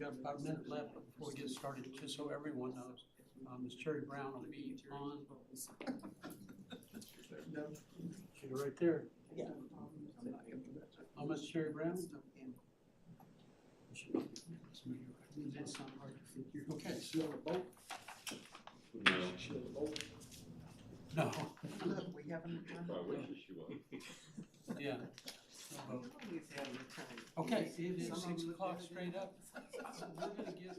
got about a minute left before we get started, just so everyone knows. Ms. Cherry Brown will be on. She's right there. Yeah. Oh, Ms. Cherry Brown? That's not hard to figure. Okay, so vote? No. Look, we have an attorney. Yeah. Okay, it is 6 o'clock straight up. We're gonna get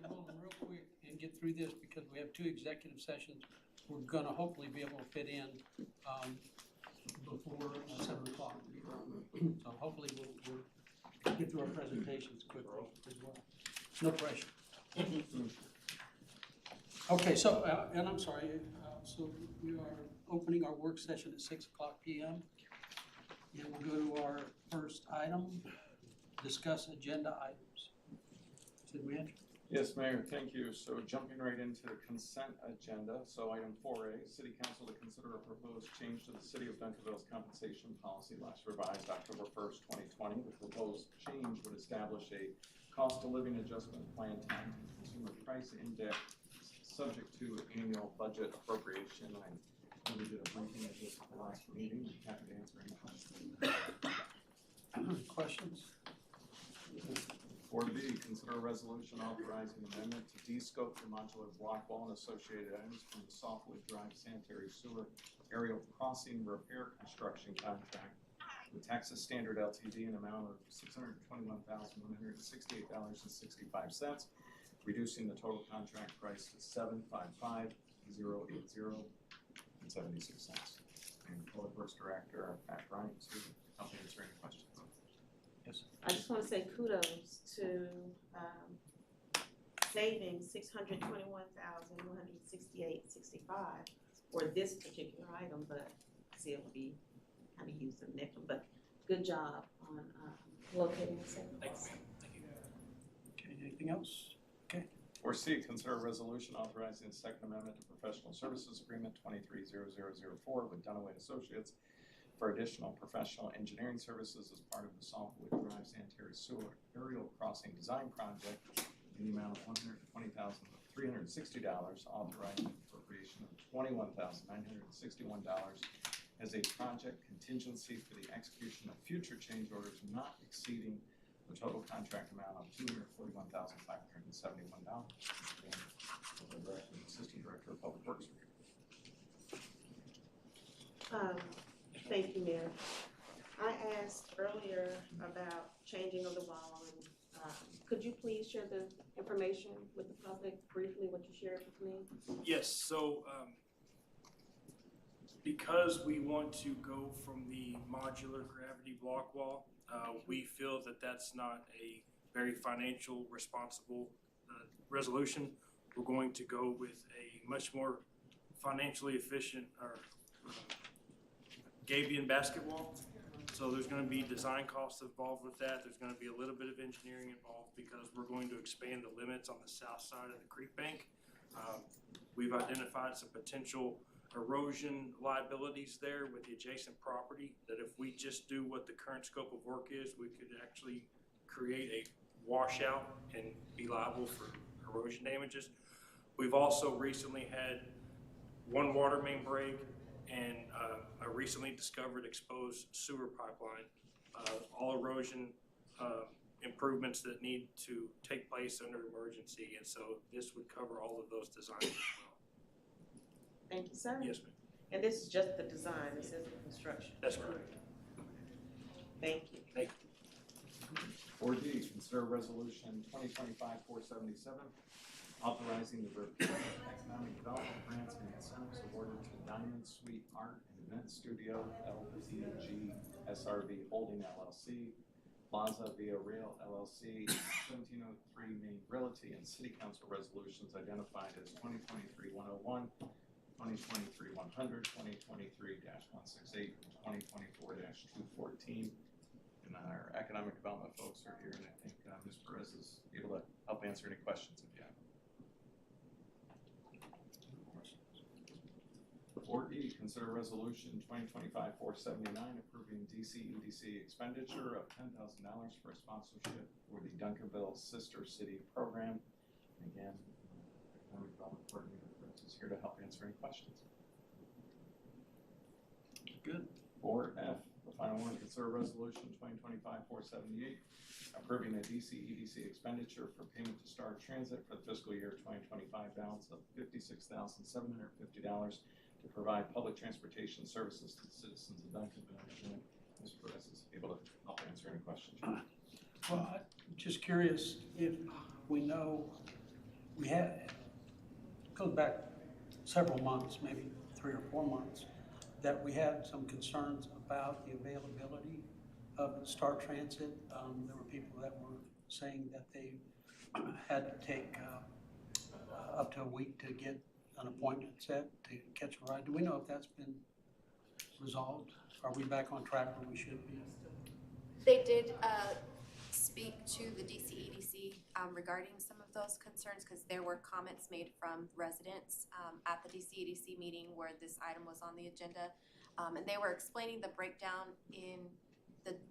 rolling real quick and get through this because we have 2 executive sessions. We're gonna hopefully be able to fit in before 7 o'clock. So hopefully we'll get through our presentations quickly as well. No pressure. Okay, so, and I'm sorry, so we are opening our work session at 6 o'clock p.m. And we'll go to our first item, discuss agenda items. City Manager? Yes, Mayor, thank you. So jumping right into the consent agenda. So item 4A, City Council to consider a proposed change to the City of Duncanville's compensation policy last revised October 1st, 2020. The proposed change would establish a cost of living adjustment plan tied to the consumer price index subject to annual budget appropriation. We did a briefing at this last meeting. I'm happy to answer any questions. Questions? 4B, consider a resolution authorizing amendment to de-scope the modular block wall and associated items from the Softwood Drive sanitary sewer aerial crossing repair construction contract with Texas Standard Ltd. An amount of $621,168.65, reducing the total contract price to $755,080.76. And Public Works Director Pat Bryant to help answer any questions. Yes. I just want to say kudos to saving $621,168.65 for this particular item, but see it will be kind of used in the next one. But good job on locating the savings. Thank you. Okay, anything else? Okay. 4C, consider a resolution authorizing the Second Amendment to Professional Services Agreement 230004 with Dunaway Associates for additional professional engineering services as part of the Softwood Drive sanitary sewer aerial crossing design project in the amount of $120,360, authorizing appropriation of $21,961 as a project contingency for the execution of future change orders not exceeding the total contract amount of $241,571. Assistant Director of Public Works. Thank you, Mayor. I asked earlier about changing of the wall, and could you please share the information with the public briefly, what you shared with me? Yes, so because we want to go from the modular gravity block wall, we feel that that's not a very financial responsible resolution. We're going to go with a much more financially efficient gabion basket wall. So there's going to be design costs involved with that. There's going to be a little bit of engineering involved because we're going to expand the limits on the south side of the creek bank. We've identified some potential erosion liabilities there with the adjacent property that if we just do what the current scope of work is, we could actually create a washout and be liable for erosion damages. We've also recently had one water main break and a recently discovered exposed sewer pipeline. All erosion improvements that need to take place under emergency, and so this would cover all of those designs as well. Thank you, sir. Yes, ma'am. And this is just the design, this isn't the construction. That's correct. Thank you. Thank you. 4D, consider resolution 2025-477, authorizing the repeal of economic development grants and incentives awarded to Diamond Suite Art and Event Studio, LTG SRV Holding LLC, Plaza Via Rail LLC, 1703 Main Realty, and City Council resolutions identified as 2023-101, 2023-100, 2023-168, and 2024-214. And our economic development folks are here, and I think Ms. Perez is able to help answer any questions if you have. 4D, consider resolution 2025-479 approving DCEDC expenditure of $10,000 for a sponsorship for the Duncanville Sister City Program. And again, Economic Development Coordinator Chris is here to help answer any questions. Good. 4F, the final one, consider resolution 2025-478 approving a DCEDC expenditure for payment to Star Transit for the fiscal year 2025 balance of $56,750 to provide public transportation services to the citizens of Duncanville. And Ms. Perez is able to help answer any questions. Well, I'm just curious if we know, we had, goes back several months, maybe 3 or 4 months, that we had some concerns about the availability of Star Transit. There were people that were saying that they had to take up to a week to get an appointment set to catch a ride. Do we know if that's been resolved? Are we back on track where we should be? They did speak to the DCEDC regarding some of those concerns, because there were comments made from residents at the DCEDC meeting where this item was on the agenda. And they were explaining the breakdown in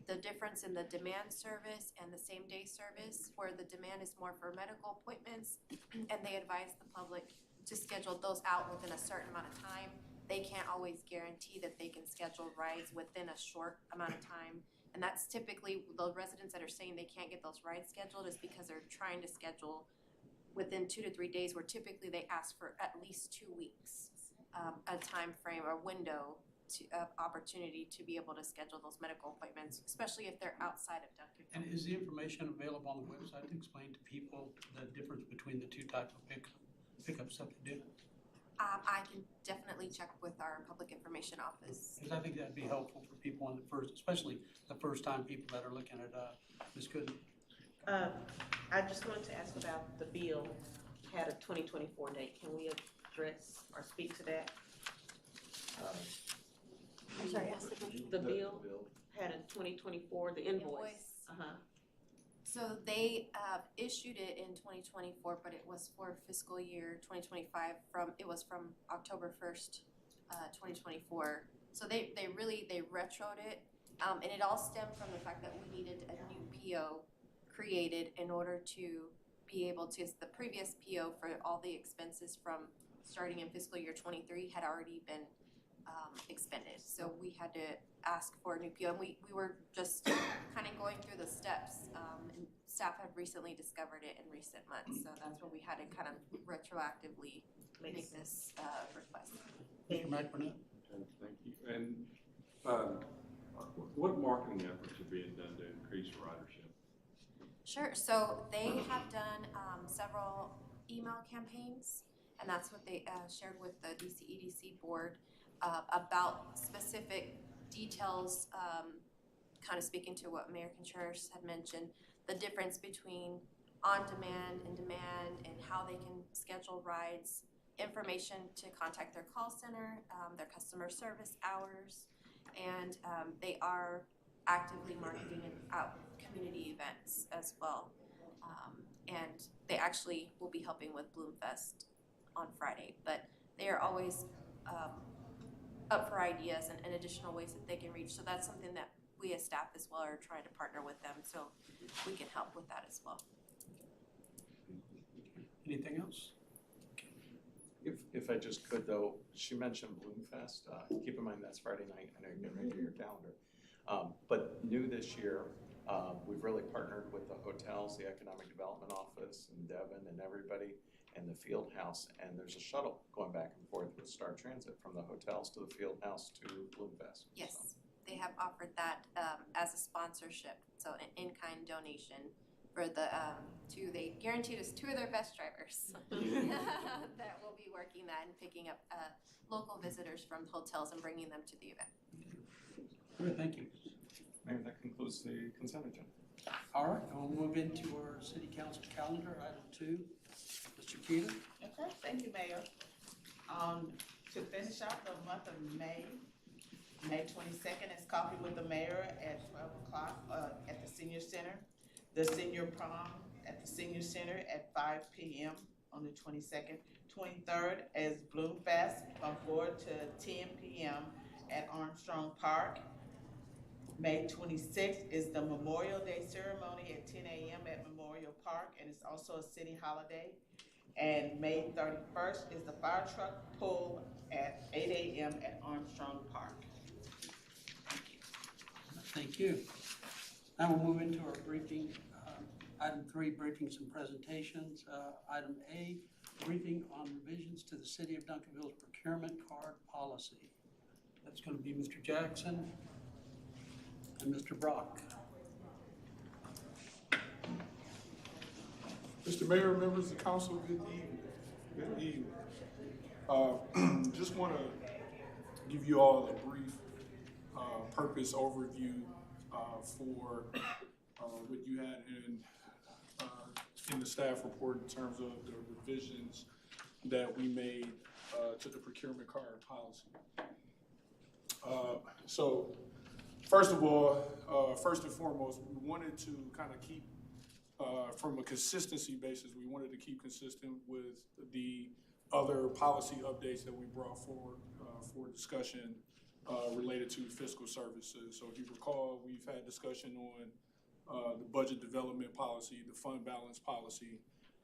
the difference in the demand service and the same day service, where the demand is more for medical appointments, and they advise the public to schedule those out within a certain amount of time. They can't always guarantee that they can schedule rides within a short amount of time. And that's typically the residents that are saying they can't get those rides scheduled is because they're trying to schedule within 2 to 3 days, where typically they ask for at least 2 weeks, a time frame or window of opportunity to be able to schedule those medical appointments, especially if they're outside of Duncanville. And is the information available on the website to explain to people the difference between the two types of pickups that they do? I can definitely check with our public information office. Because I think that'd be helpful for people on the first, especially the first time people that are looking at Ms. Gooden. I just wanted to ask about the bill had a 2024 date. Can we address or speak to that? I'm sorry, ask the question. The bill had a 2024, the invoice. So they issued it in 2024, but it was for fiscal year 2025 it was from October 1st, 2024. So they retroed it, and it all stemmed from the fact that we needed a new PO created in order to be able to, the previous PO for all the expenses from starting in fiscal year 23 had already been expended. So we had to ask for a new PO, and we were just kind of going through the steps, and staff had recently discovered it in recent months, so that's when we had to kind of retroactively make this request. Mr. McBurnett? Thank you. And what marketing efforts are being done to increase ridership? Sure, so they have done several email campaigns, and that's what they shared with the DCEDC board about specific details, kind of speaking to what Mayor Contreras had mentioned, the difference between on-demand and demand, and how they can schedule rides, information to contact their call center, their customer service hours, and they are actively marketing out community events as well. And they actually will be helping with Bloomfest on Friday, but they are always up for ideas and additional ways that they can reach. So that's something that we as staff as well are trying to partner with them, so we can help with that as well. Anything else? If I just could though, she mentioned Bloomfest. Keep in mind that's Friday night. I know you're getting ready to your calendar. But new this year, we've really partnered with the hotels, the Economic Development Office, and Devin and everybody, and the Field House. And there's a shuttle going back and forth with Star Transit from the hotels to the Field House to Bloomfest. Yes, So. they have offered that as a sponsorship, so an in-kind donation for the they guaranteed us 2 of their best drivers that will be working that and picking up local visitors from hotels and bringing them to the event. Good, thank you. Mayor, that concludes the consent agenda. All right, we'll move into our city council calendar, item 2. Mr. Keita? Okay, thank you, Mayor. To finish off the month of May 22nd is Coffee with the Mayor at 12 o'clock at the Senior Center. The Senior Prom at the Senior Center at 5 p.m. on the 22nd. 23rd is Bloom Fest from 4 to 10 p.m. at Armstrong Park. May 26th is the Memorial Day ceremony at 10 a.m. at Memorial Park, and it's also a city holiday. And May 31st is the fire truck pull at 8 a.m. at Armstrong Park. Thank you. Now we'll move into our briefing. Item 3, briefings and presentations. Item A, briefing on revisions to the City of Duncanville's procurement card policy. That's going to be Mr. Jackson and Mr. Brock. Mr. Mayor, members of council, good evening. Good evening. Just want to give you all a brief purpose overview for what you had in the staff report in terms of the revisions that we made to the procurement card policy. So first of all, first and foremost, we wanted to kind of keep from a consistency basis, we wanted to keep consistent with the other policy updates that we brought forward for discussion related to fiscal services. So if you recall, we've had discussion on the budget development policy, the fund balance policy,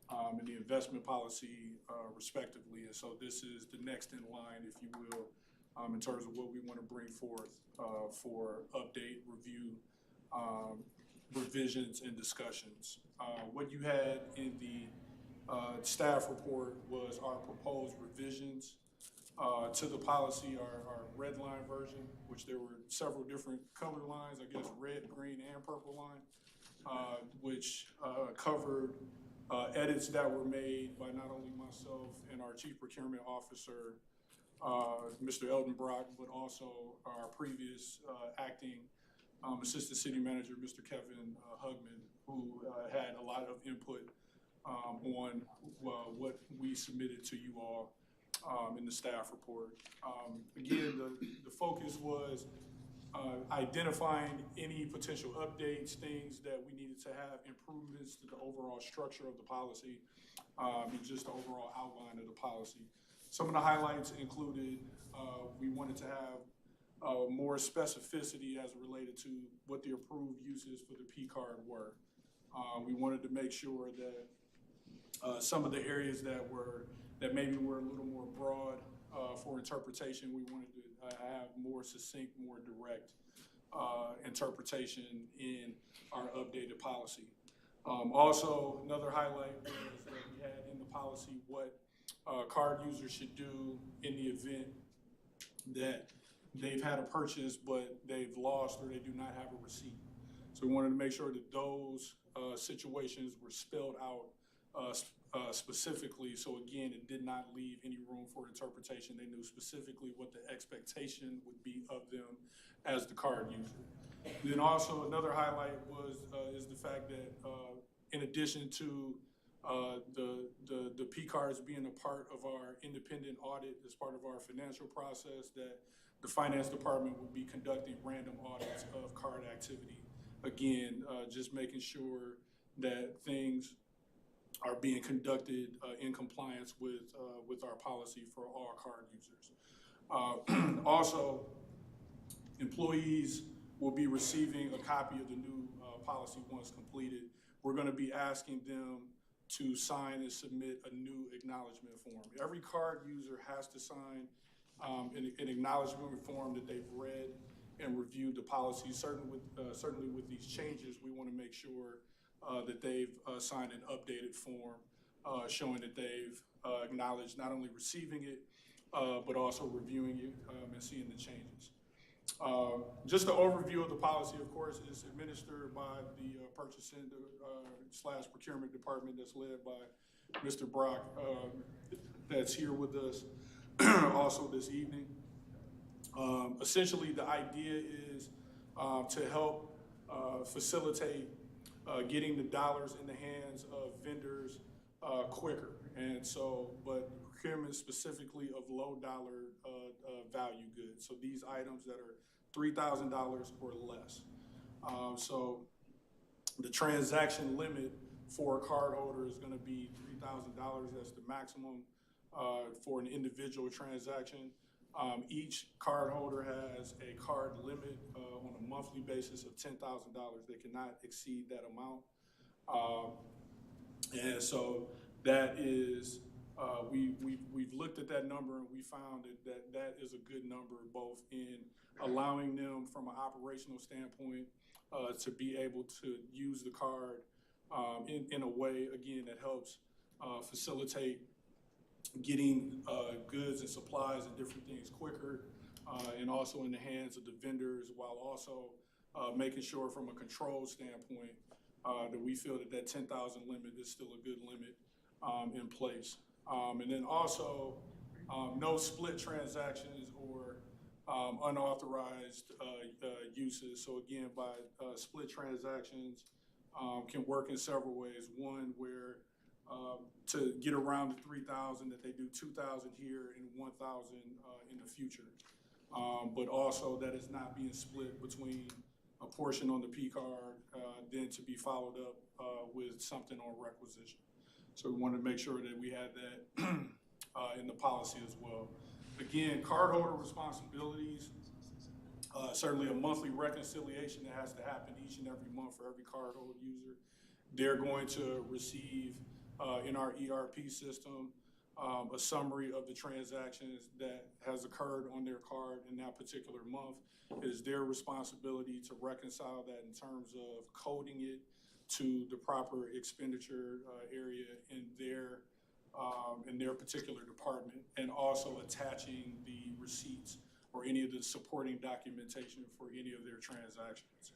and the investment policy respectively. And so this is the next in line, if you will, in terms of what we want to bring forth for update, review, revisions and discussions. What you had in the staff report was our proposed revisions to the policy, our red line version, which there were several different color lines, I guess red, green, and purple line, which covered edits that were made by not only myself and our Chief Procurement Officer, Mr. Eldon Brock, but also our previous acting Assistant City Manager, Mr. Kevin Hugman, who had a lot of input on what we submitted to you all in the staff report. Again, the focus was identifying any potential updates, things that we needed to have, improvements to the overall structure of the policy, and just the overall outline of the policy. Some of the highlights included we wanted to have more specificity as it related to what the approved uses for the P card were. We wanted to make sure that some of the areas that maybe were a little more broad for interpretation, we wanted to have more succinct, more direct interpretation in our updated policy. Also, another highlight was that we had in the policy what card users should do in the event that they've had a purchase but they've lost or they do not have a receipt. So we wanted to make sure that those situations were spelled out specifically, so again, it did not leave any room for interpretation. They knew specifically what the expectation would be of them as the card user. Then also another highlight is the fact that in addition to the P cards being a part of our independent audit as part of our financial process, that the finance department would be conducting random audits of card activity. Again, just making sure that things are being conducted in compliance with our policy for all card users. Also, employees will be receiving a copy of the new policy once completed. We're going to be asking them to sign and submit a new acknowledgement form. Every card user has to sign an acknowledgement form that they've read and reviewed the policy. Certainly with these changes, we want to make sure that they've signed an updated form showing that they've acknowledged not only receiving it, but also reviewing it and seeing the changes. Just the overview of the policy, of course, is administered by the purchasing / procurement department that's led by Mr. Brock, that's here with us also this evening. Essentially, the idea is to help facilitate getting the dollars in the hands of vendors quicker. And so, but procurement specifically of low dollar value goods. So these items that are $3,000 or less. So the transaction limit for a card holder is gonna be $3,000. That's the maximum for an individual transaction. Each card holder has a card limit on a monthly basis of $10,000. They cannot exceed that amount. And so that is, we've looked at that number and we found that is a good number, both in allowing them from an operational standpoint to be able to use the card in a way, again, that helps facilitate getting goods and supplies and different things quicker, and also in the hands of the vendors, while also making sure from a control standpoint that we feel that 10,000 limit is still a good limit in place. And then also no split transactions or unauthorized uses. So again, by split transactions can work in several ways. One, where to get around the 3,000, that they do 2,000 here and 1,000 in the future. But also that is not being split between a portion on the P card, then to be followed up with something on requisition. So we wanted to make sure that we had that in the policy as well. Again, cardholder responsibilities, certainly a monthly reconciliation that has to happen each and every month for every cardholder user. They're going to receive in our ERP system a summary of the transactions that has occurred on their card in that particular month. It is their responsibility to reconcile that in terms of coding it to the proper expenditure area in their particular department, and also attaching the receipts or any of the supporting documentation for any of their transactions.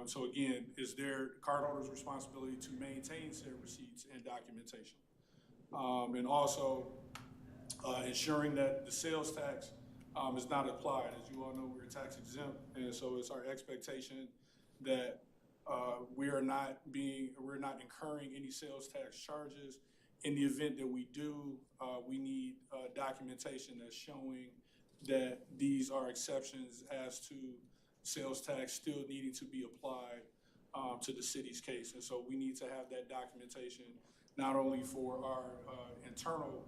So again, it's their cardholder's responsibility to maintain said receipts and documentation. And also ensuring that the sales tax is not applied. As you all know, we're tax exempt, and so it's our expectation that we're not incurring any sales tax charges. In the event that we do, we need documentation that's showing that these are exceptions as to sales tax still needing to be applied to the city's case. And so we need to have that documentation not only for our internal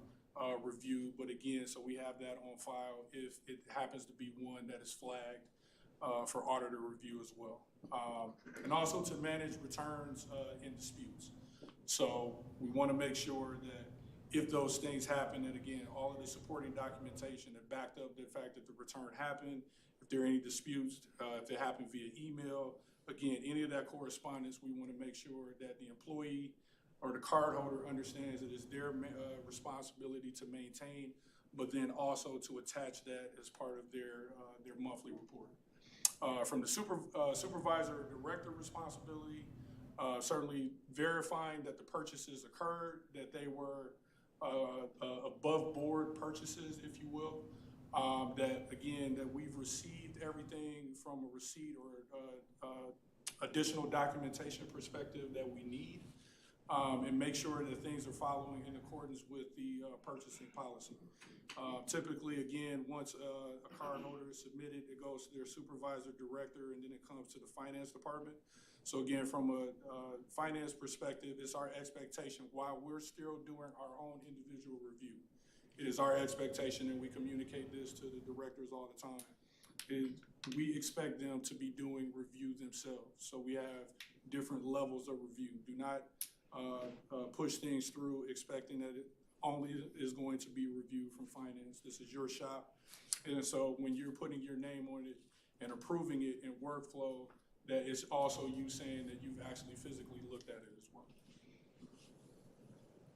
review, but again, so we have that on file if it happens to be one that is flagged for auditor review as well. And also to manage returns and disputes. So we want to make sure that if those things happen, and again, all of the supporting documentation that backed up the fact that the return happened, if there are any disputes, if it happened via email, again, any of that correspondence, we want to make sure that the employee or the cardholder understands that it's their responsibility to maintain, but then also to attach that as part of their monthly report. From the supervisor or director responsibility, certainly verifying that the purchases occurred, that they were above board purchases, if you will, that again, that we've received everything from a receipt or additional documentation perspective that we need, and make sure that things are following in accordance with the purchasing policy. Typically, again, once a card holder is submitted, it goes to their supervisor, director, and then it comes to the finance department. So again, from a finance perspective, it's our expectation, while we're still doing our own individual review, it is our expectation, and we communicate this to the directors all the time, we expect them to be doing review themselves. So we have different levels of review. Do not push things through expecting that it only is going to be reviewed from finance. This is your shop. And so when you're putting your name on it and approving it in workflow, that is also you saying that you've actually physically looked at it as well.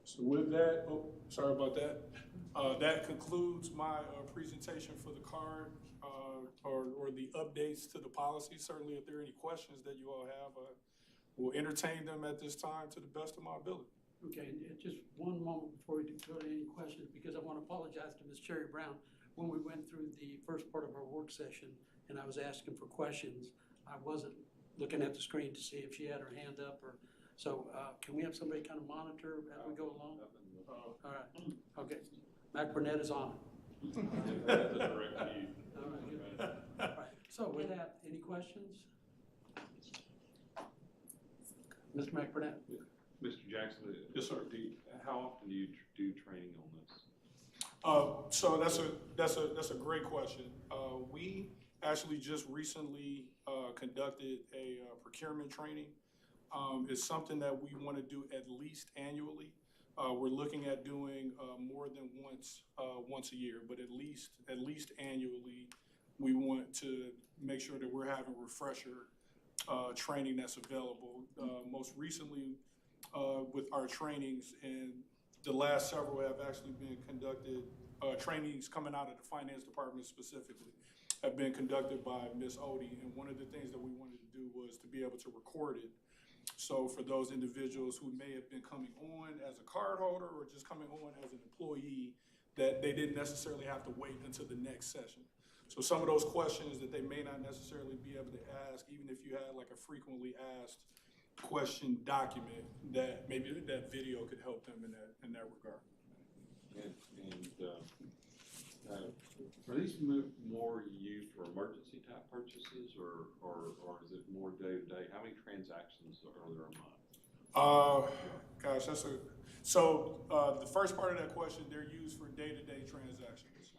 So with that, oh, sorry about that. That concludes my presentation for the card or the updates to the policy. Certainly, if there are any questions that you all have, we'll entertain them at this time to the best of my ability. Okay, and just one moment before we go to any questions, because I want to apologize to Ms. Cherry Brown. When we went through the first part of our work session and I was asking for questions, I wasn't looking at the screen to see if she had her hand up or, so can we have somebody kind of monitor as we go along? All right, okay. Mac Burnett is on. That's a direct view. All right, good. All right, so with that, any questions? Mr. McBurnett? Mr. Jackson, Yes, sir. how often do you do training on this? So that's a great question. We actually just recently conducted a procurement training. It's something that we want to do at least annually. We're looking at doing more than once a year, but at least annually, we want to make sure that we're having refresher training that's available. Most recently, with our trainings, and the last several have actually been conducted, trainings coming out of the finance department specifically, have been conducted by Ms. Odie. And one of the things that we wanted to do was to be able to record it. So for those individuals who may have been coming on as a card holder or just coming on as an employee, that they didn't necessarily have to wait until the next session. So some of those questions that they may not necessarily be able to ask, even if you had like a frequently asked question document, that maybe that video could help them in that regard. Are these more used for emergency type purchases, or is it more day to day? How many transactions are there a month? Gosh, the first part of that question, they're used for day-to-day transactions.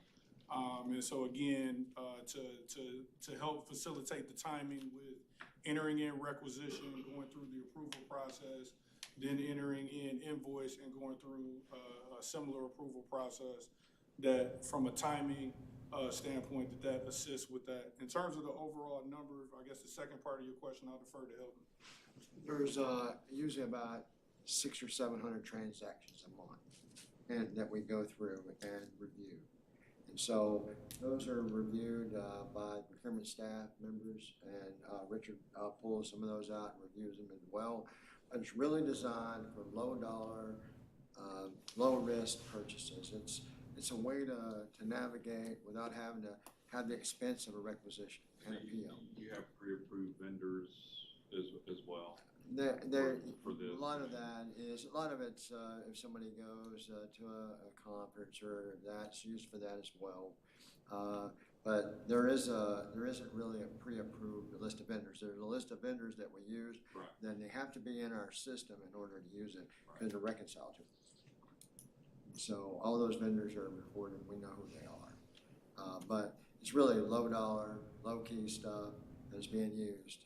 And so again, to help facilitate the timing with entering in requisition, going through the approval process, then entering in invoice and going through a similar approval process, that from a timing standpoint, that assists with that. In terms of the overall number, I guess the second part of your question, I'll defer to Elton. There's usually about 600 or 700 transactions a month, and that we go through and review. And so those are reviewed by procurement staff members, and Richard pulls some of those out and reviews them as well. But it's really designed for low dollar, low risk purchases. It's a way to navigate without having to have the expense of a requisition and a PO. You have pre-approved vendors as well? For this. A lot of it's if somebody goes to a conference or that's used for that as well. But there isn't really a pre-approved list of vendors. There's a list of vendors that we use. Right. Then they have to be in our system in order to use it because they're reconciled to it. So all those vendors are recorded. We know who they are. But it's really low dollar, low key stuff that's being used,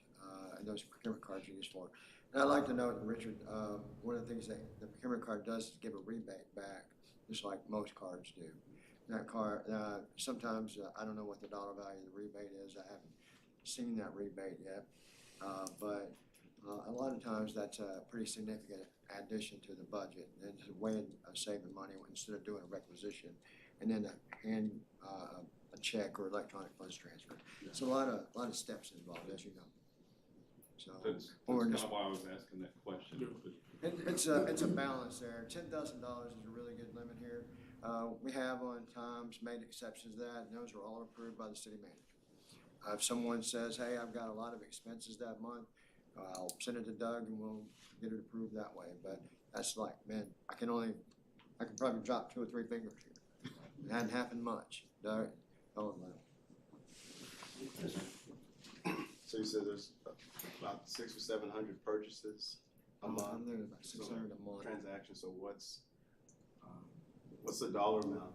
and those procurement cards are used for. And I'd like to note, Richard, one of the things that the procurement card does is give a rebate back, just like most cards do. That card, sometimes I don't know what the dollar value of the rebate is. I haven't seen that rebate yet, but a lot of times that's a pretty significant addition to the budget, and it's a way of saving money instead of doing a requisition and then a check or electronic funds transfer. Yeah. So a lot of steps involved, as you know. So That's kind of why I was asking that question. it's a balance there. $10,000 is a really good limit here. We have on times made exceptions to that, and those are all approved by the city manager. If someone says, hey, I've got a lot of expenses that month, I'll send it to Doug and we'll get it approved that way. But that's like, man, I can probably drop 2 or 3 fingers here. It hadn't happened much. Doug, don't let So you said there's about 600 or 700 purchases a month. There's about 600 a month. Transactions. So what's the dollar amount?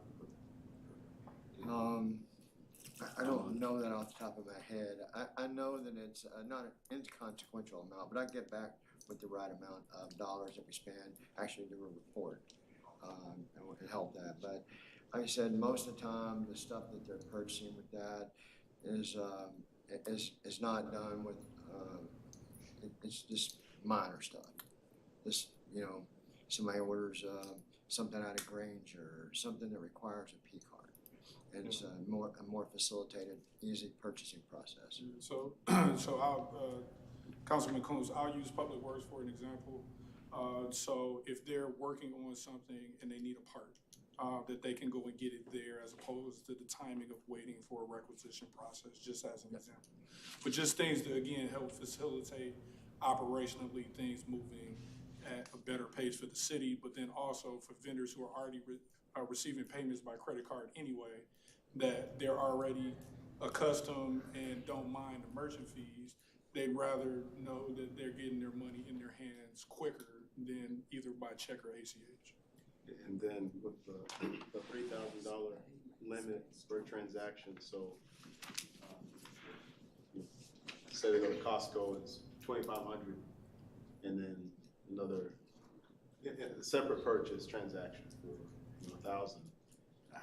I don't know that off the top of my head. I know that it's not an inconsequential amount, but I get back with the right amount of dollars that we spend, actually do a report and help that. But like I said, most of the time, the stuff that they're purchasing with that is not done with, it's just minor stuff. Just, somebody orders something out of Granger or something that requires a P card. And it's a more facilitated, easy purchasing process. So Councilman Coons, I'll use Public Works for an example. So if they're working on something and they need a part, that they can go and get it there as opposed to the timing of waiting for a requisition process, just as an example. But just things that, again, help facilitate operationally things moving at a better pace for the city, but then also for vendors who are already receiving payments by credit card anyway, that they're already accustomed and don't mind the merchant fees. They'd rather know that they're getting their money in their hands quicker than either by check or ACH. And then with the $3,000 limit per transaction, so, say they go to Costco, it's 2,500, and then another, a separate purchase transaction for, 1,000.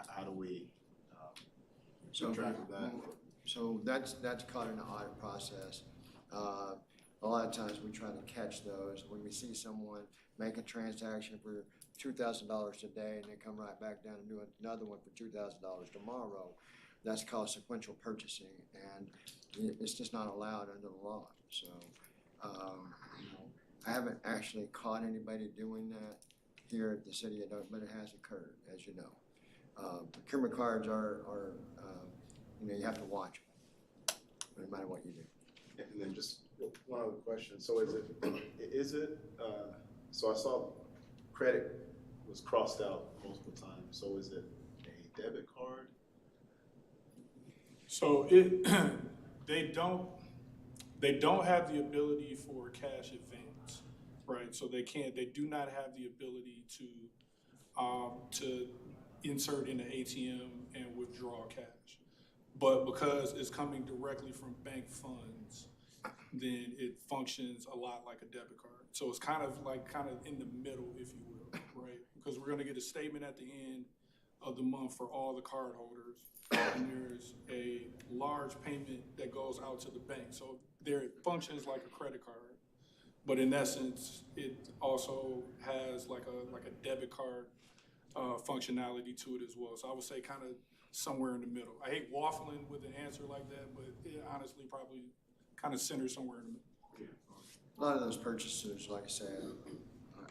How do we, keep track of that? So that's caught in the audit process. A lot of times we try to catch those. When we see someone make a transaction for $2,000 today and they come right back down and do another one for $2,000 tomorrow, that's called sequential purchasing, and it's just not allowed under the law. So, I haven't actually caught anybody doing that here at the city, but it has occurred, as you know. Procurement cards are you have to watch them, no matter what you do. And then just one other question. So so I saw credit was crossed out multiple times. So is it a debit card? So they don't have the ability for cash advance, right? So they do not have the ability to insert in the ATM and withdraw cash. But because it's coming directly from bank funds, then it functions a lot like a debit card. So it's kind of in the middle, if you will, right? Because we're gonna get a statement at the end of the month for all the card holders, and there's a large payment that goes out to the bank. So there it functions like a credit card, but in essence, it also has like a debit card functionality to it as well. So I would say kind of somewhere in the middle. I hate waffling with an answer like that, but it honestly probably kind of centers somewhere in the middle. A lot of those purchases, like I said,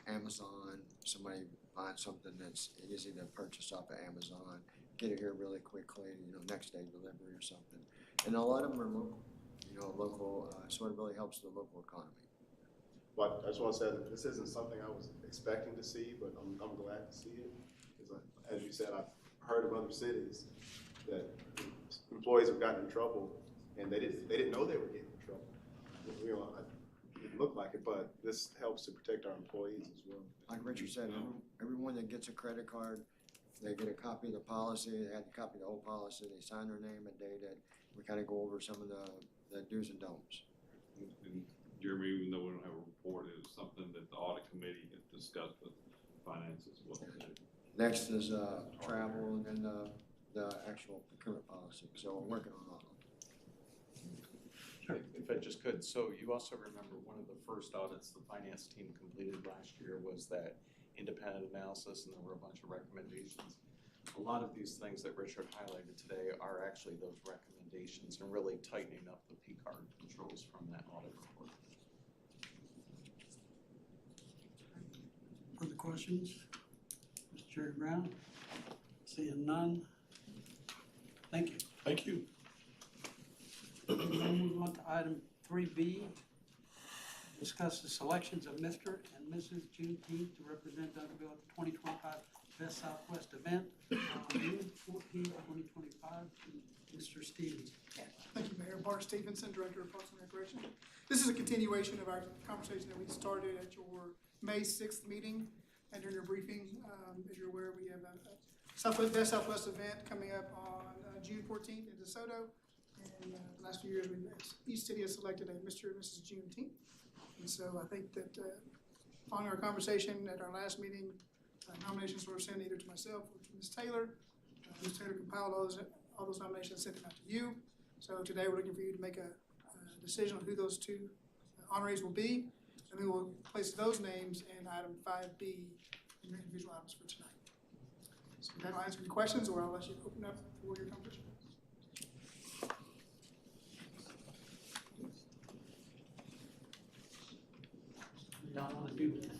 Amazon, somebody buying something that's easy to purchase off of Amazon, get it here really quickly, next day delivery or something. And a lot of them are local, so it really helps the local economy. But I just want to say that this isn't something I was expecting to see, but I'm glad to see it. Because as you said, I've heard of other cities that employees have gotten in trouble and they didn't know they were getting in trouble. It didn't look like it, but this helps to protect our employees as well. Like Richard said, everyone that gets a credit card, they get a copy of the policy, they have a copy of the whole policy, they sign their name and date it. We kind of go over some of the do's and don'ts. And Jeremy, even though we don't have a report, it was something that the audit committee had discussed with finances. Next is travel and then the actual procurement policy. So we're working on all of them. If I just could, so you also remember one of the first audits the finance team completed last year was that independent analysis, and there were a bunch of recommendations. A lot of these things that Richard highlighted today are actually those recommendations and really tightening up the P-card controls from that audit report. Further questions? Mr. Jerry Brown? Seeing none. Thank you. Thank you. We'll move on to item 3B. Discuss the selections of Mr. and Mrs. Juneteenth to represent Duncanville at the 2025 Best Southwest event on June 14, 2025. Mr. Stevens. Thank you, Mayor. Bart Stevenson, Director of Parks and Recreation. This is a continuation of our conversation that we started at your May 6th meeting and during your briefing. As you're aware, we have a Best Southwest event coming up on June 14th in DeSoto. And the last few years, each city has selected a Mr. and Mrs. Juneteenth. And so I think that following our conversation at our last meeting, nominations were sent either to myself or to Ms. Taylor. Ms. Taylor compiled all those nominations and sent them out to you. So today we're looking for you to make a decision on who those two honorees will be. And then we'll place those names in item 5B in your individual items for tonight. So that'll answer your questions, or I'll let you open up for your conversation. Y'all want to do that?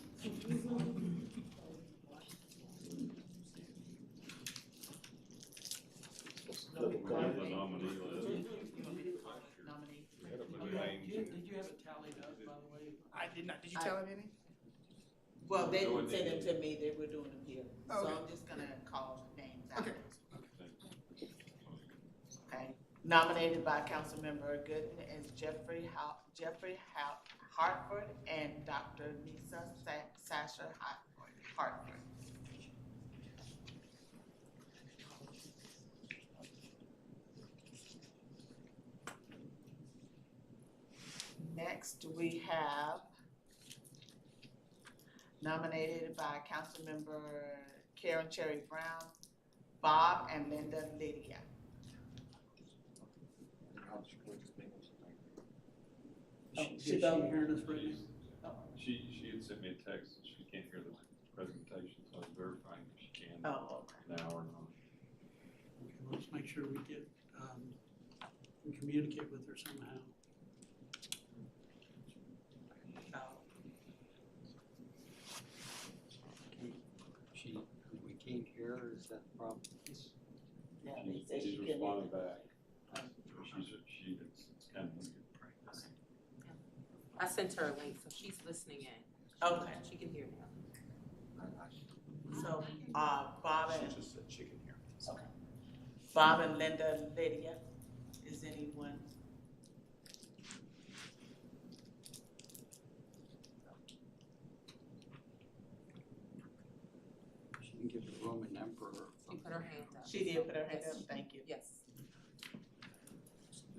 The nominee list. Did you have it tallied up, by the way? I did not. Did you tell him any? Well, they didn't send them to me, they were doing them here. So Okay. I'm just gonna call names out. Okay. Okay. Nominated by Councilmember Gooden is Jeffrey Hartford and Dr. Nisa Sasha Hartford. Next, we have nominated by Councilmember Karen Cherry Brown, Bob and Linda Lydia. She hearing us right now? She had sent me a text that she can't hear the presentation, so I was verifying if she can Oh, okay. now or not. Okay, let's make sure we get, we communicate with her somehow. We can't hear her, is that the problem? Yeah, they said She's she couldn't. responding back. It's kind of. I sent her a link, so she's listening in. Okay, She can hear now. so, Bob She and, just said she can hear. okay. Bob and Linda Lydia, is anyone? She can give the Roman emperor. She put her hand up. She did put her hand Yes. up, thank you. Yes.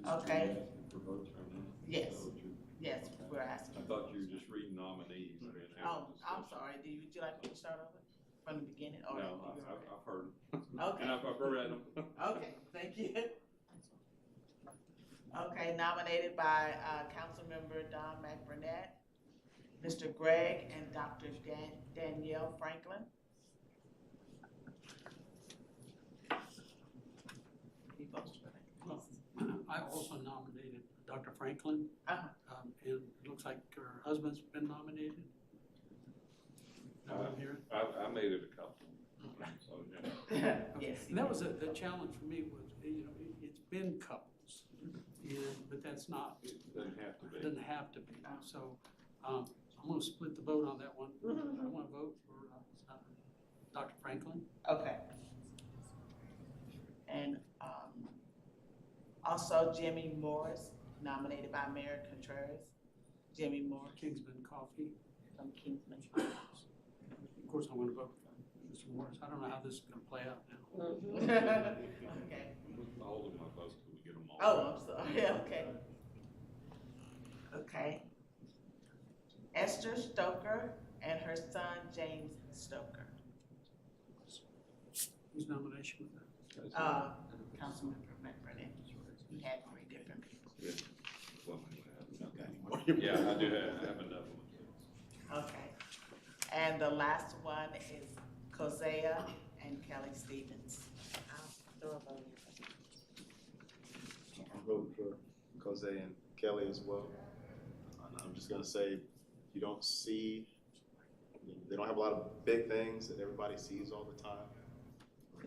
Okay. For votes right now? Yes. Is that what you- Yes, okay. we're asking. I thought you were just reading nominees. I didn't have a Oh, I'm discussion. sorry, would you like me to start over from the beginning? or No, you I've okay? heard them. Okay. And I've read them. Okay, thank you. Okay, nominated by, Councilmember Don McBurnett, Mr. Gregg, and Dr. Danielle Franklin. Any votes for that? Well, I also nominated Dr. Franklin, Uh-huh. and it looks like her husband's been nominated. I'm here. I made it a couple. So, yeah. Yes. And that was the challenge for me was, it's been couples, but that's not, It doesn't have to it be. doesn't have to be. So, I'm gonna split the vote on that one. I wanna vote for, Dr. Franklin. Okay. And, also Jimmy Morris, nominated by Mayor Contreras. Jimmy Morris Kingsman Coffee. from Kingsman. Of course, I want to vote for Mr. Morris. I don't know how this is gonna play out now. Okay. I'll hold my votes till we get them all. Oh, I'm sorry, okay. Okay. Esther Stoker and her son James Stoker. Whose nomination was that? Councilmember McBurnett. He had 3 different people. Okay. Yeah, I do have another one. Okay. And the last one is Kosea and Kelly Stevens. I'll throw a vote in. I'm voting for Jose and Kelly as well. And I'm just gonna say, you don't see, they don't have a lot of big things that everybody sees all the time.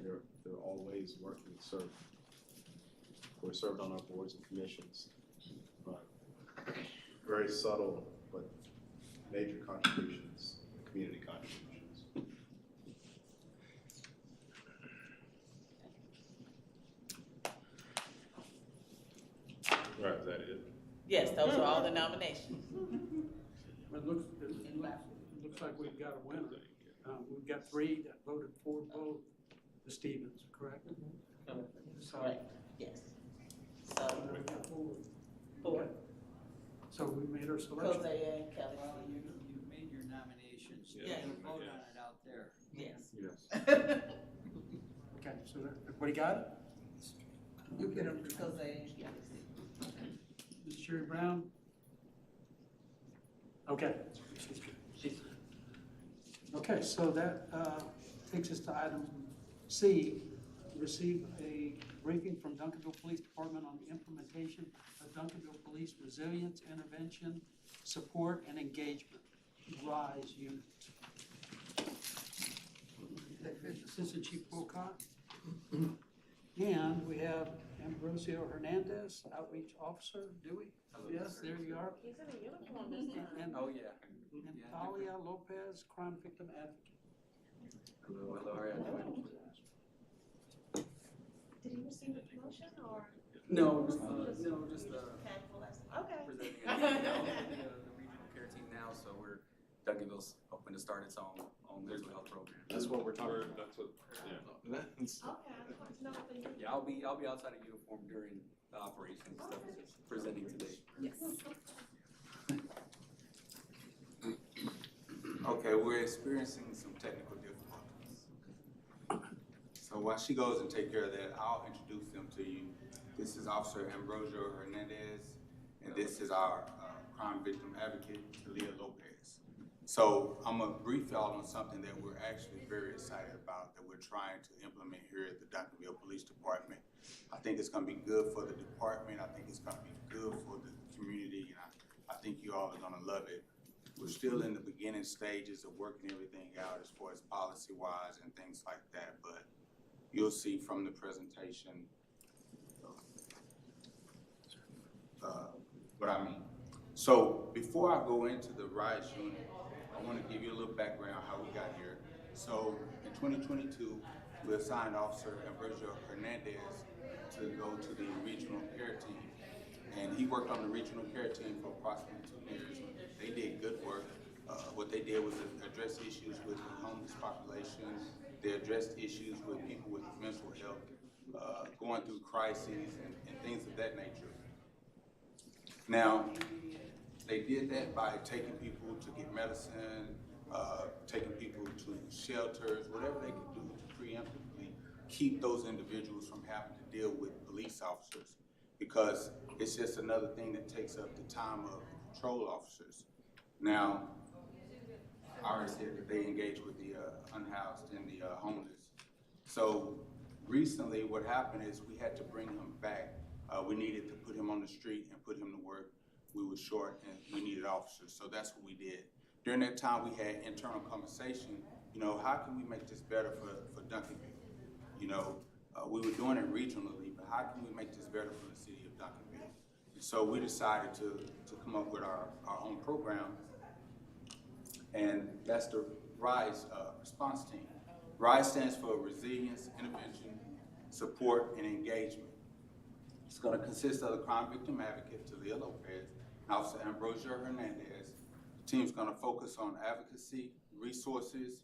They're always working to serve. We're serving on our boards and commissions, but very subtle, but major contributions, community contributions. Right, is that it? Yes, those are all the nominations. It looks like we've got a winner. We've got 3 that voted for both the Stevens, correct? Correct, yes. So, We've got 4. 4, So we made our selection. Kosea and Kelly Well, Stevens. you made your nominations, you Yeah. can vote on it out there. Yes. Yes. Okay, so everybody got it? You get them, Kosea and Kelly Stevens. Ms. Sherry Brown? Okay. Okay, so that takes us to item C, receive a briefing from Duncanville Police Department on the implementation of Duncanville Police Resilience Intervention, Support, and Engagement, RISE unit. Assistant Chief Wilcott. And we have Ambrosio Hernandez, Outreach Officer, do we? Yes, there you are. He's in a uniform this time. And Oh, yeah. and Talia Lopez, Crime Victim Advocate. Hello, how are you? Did he receive a promotion or? No, just Handful, okay. presenting the regional care team now, so Duncanville's hoping to to start its own mental health program. That's what we're talking about. That's what, yeah. That's- Okay, I just wanted to know what they do. Yeah, I'll be outside of uniform during the operations and stuff, presenting today. Yes. Okay, we're experiencing some technical difficulties. So while she goes and take care of that, I'll introduce them to you. This is Officer Ambrosio Hernandez, and this is our crime victim advocate, Talia Lopez. So I'm gonna brief y'all on something that we're actually very excited about that we're trying to implement here at the Duncanville Police Department. I think it's gonna be good for the department. I think it's gonna be good for the community, and I think you all are gonna love it. We're still in the beginning stages of working everything out as far as policy-wise and things like that, but you'll see from the presentation what I mean. So before I go into the RISE unit, I want to give you a little background how we got here. So in 2022, we assigned Officer Ambrosio Hernandez to go to the regional care team. And he worked on the regional care team for approximately 2 years. They did good work. What they did was address issues with the homeless population. They addressed issues with people with mental health, going through crises and things of that nature. Now, they did that by taking people to get medicine, taking people to shelters, whatever they could do to preemptively keep those individuals from having to deal with police officers, because it's just another thing that takes up the time of patrol officers. Now, I already said that they engage with the unhoused and the homeless. So recently what happened is we had to bring him back. We needed to put him on the street and put him to work. We were short and we needed officers, so that's what we did. During that time we had internal conversation, you know, how can we make this better for Duncanville? You know, we were doing it regionally, but how can we make this better for the city of Duncanville? And so we decided to come up with our own program, and that's the RISE response team. RISE stands for Resilience, Intervention, Support, and Engagement. It's going to consist of the crime victim advocate, Talia Lopez, and Officer Ambrosio Hernandez. The team's going to focus on advocacy, resources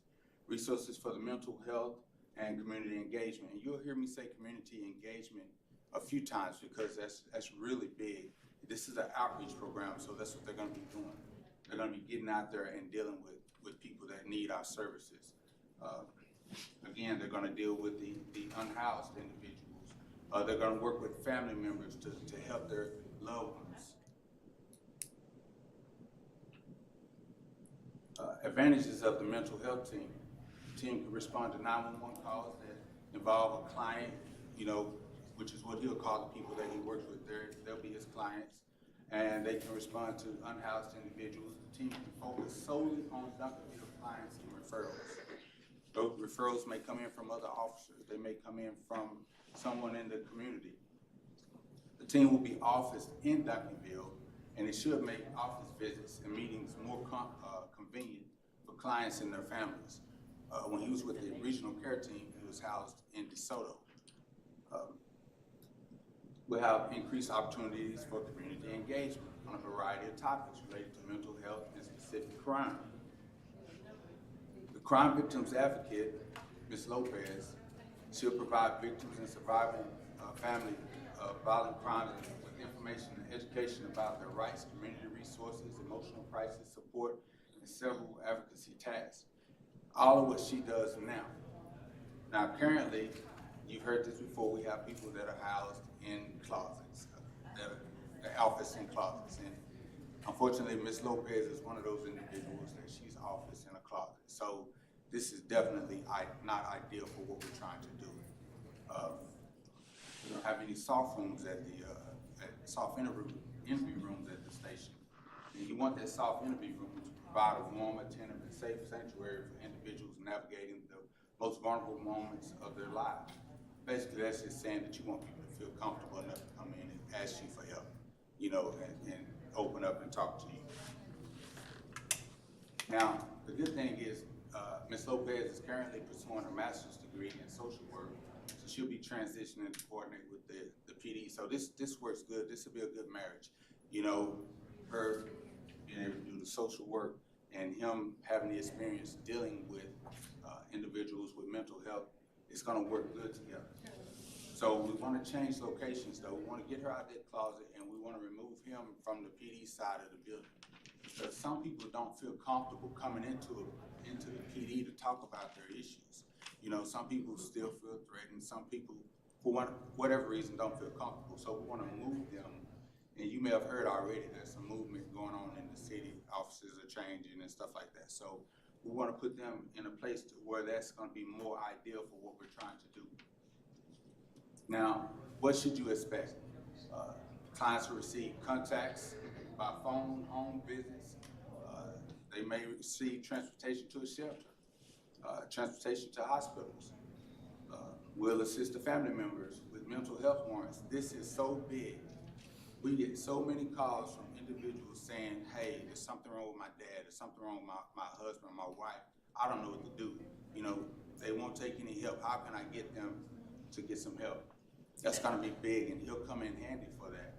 for the mental health, and community engagement. And you'll hear me say community engagement a few times because that's really big. This is an outreach program, so that's what they're going to be doing. They're going to be getting out there and dealing with people that need our services. Again, they're going to deal with the unhoused individuals. They're going to work with family members to help their loved ones. Advantages of the mental health team. The team can respond to 911 calls that involve a client, you know, which is what he'll call the people that he works with. They'll be his clients. And they can respond to unhoused individuals. The team can focus solely on Duncanville clients and referrals. Those referrals may come in from other officers. They may come in from someone in the community. The team will be officed in Duncanville, and it should make office visits and meetings more convenient for clients and their families. When he was with the regional care team, he was housed in DeSoto. We'll have increased opportunities for community engagement on a variety of topics related to mental health and specific crime. The crime victims advocate, Ms. Lopez, she'll provide victims and surviving family of violent crimes with information and education about their rights, community resources, emotional crisis support, and several advocacy tasks. All of what she does now. Now currently, you've heard this before, we have people that are housed in closets, they're office in closets. And unfortunately, Ms. Lopez is one of those individuals that she's office in a closet. So this is definitely not ideal for what we're trying to do. We don't have any soft rooms at the soft interview rooms at the station. And you want that soft interview room to provide a warm, attentive, and safe sanctuary for individuals navigating the most vulnerable moments of their lives. Basically, that's just saying that you want people to feel comfortable enough to come in and ask you for help, you know, and open up and talk to you. Now, the good thing is Ms. Lopez is currently pursuing a master's degree in social work, so she'll be transitioning to coordinate with the PD. So this works good. This will be a good marriage. You know, her being able to do the social work and him having the experience dealing with individuals with mental health, it's gonna work good together. So we wanna change locations though. We wanna get her out that closet and we wanna remove him from the PD side of the building. Because some people don't feel comfortable coming into the PD to talk about their issues. You know, some people still feel threatened. Some people, for whatever reason, don't feel comfortable. So we wanna move them. And you may have heard already, there's some movement going on in the city. Offices are changing and stuff like that. So we want to put them in a place where that's going to be more ideal for what we're trying to do. Now, what should you expect? Clients will receive contacts by phone, home visits. They may receive transportation to a shelter, transportation to hospitals. We'll assist the family members with mental health warrants. This is so big. We get so many calls from individuals saying, hey, there's something wrong with my dad, there's something wrong with my husband, my wife. I don't know what to do. You know, they won't take any help. How can I get them to get some help? That's gonna be big, and he'll come in handy for that.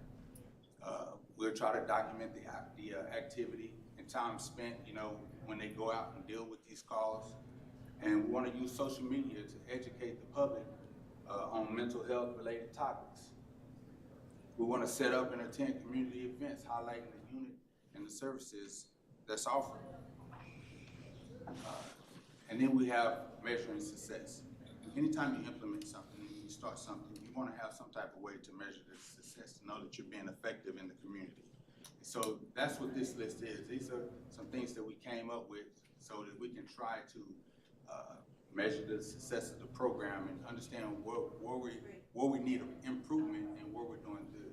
We'll try to document the activity and time spent, you know, when they go out and deal with these calls. And we wanna use social media to educate the public on mental health related topics. We want to set up and attend community events highlighting the unit and the services that's offered. And then we have measuring success. Anytime you implement something, you start something, you want to have some type of way to measure the success, to know that you're being effective in the community. So that's what this list is. These are some things that we came up with so that we can try to measure the success of the program and understand where we need improvement and where we're doing good.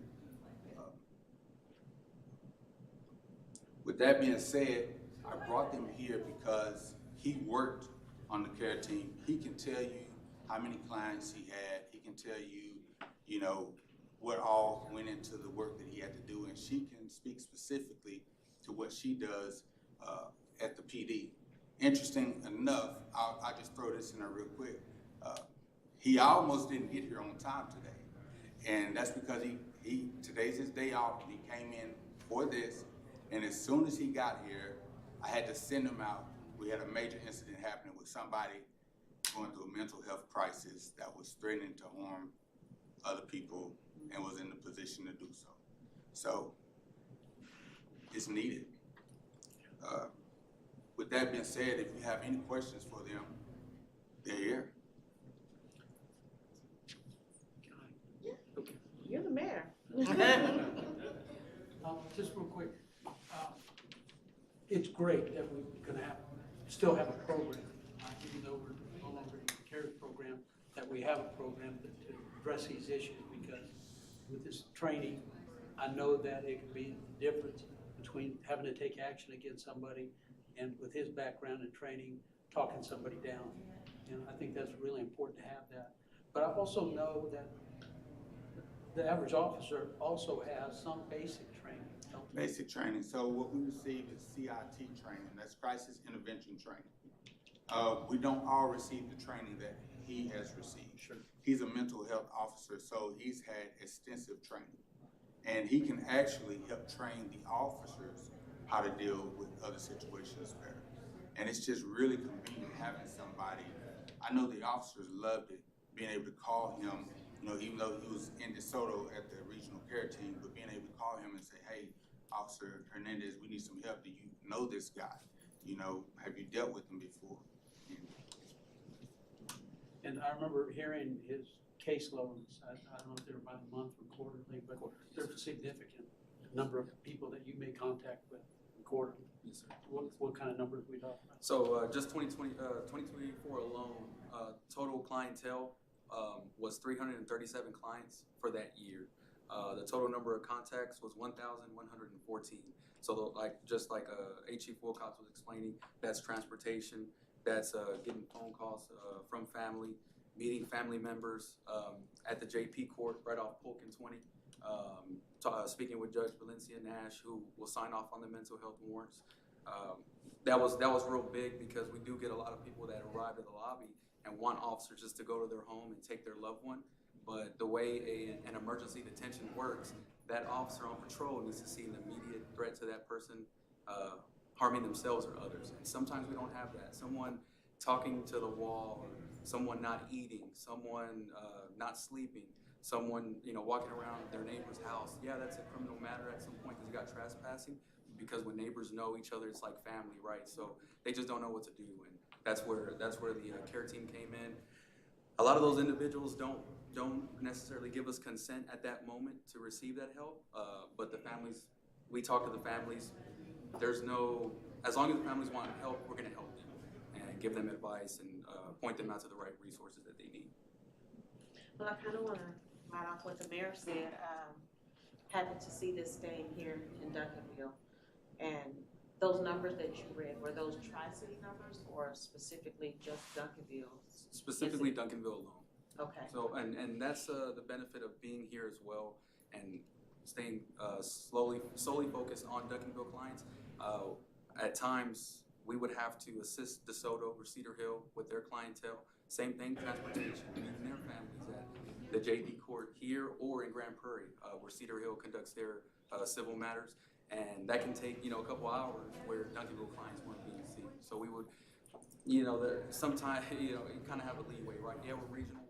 With that being said, I brought them here because he worked on the care team. He can tell you how many clients he had. He can tell you, you know, what all went into the work that he had to do, and she can speak specifically to what she does at the PD. Interesting enough, I'll just throw this in there real quick. He almost didn't get here on time today, and that's because today's his day off. He came in for this, and as soon as he got here, I had to send him out. We had a major incident happening with somebody going through a mental health crisis that was threatening to harm other people and was in the position to do so. So it's needed. With that being said, if you have any questions for them, they're here. You're the mayor. Just real quick, it's great that we're gonna still have a program, even though we're no longer in the CARES program, that we have a program to address these issues, because with this training, I know that it can be the difference between having to take action against somebody and with his background and training, talking somebody down. And I think that's really important to have that. But I also know that the average officer also has some basic training. Basic training. So what we receive is CIT training. That's crisis intervention training. We don't all receive the training that he has received. Sure. He's a mental health officer, so he's had extensive training. And he can actually help train the officers how to deal with other situations better. And it's just really convenient having somebody. I know the officers loved it, being able to call him, you know, even though he was in DeSoto at the regional care team, but being able to call him and say, hey, Officer Hernandez, we need some help. Do you know this guy? You know, have you dealt with him before? And I remember hearing his caseloads. I don't know if they're by the month or quarterly, but they're significant. The number of people that you make contact with quarterly. Yes, sir. What kind of numbers we talking about? So just 2024 alone, total clientele was 337 clients for that year. The total number of contacts was 1,114. So just like Chief Wilcox was explaining, that's transportation, that's getting phone calls from family, meeting family members at the JP court right off Polk and 20, speaking with Judge Valencia Nash, who will sign off on the mental health warrants. That was real big, because we do get a lot of people that arrive at the lobby and want officers just to go to their home and take their loved one. But the way an emergency detention works, that officer on patrol needs to see an immediate threat to that person harming themselves or others. And sometimes we don't have that. Someone talking to the wall, someone not eating, someone not sleeping, someone walking around their neighbor's house. Yeah, that's a criminal matter at some point because you got trespassing. Because when neighbors know each other, it's like family, right? So they just don't know what to do, and that's where the care team came in. A lot of those individuals don't necessarily give us consent at that moment to receive that help, but the families, we talk to the families. As long as the families want help, we're going to help them and give them advice and point them out to the right resources that they need. Well, I kind of want to add off what the mayor said. Happened to see this day here in Duncanville, and those numbers that you read, were those Tri-City numbers or specifically just Duncanville? Specifically Duncanville alone. Okay. So, and that's the benefit of being here as well and staying solely focused on Duncanville clients. At times, we would have to assist DeSoto or Cedar Hill with their clientele. Same thing, transportation, meeting their families at the JD Court here or in Grand Prairie, where Cedar Hill conducts their civil matters. And that can take, a couple hours where Duncanville clients weren't being seen. So we would, sometimes, you kind of have a leeway, right? Yeah, we're regional,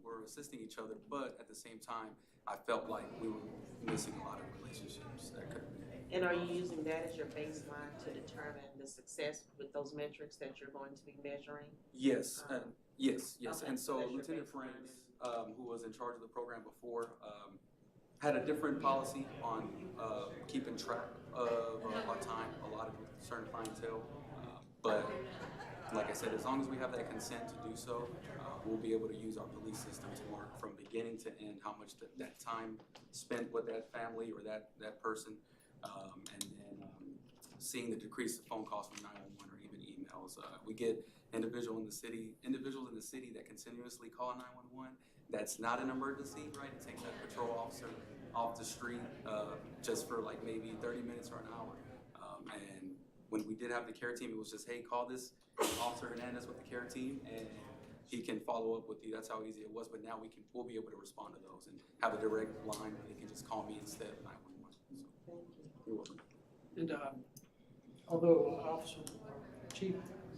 we're assisting each other, but at the same time, I felt like we were missing a lot of relationships that could have been. And are you using that as your baseline to determine the success with those metrics that you're going to be measuring? Yes, yes. Okay, And so that's your Lieutenant baseline. Franks, who was in charge of the program before, had a different policy on keeping track of our time allotted with certain clientele. But like I said, as long as we have that consent to do so, we'll be able to use our police system to mark from beginning to end how much that time spent with that family or that person, and then seeing the decrease of phone calls from 911 or even emails. We get individuals in the city that continuously call 911. That's not an emergency, right? It takes that patrol officer off the street just for like maybe 30 minutes or an hour. And when we did have the care team, it was just, hey, call this Officer Hernandez with the care team, and he can follow up with you. That's how easy it was. But now we'll be able to respond to those and have a direct line where they can just call me instead of 911. So, you're welcome. And although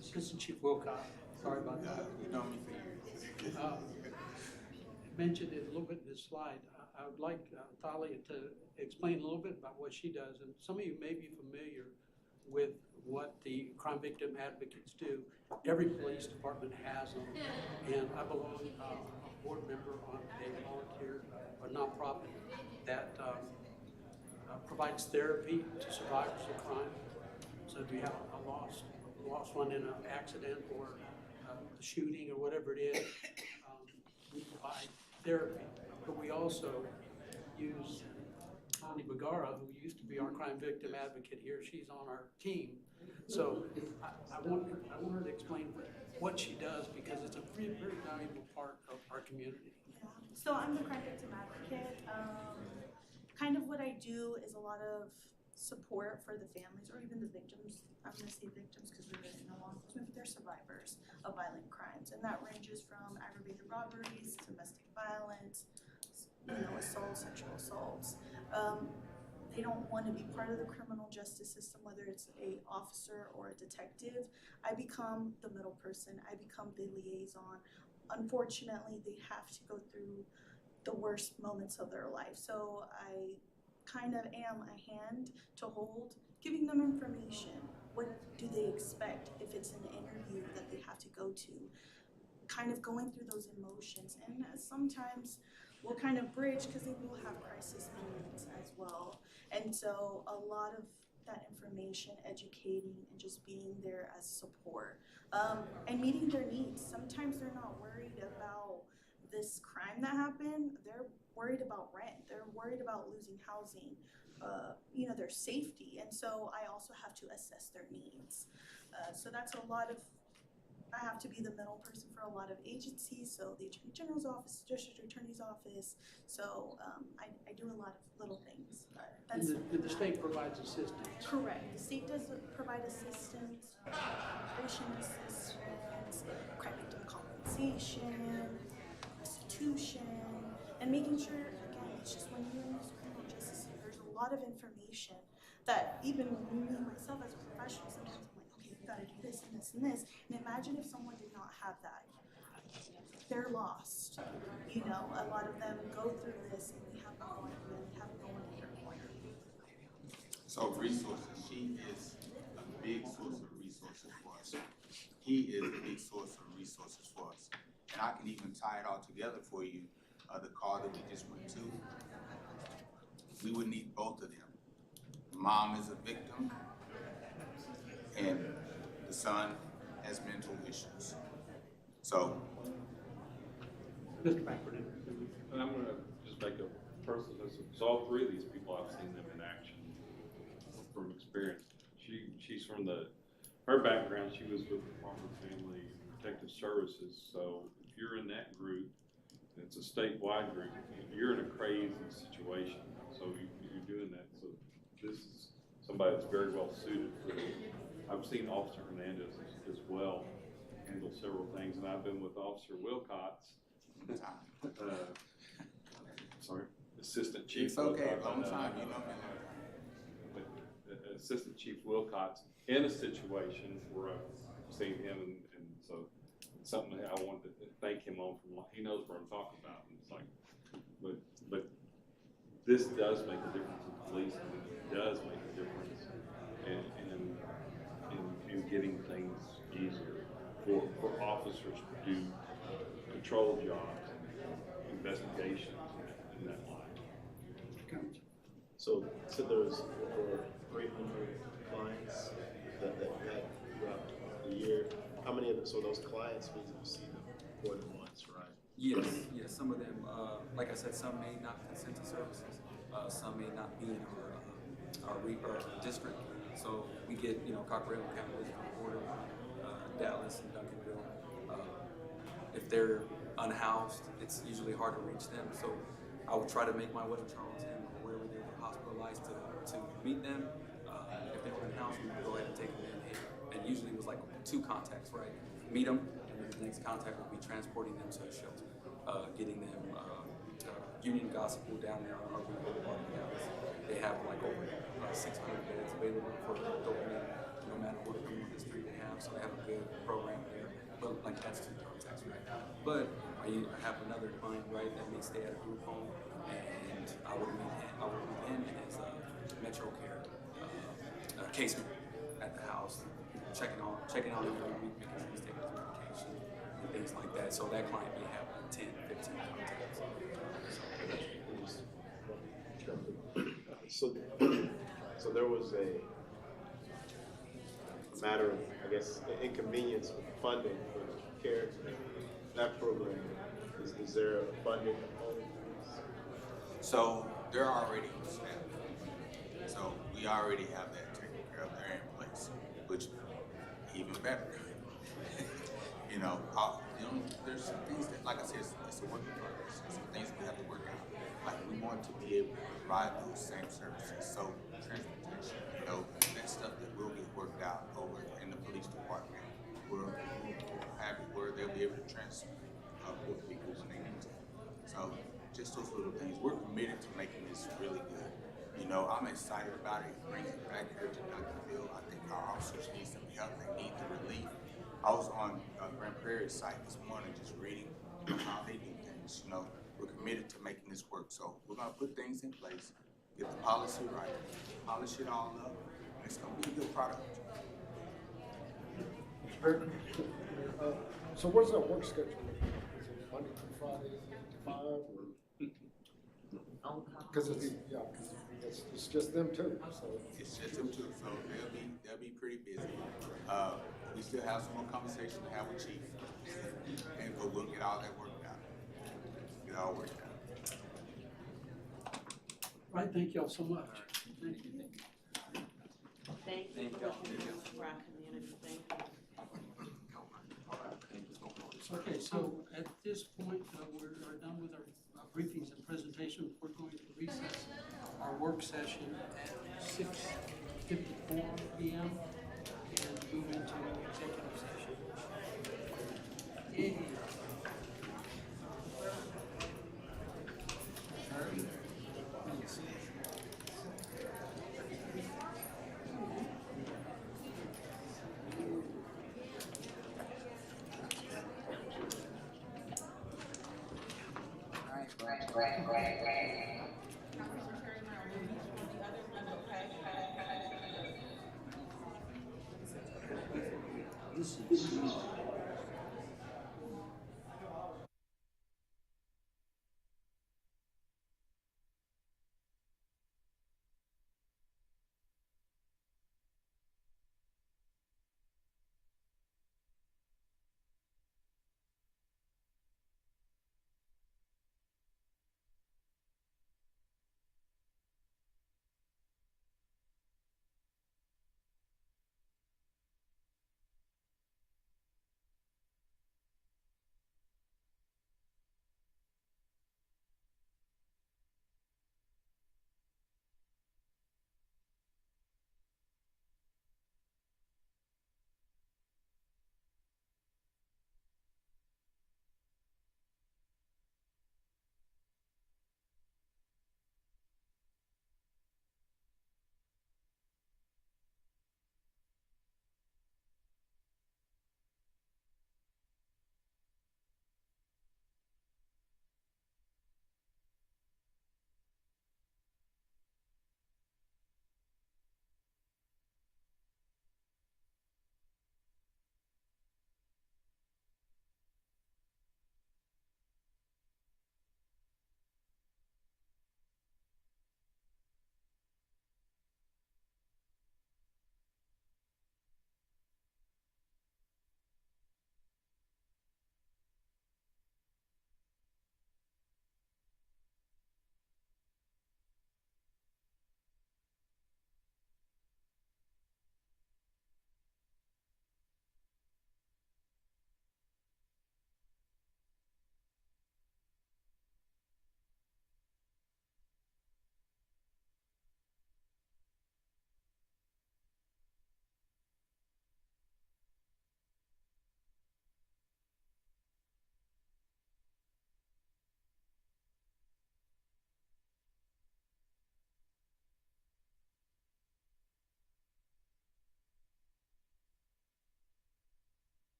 Assistant Chief Wilcott, sorry about that. You know me for years. Mentioned it a little bit in this slide. I would like Thalia to explain a little bit about what she does. And some of you may be familiar with what the crime victim advocates do. Every police department has them, and I belong a board member on a volunteer, a nonprofit that provides therapy to survivors of crime. So if you have a lost one in an accident or a shooting or whatever it is, we provide therapy. But we also use Connie Bagara, who used to be our crime victim advocate here. She's on our team. So I want her to explain what she does, because it's a very, very valuable part of our community. Yeah. So I'm the crime victim advocate. Kind of what I do is a lot of support for the families or even the victims. I'm going to say victims because we're in law enforcement, but they're survivors of violent crimes. And that ranges from aggravated robberies, domestic violence, assaults, sexual assaults. They don't want to be part of the criminal justice system, whether it's a officer or a detective. I become the middle person. I become the liaison. Unfortunately, they have to go through the worst moments of their life. So I kind of am a hand to hold, giving them information. What do they expect if it's an interview that they have to go to? Kind of going through those emotions. And sometimes we'll kind of bridge because they will have crisis moments as well. And so a lot of that information, educating and just being there as support, and meeting their needs. Sometimes they're not worried about this crime that happened. They're worried about rent. They're worried about losing housing, their safety. And so I also have to assess their needs. So that's a lot of, I have to be the middle person for a lot of agencies. So the Attorney General's office, District Attorney's office. So I do a lot of little things. That's And the state provides assistance. correct. The state does provide assistance, immigration assistance, crime victim compensation, restitution, and making sure, again, it's just when you're in this criminal justice, there's a lot of information that even me, myself as a professional, sometimes I'm like, okay, we gotta do this and this and this. And imagine if someone did not have that. They're lost. You know, a lot of them go through this and they have no one, and they have no one in their corner. So resources, she is a big source of resources for us. He is a big source of resources for us. And I can even tie it all together for you. The call that we just went to, we would need both of them. Mom is a victim, and the son has mental issues. So, Mr. Backward. And I'm gonna just make a personal, so all three of these people, I've seen them in action from experience. She's from her background, she was with the Department of Family and Protective Services, so if you're in that group, it's a statewide group, you're in a crazy situation, so you're doing that, so this is somebody that's very well suited for it. I've seen Officer Hernandez as well handle several things, and I've been with Officer Wilcox. Sorry, Assistant Chief. it's okay, Wilcox, long time, you know me. Assistant Chief Wilcox in a situation where I've seen him, and so it's something that I wanted to thank him on from. He knows what I'm talking about. And it's like, but this does make a difference in policing. It does make a difference in getting things easier for officers to do control jobs and investigations in that line. So there was over 300 clients that you had throughout the year. How many of those clients means you see them more than once, right? Yes, some of them, like I said, some may not consent to services, some may not be in our district. So we get, Cockrell County, Border, Dallas, and Duncanville. If they're unhoused, it's usually hard to reach them. So I would try to make my way to Charleston or wherever they were hospitalized to meet them. If they were unhoused, we would go ahead and take them in here. And usually it was like 2 contacts, right? Meet them, and then the next contact would be transporting them to a shelter, getting them Union Gospel down there on our Boulevard in Dallas. They have like over 600 beds available for adult men, no matter what criminal history they have. So they have a good program there. But like that's 2 contacts right now. But I have another client, right, that may stay at a group home, and I would meet him and his Metro Care case at the house, checking on him every week, making sure he's taking his medication and things like that. So that client may have like 10, 15 contacts. So there was a matter of, I guess, inconvenience with funding for the care, that program. Is there a funding component? So they're already on staff. So we already have that taken care of, they're in place, which even better. There's some things that, like I said, it's a work in progress. There's some things we have to work out. Like we want to be able to provide those same services. So transportation, that stuff that will get worked out over in the police department. We'll have it where they'll be able to transport people when they need to. So just those little things. We're committed to making this really good. I'm excited about it. It brings it back here to Duncanville. I think our officers need some help. They need the relief. I was on Grand Prairie's site this morning just reading how they do things. We're committed to making this work. So we're going to put things in place, get the policy right, polish it all up, and it's going to be a good product. So what's that work schedule? Is it Monday through Friday, 8 to 5, or? Because it's just them too. So it's just them too. So they'll be pretty busy. We still have some more conversation to have with Chief, but we'll get all that worked out. Get all worked out. Right, thank y'all so much. Thank you. Thank you for what you do for our community. Thank you. Okay, so at this point, we're done with our briefings and presentations. We're going to recess our work session at 6:54 p.m. and move into executive session. Yay. This is.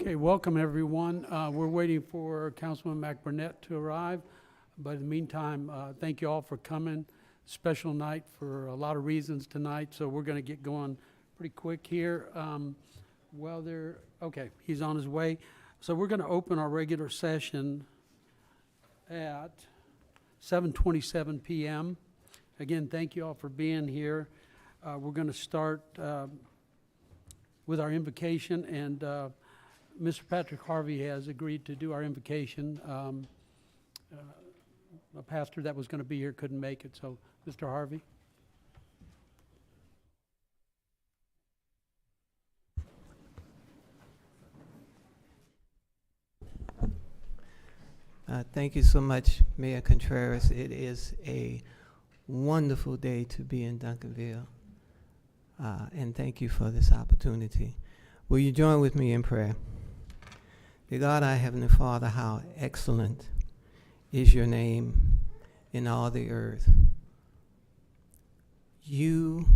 Okay, welcome everyone. We're waiting for Councilman McBurnett to arrive, but in the meantime, thank you all for coming. Special night for a lot of reasons tonight, so we're going to get going pretty quick here. Okay, he's on his way. So we're going to open our regular session at 7:27 p.m. Again, thank you all for being here. We're going to start with our invocation, and Mr. Patrick Harvey has agreed to do our invocation. A pastor that was going to be here couldn't make it, so Mr. Harvey. Thank you so much, Mayor Contreras. It is a wonderful day to be in Duncanville, and thank you for this opportunity. Will you join with me in prayer? Dear God, our Heavenly Father, how excellent is your name in all the earth. You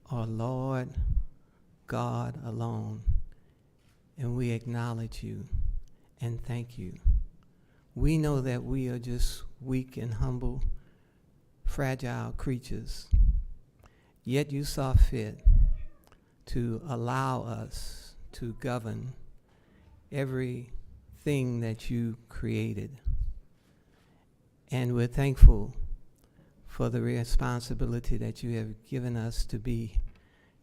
are Lord God alone, and we acknowledge you and thank you. We know that we are just weak and humble, fragile creatures, yet you saw fit to allow us to govern everything that you created. And we're thankful for the responsibility that you have given us to be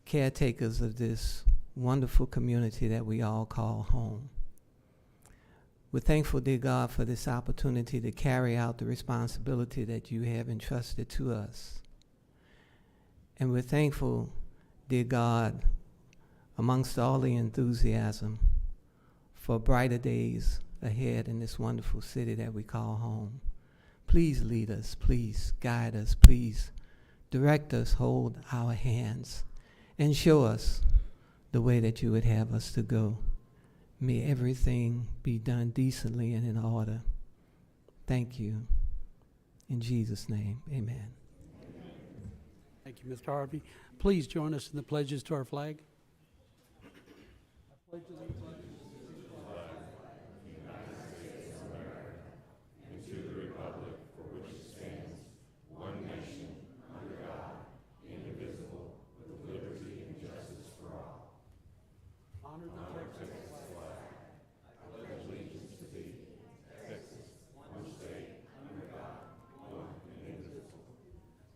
caretakers of this wonderful community that we all call home. We're thankful, dear God, for this opportunity to carry out the responsibility that you have entrusted to us. And we're thankful, dear God, amongst all the enthusiasm, for brighter days ahead in this wonderful city that we call home. Please lead us, please guide us, please direct us, hold our hands, and show us the way that you would have us to go. May everything be done decently and in order. Thank you. In Jesus' name, amen. Thank you, Mr. Harvey. Please join us in the pledges to our flag. I pledge allegiance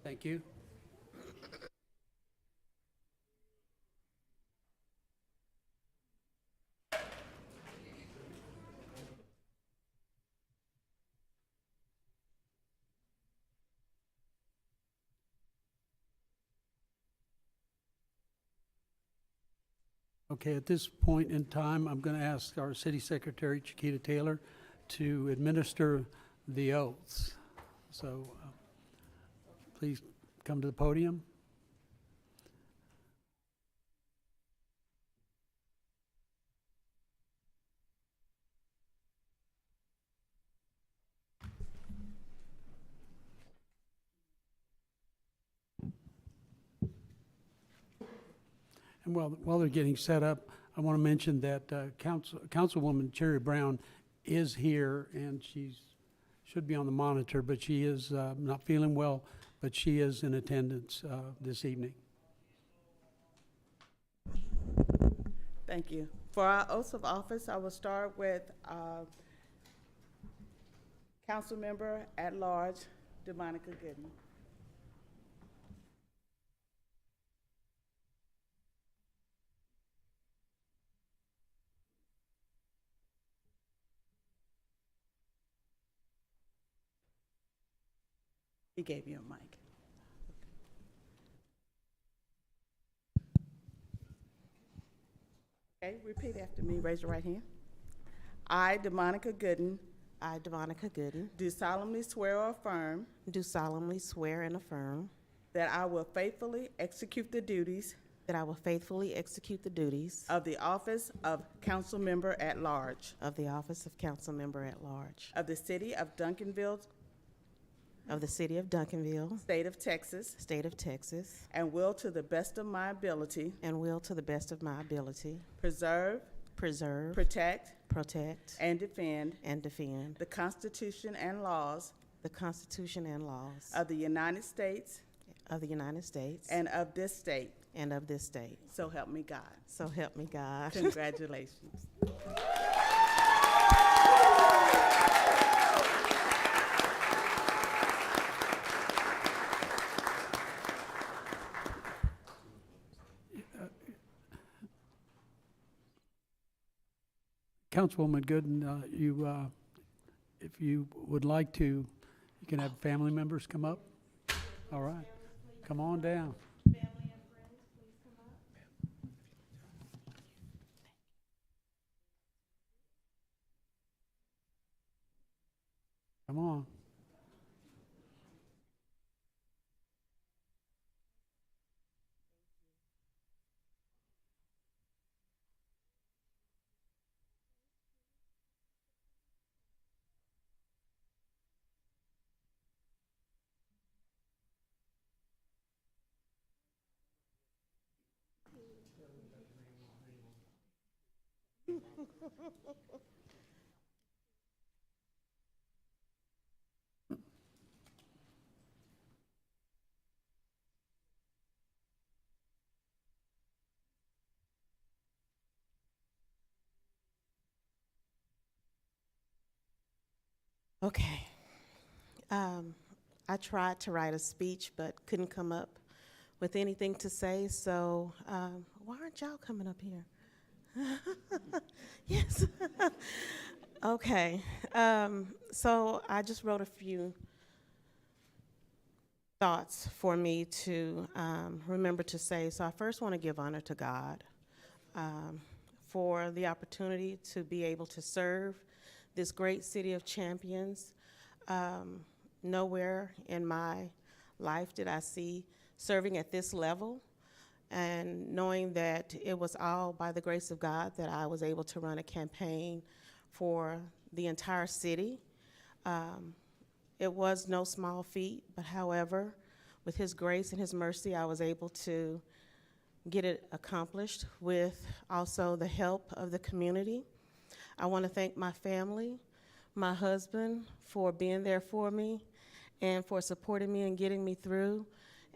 Thank you. Okay, at this point in time, I'm going to ask our City Secretary, Chiquita Taylor, to administer the oaths. So please come to the podium. And while they're getting set up, I want to mention that Councilwoman Cherry Brown is here, and she should be on the monitor, but she is not feeling well, but she is in attendance this evening. Thank you. For our oaths of office, I will start with Council Member at Large, DeMonica Gooden. He gave you a mic. Okay, repeat after me. Raise your right hand. I, DeMonica Gooden, I, DeMonica Gooden, do solemnly swear or affirm do solemnly swear and affirm that I will faithfully execute the duties that I will faithfully execute the duties of the office of Council Member at Large of the office of Council Member at Large of the City of Duncanville, of the City of Duncanville, State of Texas, State of Texas, and will to the best of my ability and will to the best of my ability preserve, preserve, protect, and defend and defend the Constitution and laws the Constitution and laws of the United States of the United States and of this state. and of this state. So help me God. So help me God. Congratulations. Councilwoman Gooden, if you would like to, you can have family members come up. All right, come on down. Come on. Okay. I tried to write a speech, but couldn't come up with anything to say, so why aren't y'all coming up here? Yes. Okay. So I just wrote a few thoughts for me to remember to say. So I first want to give honor to God for the opportunity to be able to serve this great city of champions. Nowhere in my life did I see serving at this level, and knowing that it was all by the grace of God that I was able to run a campaign for the entire city. It was no small feat, but however, with His grace and His mercy, I was able to get it accomplished with also the help of the community. I want to thank my family, my husband, for being there for me and for supporting me and getting me through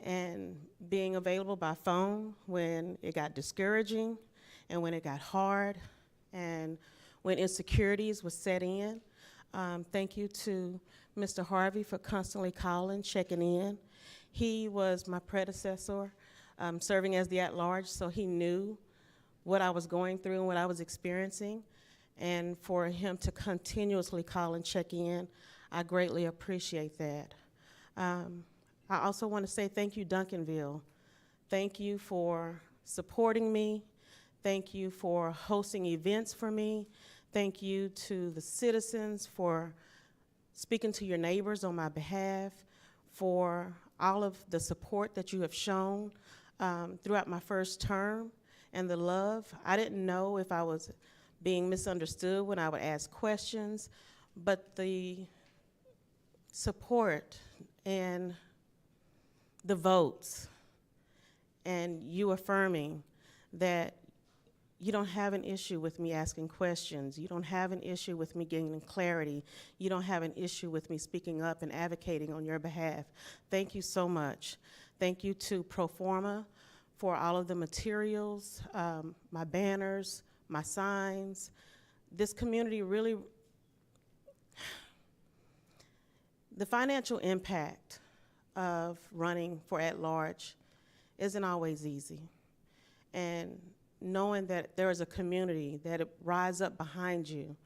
and being available by phone when it got discouraging and when it got hard and when insecurities would set in. Thank you to Mr. Harvey for constantly calling, checking in. He was my predecessor, serving as the at-large, so he knew what I was going through and what I was experiencing. And for him to continuously call and check in, I greatly appreciate that. I also want to say thank you, Duncanville. Thank you for supporting me. Thank you for hosting events for me. Thank you to the citizens for speaking to your neighbors on my behalf, for all of the support that you have shown throughout my first term and the love. I didn't know if I was being misunderstood when I would ask questions, but the support and the votes and you affirming that you don't have an issue with me asking questions, you don't have an issue with me gaining clarity, you don't have an issue with me speaking up and advocating on your behalf. Thank you so much. Thank you to Proforma for all of the materials, my banners, my signs. This community really, the financial impact of running for at-large isn't always easy. And knowing that there is a community that rise up behind you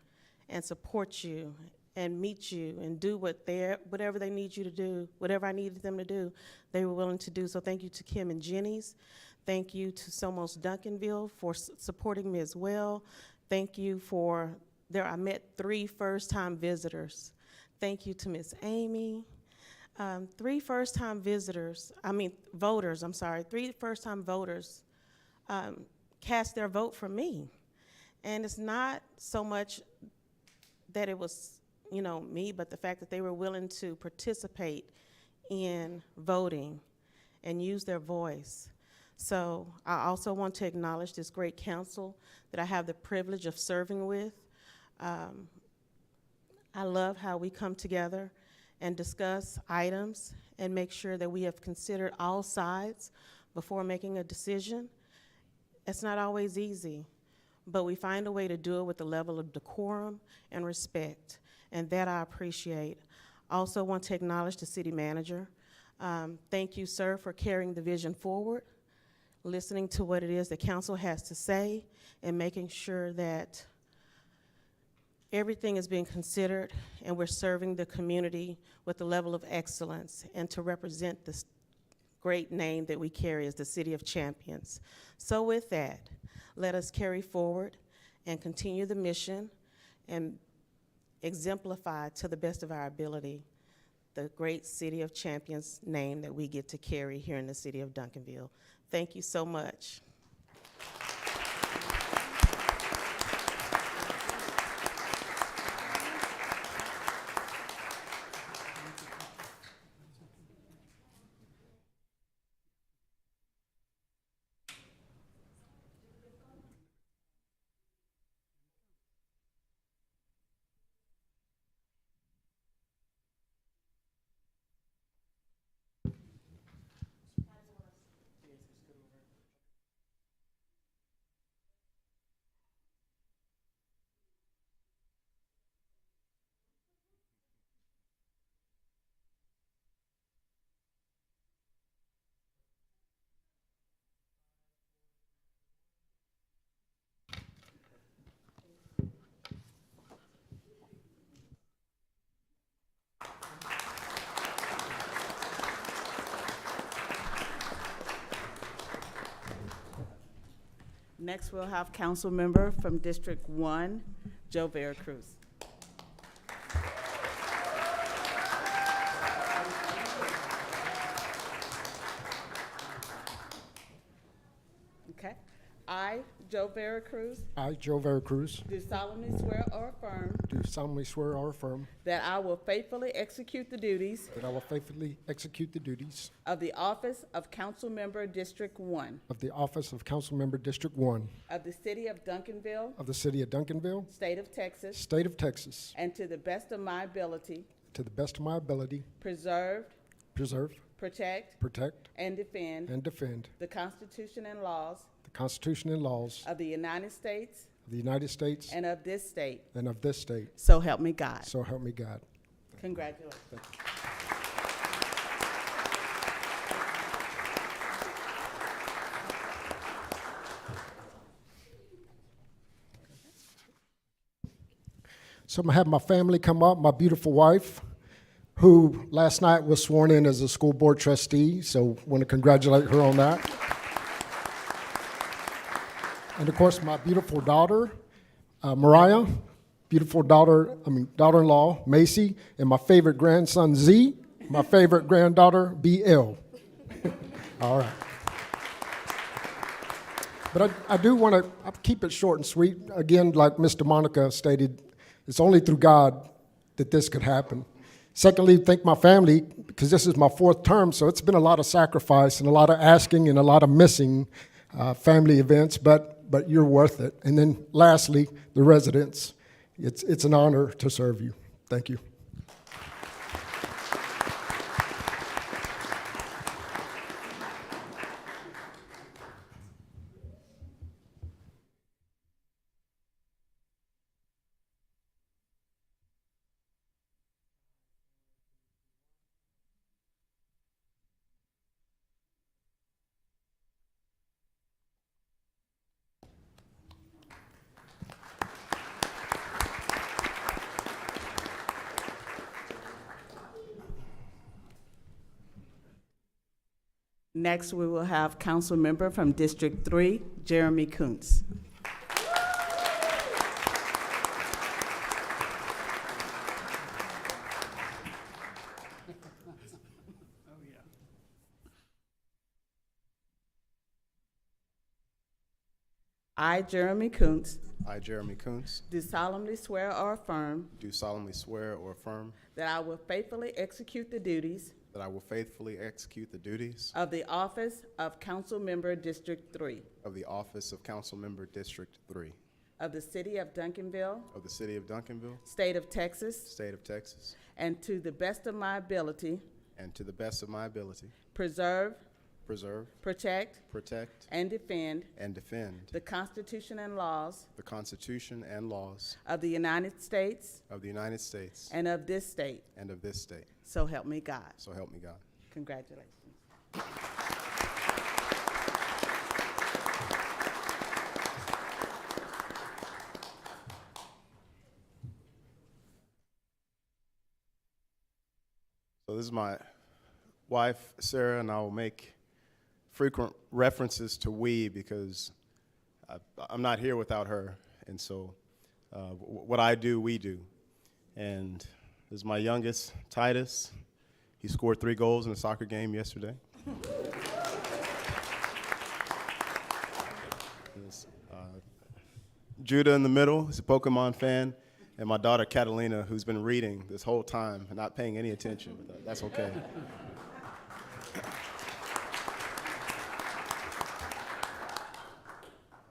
and support you and meet you and do whatever they need you to do, whatever I needed them to do, they were willing to do. So thank you to Kim and Jenny's. Thank you to Somos Duncanville for supporting me as well. Thank you for, I met 3 first-time visitors. Thank you to Miss Amy. 3 first-time voters, 3 first-time voters cast their vote for me. And it's not so much that it was, me, but the fact that they were willing to participate in voting and use their voice. So I also want to acknowledge this great council that I have the privilege of serving with. I love how we come together and discuss items and make sure that we have considered all sides before making a decision. It's not always easy, but we find a way to do it with a level of decorum and respect, and that I appreciate. Also want to acknowledge the city manager. Thank you, sir, for carrying the vision forward, listening to what it is the council has to say, and making sure that everything is being considered and we're serving the community with a level of excellence and to represent this great name that we carry as the City of Champions. So with that, let us carry forward and continue the mission and exemplify to the best of our ability the great City of Champions name that we get to carry here in the city of Duncanville. Thank you so much. Next, we'll have council member from District 1, Joe Veracruz. Okay. I, Joe Veracruz, I, Joe Veracruz, do solemnly swear or affirm do solemnly swear or affirm that I will faithfully execute the duties that I will faithfully execute the duties of the office of council member District 1 of the office of Councilmember District 1 of the city of Duncanville, of the city of Duncanville, state of Texas, state of Texas, and to the best of my ability, to the best of my ability, preserve, protect, protect, and defend and defend the Constitution and laws the Constitution and laws of the United States of the United States and of this state. and of this state. So help me God. So help me God. Congratulations. Thank you. So I'm gonna have my family come up, my beautiful wife, who last night was sworn in as a school board trustee, so want to congratulate her on that. And of course, my beautiful daughter, Mariah, daughter-in-law, Macy, and my favorite grandson, Z, my favorite granddaughter, BL. All right. But I do want to keep it short and sweet. Again, like Mr. Monica stated, it's only through God that this could happen. Secondly, thank my family, because this is my 4th term, so it's been a lot of sacrifice and a lot of asking and a lot of missing family events, but you're worth it. And then lastly, the residents. It's an honor to serve you. Thank you. Next, we will have council member from District 3, Jeremy Kuntz. I, Jeremy Kuntz, I, Jeremy Kuntz, do solemnly swear or affirm do solemnly swear or affirm that I will faithfully execute the duties that I will faithfully execute the duties of the office of Council Member District 3 of the office of Council Member District 3 of the City of Duncanville, of the City of Duncanville, State of Texas, State of Texas, and to the best of my ability, and to the best of my ability, preserve, preserve, protect, protect, and defend and defend the Constitution and laws the Constitution and laws of the United States of the United States and of this state. and of this state. So help me God. So help me God. Congratulations. So this is my wife, Sarah, and I will make frequent references to we because I'm not here without her. And so what I do, we do. And this is my youngest, Titus. He scored 3 goals in a soccer game yesterday. Judah in the middle, he's a Pokemon fan. And my daughter, Catalina, who's been reading this whole time and not paying any attention, but that's okay.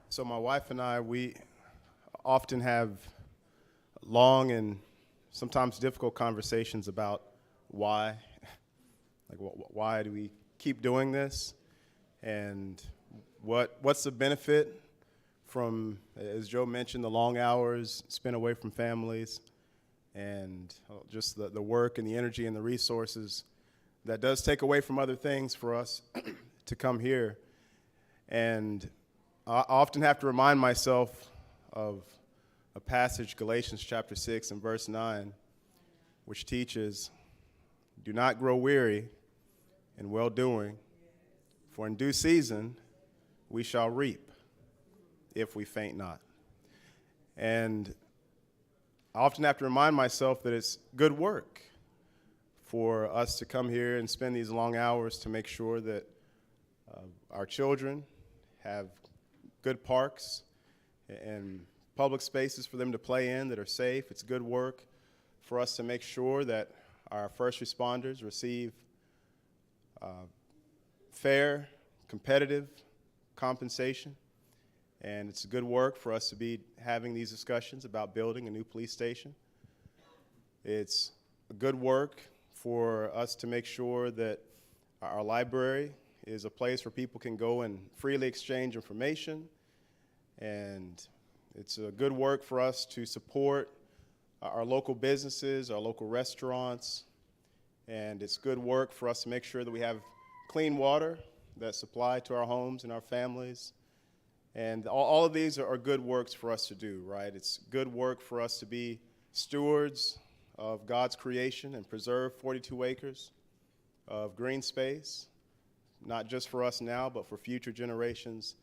So my wife and I, we often have long and sometimes difficult conversations about why. Like, why do we keep doing this? And what's the benefit from, as Joe mentioned, the long hours spent away from families and just the work and the energy and the resources that does take away from other things for us to come here. And I often have to remind myself of a passage, Galatians chapter 6 and verse 9, which teaches, "Do not grow weary in well-doing, for in due season we shall reap, if we faint not." And I often have to remind myself that it's good work for us to come here and spend these long hours to make sure that our children have good parks and public spaces for them to play in that are safe. It's good work for us to make sure that our first responders receive fair, competitive compensation. And it's good work for us to be having these discussions about building a new police station. It's good work for us to make sure that our library is a place where people can go and freely exchange information. And it's a good work for us to support our local businesses, our local restaurants. And it's good work for us to make sure that we have clean water that's supplied to our homes and our families. And all of these are good works for us to do, right? It's good work for us to be stewards of God's creation and preserve 42 acres of green space, not just for us now, but for future generations.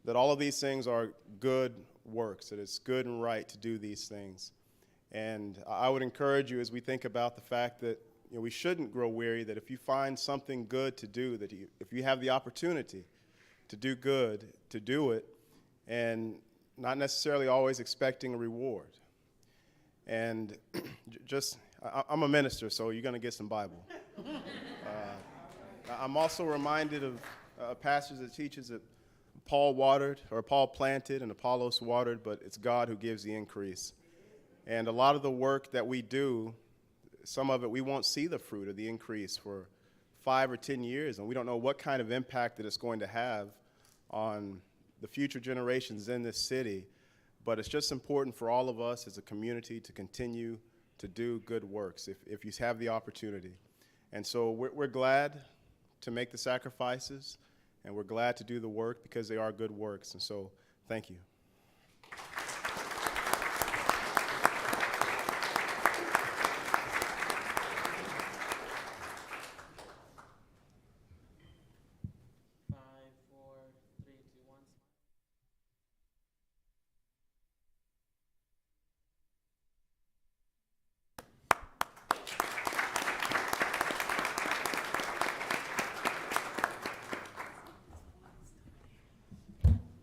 That all of these things are good works, that it's good and right to do these things. And I would encourage you as we think about the fact that we shouldn't grow weary, that if you find something good to do, that if you have the opportunity to do good, to do it, and not necessarily always expecting a reward. And I'm a minister, so you're going to get some Bible. I'm also reminded of a passage that teaches that Paul planted and Apollos watered, but it's God who gives the increase. And a lot of the work that we do, some of it we won't see the fruit of the increase for 5 or 10 years, and we don't know what kind of impact that it's going to have on the future generations in this city. But it's just important for all of us as a community to continue to do good works if you have the opportunity. And so we're glad to make the sacrifices, and we're glad to do the work because they are good works. And so thank you.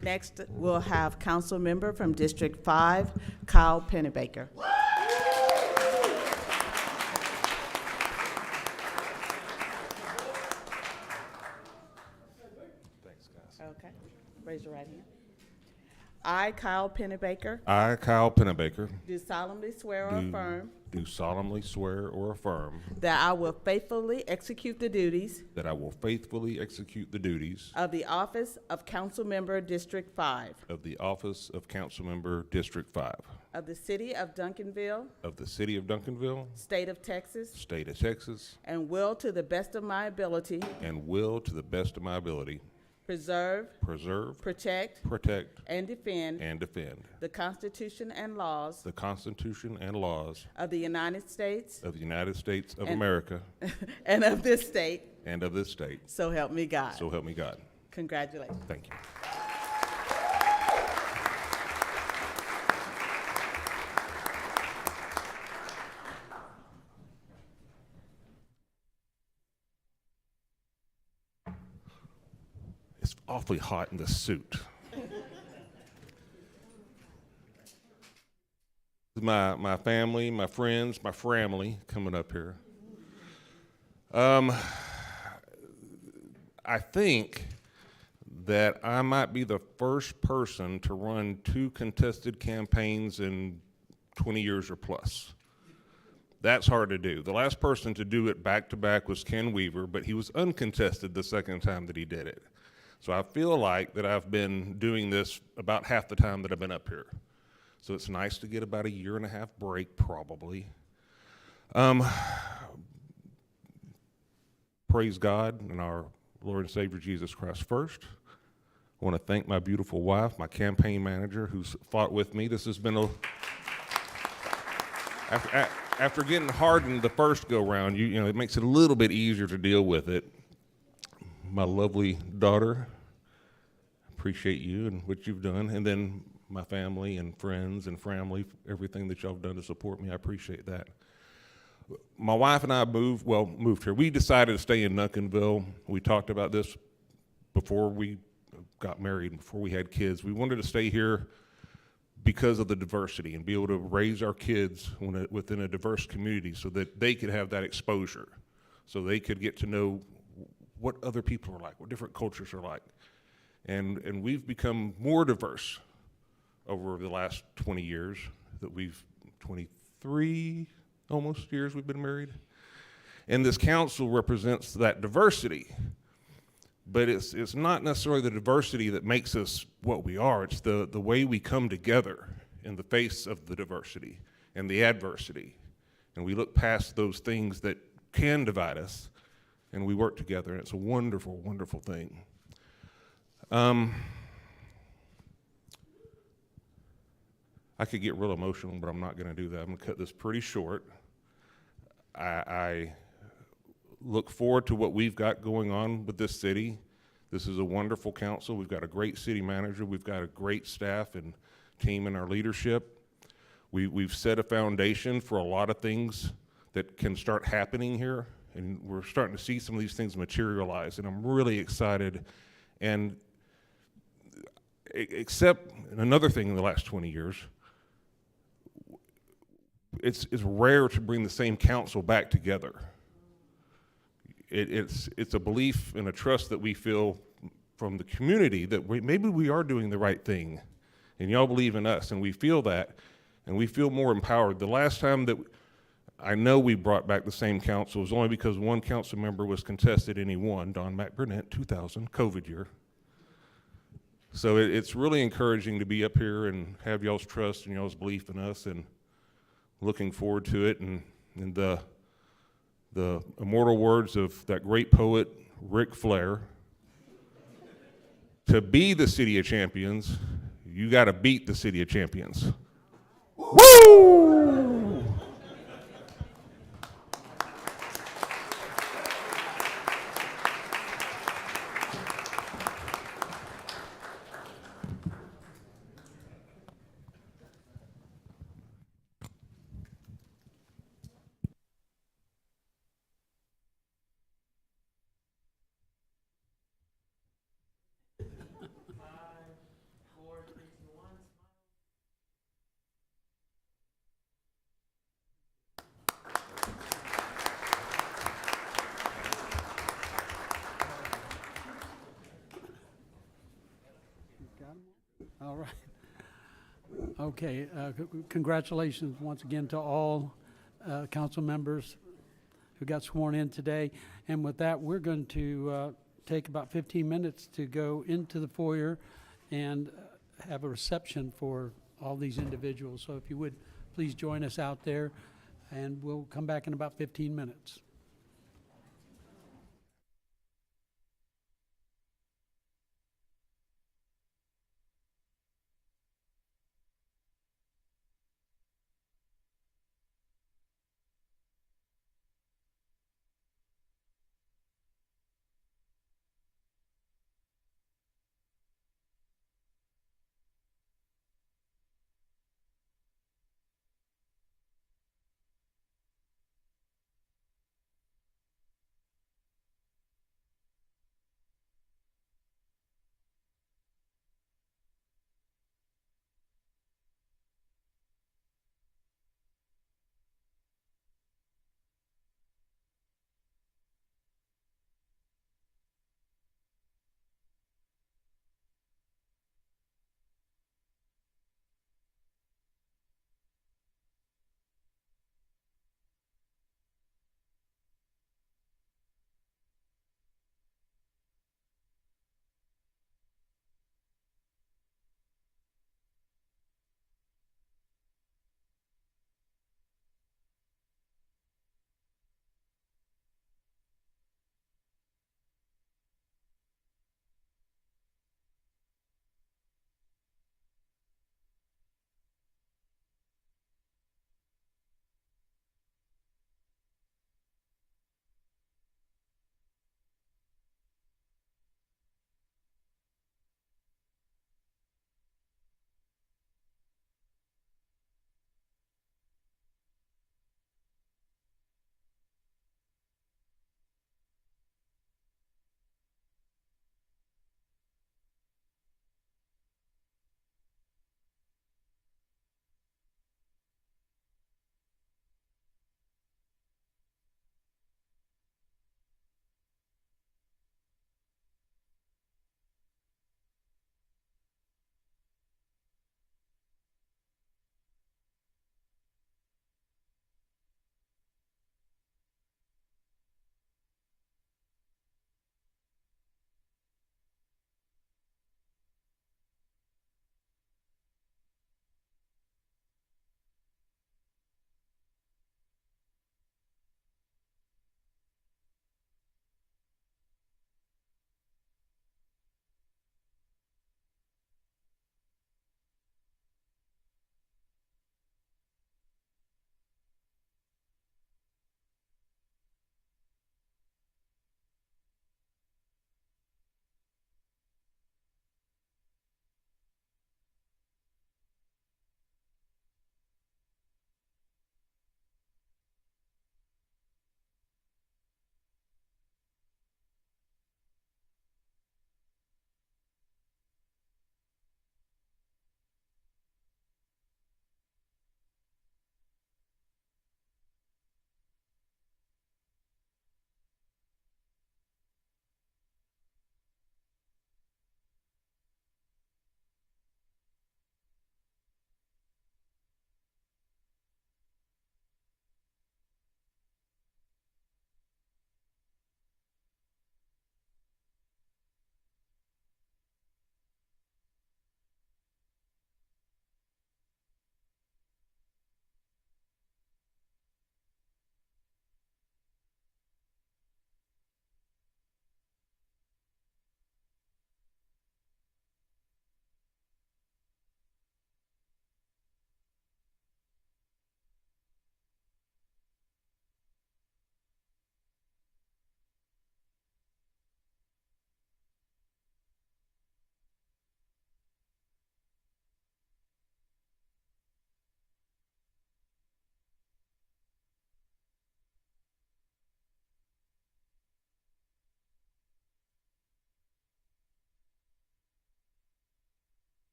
Next, we'll have Council Member from District 5, Kyle Pennebaker. I, Kyle Pennebaker, I, Kyle Pennebaker, do solemnly swear or affirm do solemnly swear or affirm that I will faithfully execute the duties that I will faithfully execute the duties of the office of Council Member District 5 of the office of Councilmember District 5 of the City of Duncanville, of the City of Duncanville, State of Texas, State of Texas, and will to the best of my ability and will, to the best of my ability, preserve, preserve, protect, protect, and defend and defend the Constitution and laws the Constitution and laws of the United States of the United States of And- America and of this state, and of this state. so help me God. So help me God. Congratulations. Thank you. It's awfully hot in this suit. My family, my friends, my family coming up here. I think that I might be the first person to run 2 contested campaigns in 20 years or plus. That's hard to do. The last person to do it back to back was Ken Weaver, but he was uncontested the second time that he did it. So I feel like that I've been doing this about half the time that I've been up here. So it's nice to get about a 1.5 year break, probably. Praise God and our Lord and Savior Jesus Christ first. I want to thank my beautiful wife, my campaign manager, who's fought with me. This has been after getting hardened the first go-round, you know, it makes it a little bit easier to deal with it. My lovely daughter, appreciate you and what you've done, and then my family and friends and family, everything that y'all have done to support me, I appreciate that. My wife and I moved here. We decided to stay in Duncanville. We talked about this before we got married and before we had kids. We wanted to stay here because of the diversity and be able to raise our kids within a diverse community so that they could have that exposure, so they could get to know what other people are like, what different cultures are like. And we've become more diverse over the last 20 years that 23 almost years we've been married. And this council represents that diversity. But it's not necessarily the diversity that makes us what we are. It's the way we come together in the face of the diversity and the adversity. And we look past those things that can divide us, and we work together. And it's a wonderful, wonderful thing. I could get real emotional, but I'm not going to do that. I'm going to cut this pretty short. I look forward to what we've got going on with this city. This is a wonderful council. We've got a great city manager. We've got a great staff and team in our leadership. We've set a foundation for a lot of things that can start happening here, and we're starting to see some of these things materialize, and I'm really excited. And except another thing in the last 20 years, it's rare to bring the same council back together. It's a belief and a trust that we feel from the community that maybe we are doing the right thing, and y'all believe in us, and we feel that, and we feel more empowered. The last time that I know we brought back the same council was only because one council member was contested and he won, Don McBurnett, 2000, COVID year. So it's really encouraging to be up here and have y'all's trust and y'all's belief in us, and looking forward to it. And the immortal words of that great poet, Ric Flair, to be the City of Champions, you got to beat the City of Champions. Woo! All right. Okay, congratulations once again to all council members who got sworn in today. And with that, we're going to take about 15 minutes to go into the foyer and have a reception for all these individuals. So if you would, please join us out there, and we'll come back in about 15 minutes.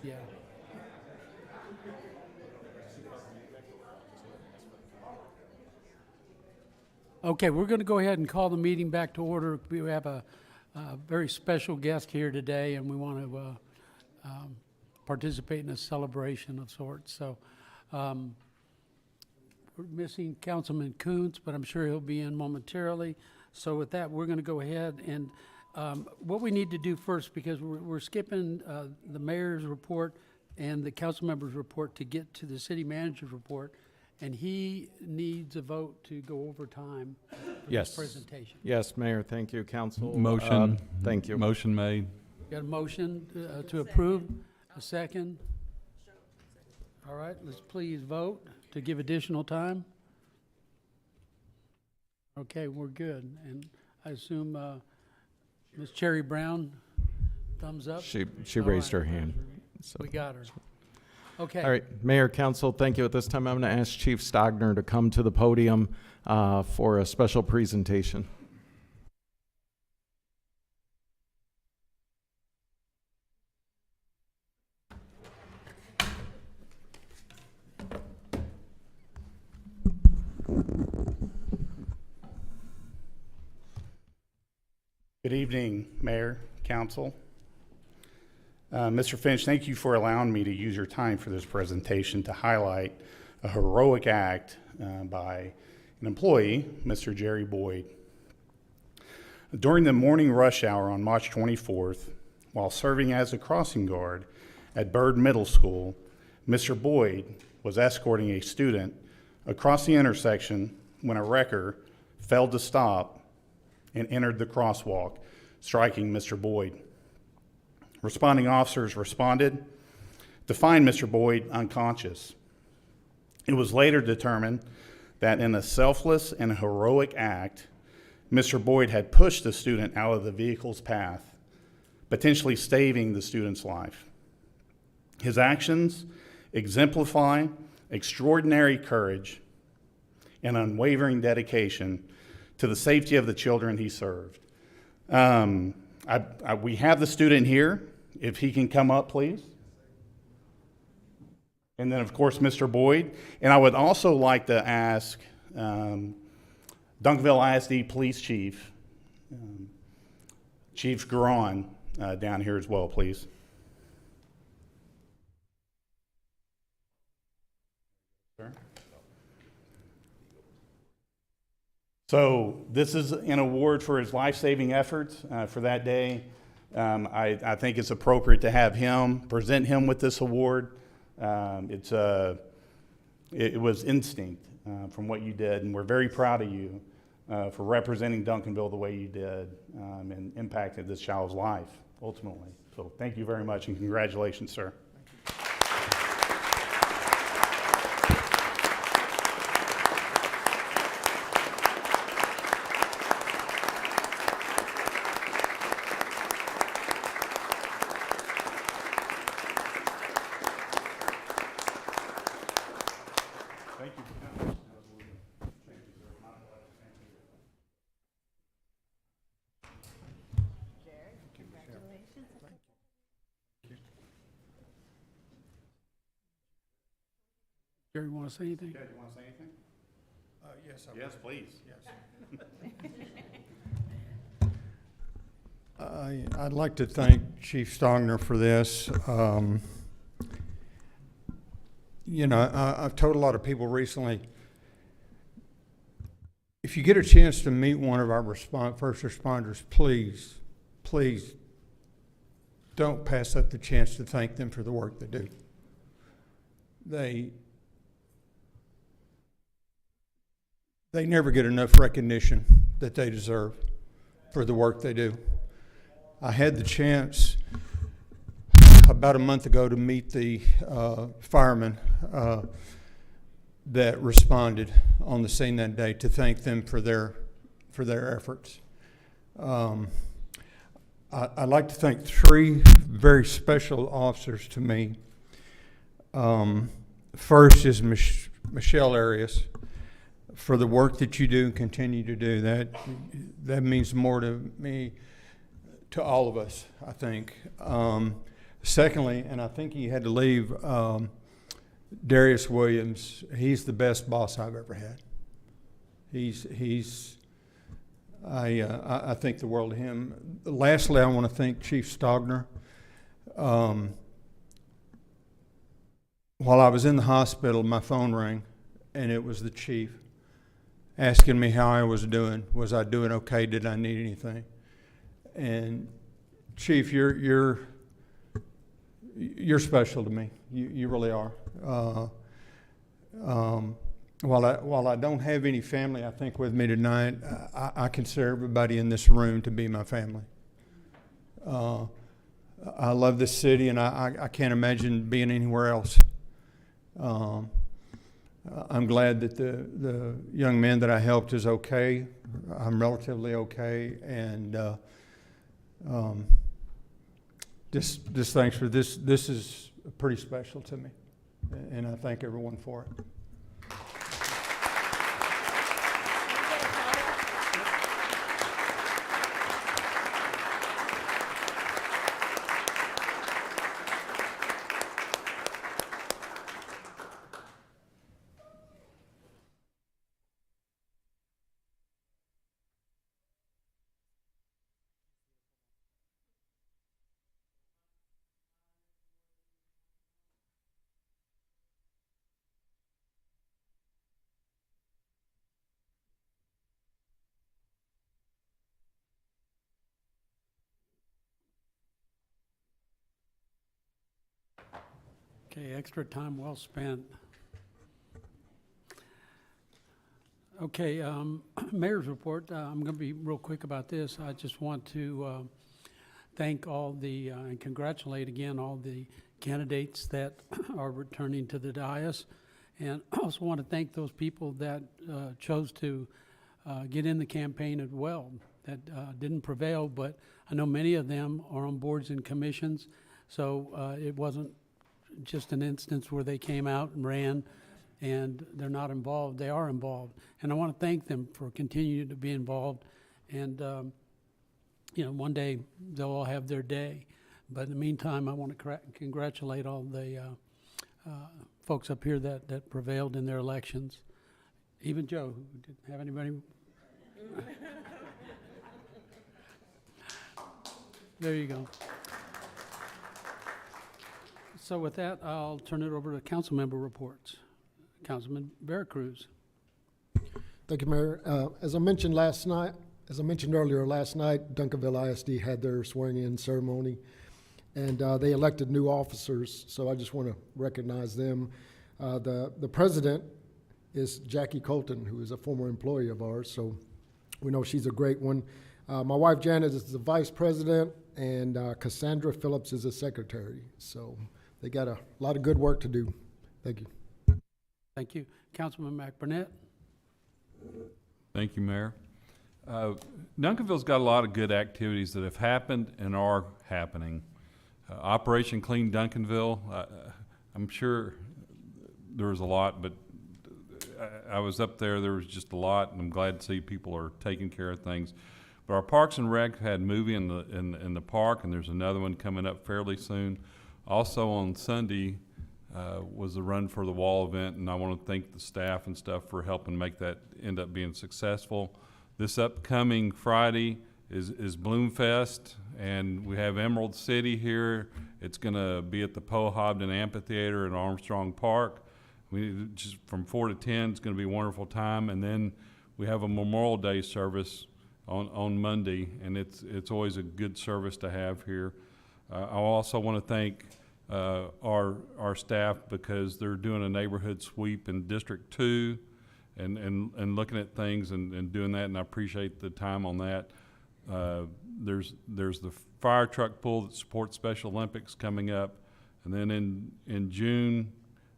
Yeah. Okay, we're going to go ahead and call the meeting back to order. We have a very special guest here today, and we want to participate in a celebration of sorts. So we're missing Councilman Kuntz, but I'm sure he'll be in momentarily. So with that, we're going to go ahead and what we need to do first, because we're skipping the mayor's report and the council member's report to get to the city manager's report, and he needs a vote to go over time for Yes. this presentation. Yes, Mayor, thank you, council. Motion. Thank you. Motion made. Got a motion to approve, a second? All right, let's please vote to give additional time. Okay, we're good, and I assume Ms. Cherry Brown, thumbs up? She All raised right. her hand. So. We got her. Okay. All right, Mayor, Council, thank you. At this time, I'm going to ask Chief Stogner to come to the podium for a special presentation. Good evening, Mayor, Council. Mr. Finch, thank you for allowing me to use your time for this presentation to highlight a heroic act by an employee, Mr. Jerry Boyd. During the morning rush hour on March 24th, while serving as a crossing guard at Byrd Middle School, Mr. Boyd was escorting a student across the intersection when a wrecker failed to stop and entered the crosswalk, striking Mr. Boyd. Responding officers responded to find Mr. Boyd unconscious. It was later determined that in a selfless and heroic act, Mr. Boyd had pushed the student out of the vehicle's path, potentially saving the student's life. His actions exemplify extraordinary courage and unwavering dedication to the safety of the children he served. We have the student here. If he can come up, please. And then, of course, Mr. Boyd. And I would also like to ask Duncanville ISD Police Chief, Chief Garon, down here as well, please. Sure. So this is an award for his life-saving efforts for that day. I think it's appropriate to have him, present him with this award. It was instinct from what you did, and we're very proud of you for representing Duncanville the way you did and impacted this child's life, ultimately. So thank you very much, and congratulations, sir. Jerry, want to say anything? Yeah, do you want to say anything? Yes, Yes, please. Yes. I'd like to thank Chief Stogner for this. You know, I've told a lot of people recently, if you get a chance to meet one of our first responders, please, please don't pass up the chance to thank them for the work they do. They never get enough recognition that they deserve for the work they do. I had the chance about a month ago to meet the firemen that responded on the scene that day to thank them for their efforts. I'd like to thank three very special officers to me. First is Michelle Arias, for the work that you do and continue to do. That means more to me, to all of us, I think. Secondly, and I think he had to leave, Darius Williams, he's the best boss I've ever had. I think the world of him. Lastly, I want to thank Chief Stogner. While I was in the hospital, my phone rang, and it was the chief asking me how I was doing. Was I doing okay? Did I need anything? And Chief, you're special to me. You really are. While I don't have any family, I think, with me tonight, I consider everybody in this room to be my family. I love this city, and I can't imagine being anywhere else. I'm glad that the young man that I helped is okay. I'm relatively okay, and just thanks for this. This is pretty special to me, and I thank everyone for it. Okay, extra time well spent. Okay, Mayor's report. I'm going to be real quick about this. I just want to thank all the, and congratulate again all the candidates that are returning to the dais. And I also want to thank those people that chose to get in the campaign as well, that didn't prevail, but I know many of them are on boards and commissions, so it wasn't just an instance where they came out and ran and they're not involved. They are involved, and I want to thank them for continuing to be involved. And one day they'll all have their day, but in the meantime I want to congratulate all the folks up here that prevailed in their elections. Even Joe, who didn't have anybody. There you go. So with that, I'll turn it over to council member reports. Councilman Veracruz. Thank you, Mayor. As I mentioned earlier, last night, Duncanville ISD had their swearing-in ceremony, and they elected new officers, so I just want to recognize them. The president is Jackie Colton, who is a former employee of ours, so we know she's a great one. My wife Janet is the vice president, and Cassandra Phillips is a secretary, so they got a lot of good work to do. Thank you. Thank you. Councilman McBurnett. Thank you, Mayor. Duncanville's got a lot of good activities that have happened and are happening. Operation Clean Duncanville, I'm sure there was a lot, but I was up there was just a lot, and I'm glad to see people are taking care of things. But our Parks and Rec had a movie in the park, and there's another one coming up fairly soon. Also on Sunday was the Run for the Wall event, and I want to thank the staff and stuff for helping make that end up being successful. This upcoming Friday is Bloomfest, and we have Emerald City here. It's going to be at the Poe Hobden Amphitheater in Armstrong Park. Just from 4 to 10, it's going to be a wonderful time. And then we have a Memorial Day service on Monday, and it's always a good service to have here. I also want to thank our staff, because they're doing a neighborhood sweep in District 2 and looking at things and doing that, and I appreciate the time on that. There's the fire truck pull that supports Special Olympics coming up, and then in June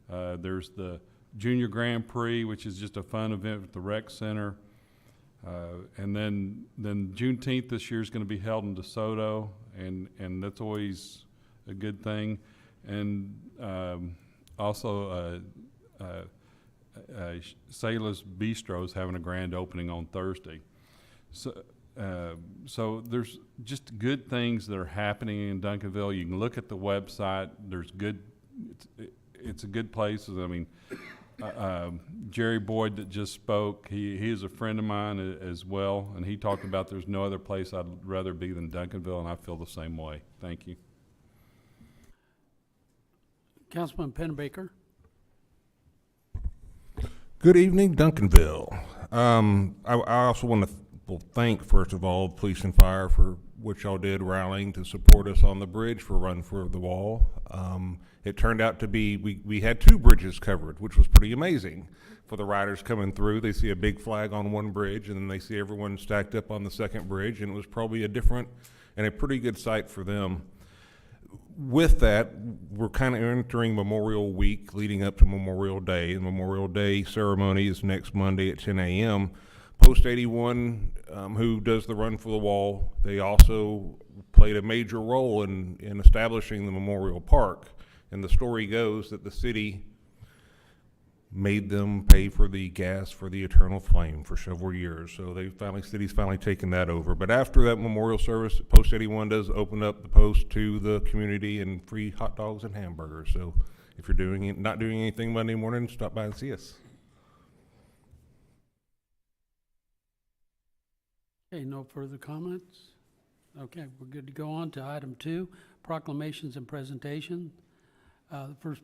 there's the Junior Grand Prix, which is just a fun event at the Rec Center. And then Juneteenth this year is going to be held in DeSoto, and that's always a good thing. And also Sayla's Bistro is having a grand opening on Thursday. So So there's just good things that are happening in Duncanville. You can look at the website. There's good, it's a good place. I mean, Jerry Boyd that just spoke, he is a friend of mine as well, and he talked about there's no other place I'd rather be than Duncanville, and I feel the same way. Thank you. Councilman Pennebaker. Good evening, Duncanville. I also want to thank, first of all, police and fire for what y'all did rallying to support us on the bridge for Run for the Wall. It turned out to be, we had 2 bridges covered, which was pretty amazing for the riders coming through. They see a big flag on one bridge, and then they see everyone stacked up on the second bridge, and it was probably a different and a pretty good sight for them. With that, we're kind of entering Memorial Week leading up to Memorial Day. The Memorial Day ceremony is next Monday at 10 a.m. Post 81, who does the Run for the Wall, they also played a major role in establishing the Memorial Park. And the story goes that the city made them pay for the gas for the Eternal Flame for several years. So city's finally taken that over. But after that memorial service, Post 81 does open up the post to the community and free hot dogs and hamburgers. So if you're not doing anything Monday morning, stop by and see us. Okay, no further comments? Okay, we're good to go on to item 2, proclamations and presentation. The first,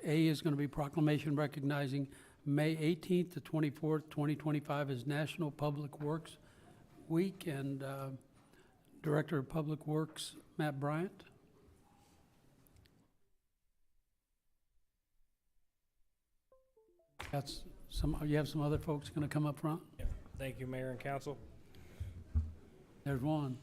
A is going to be proclamation recognizing May 18th to 24th, 2025 as National Public Works Week, and Director of Public Works, Matt Bryant. You have some other folks going to come up front? Yeah. Thank you, Mayor and Council. There's one.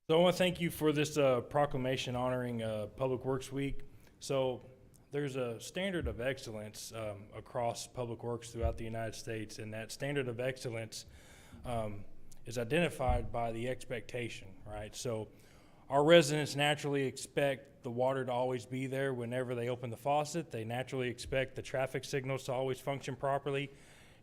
So I want to thank you for this proclamation honoring Public Works Week. So there's a standard of excellence across public works throughout the United States, and that standard of excellence is identified by the expectation, right? So our residents naturally expect the water to always be there whenever they open the faucet. They naturally expect the traffic signals to always function properly.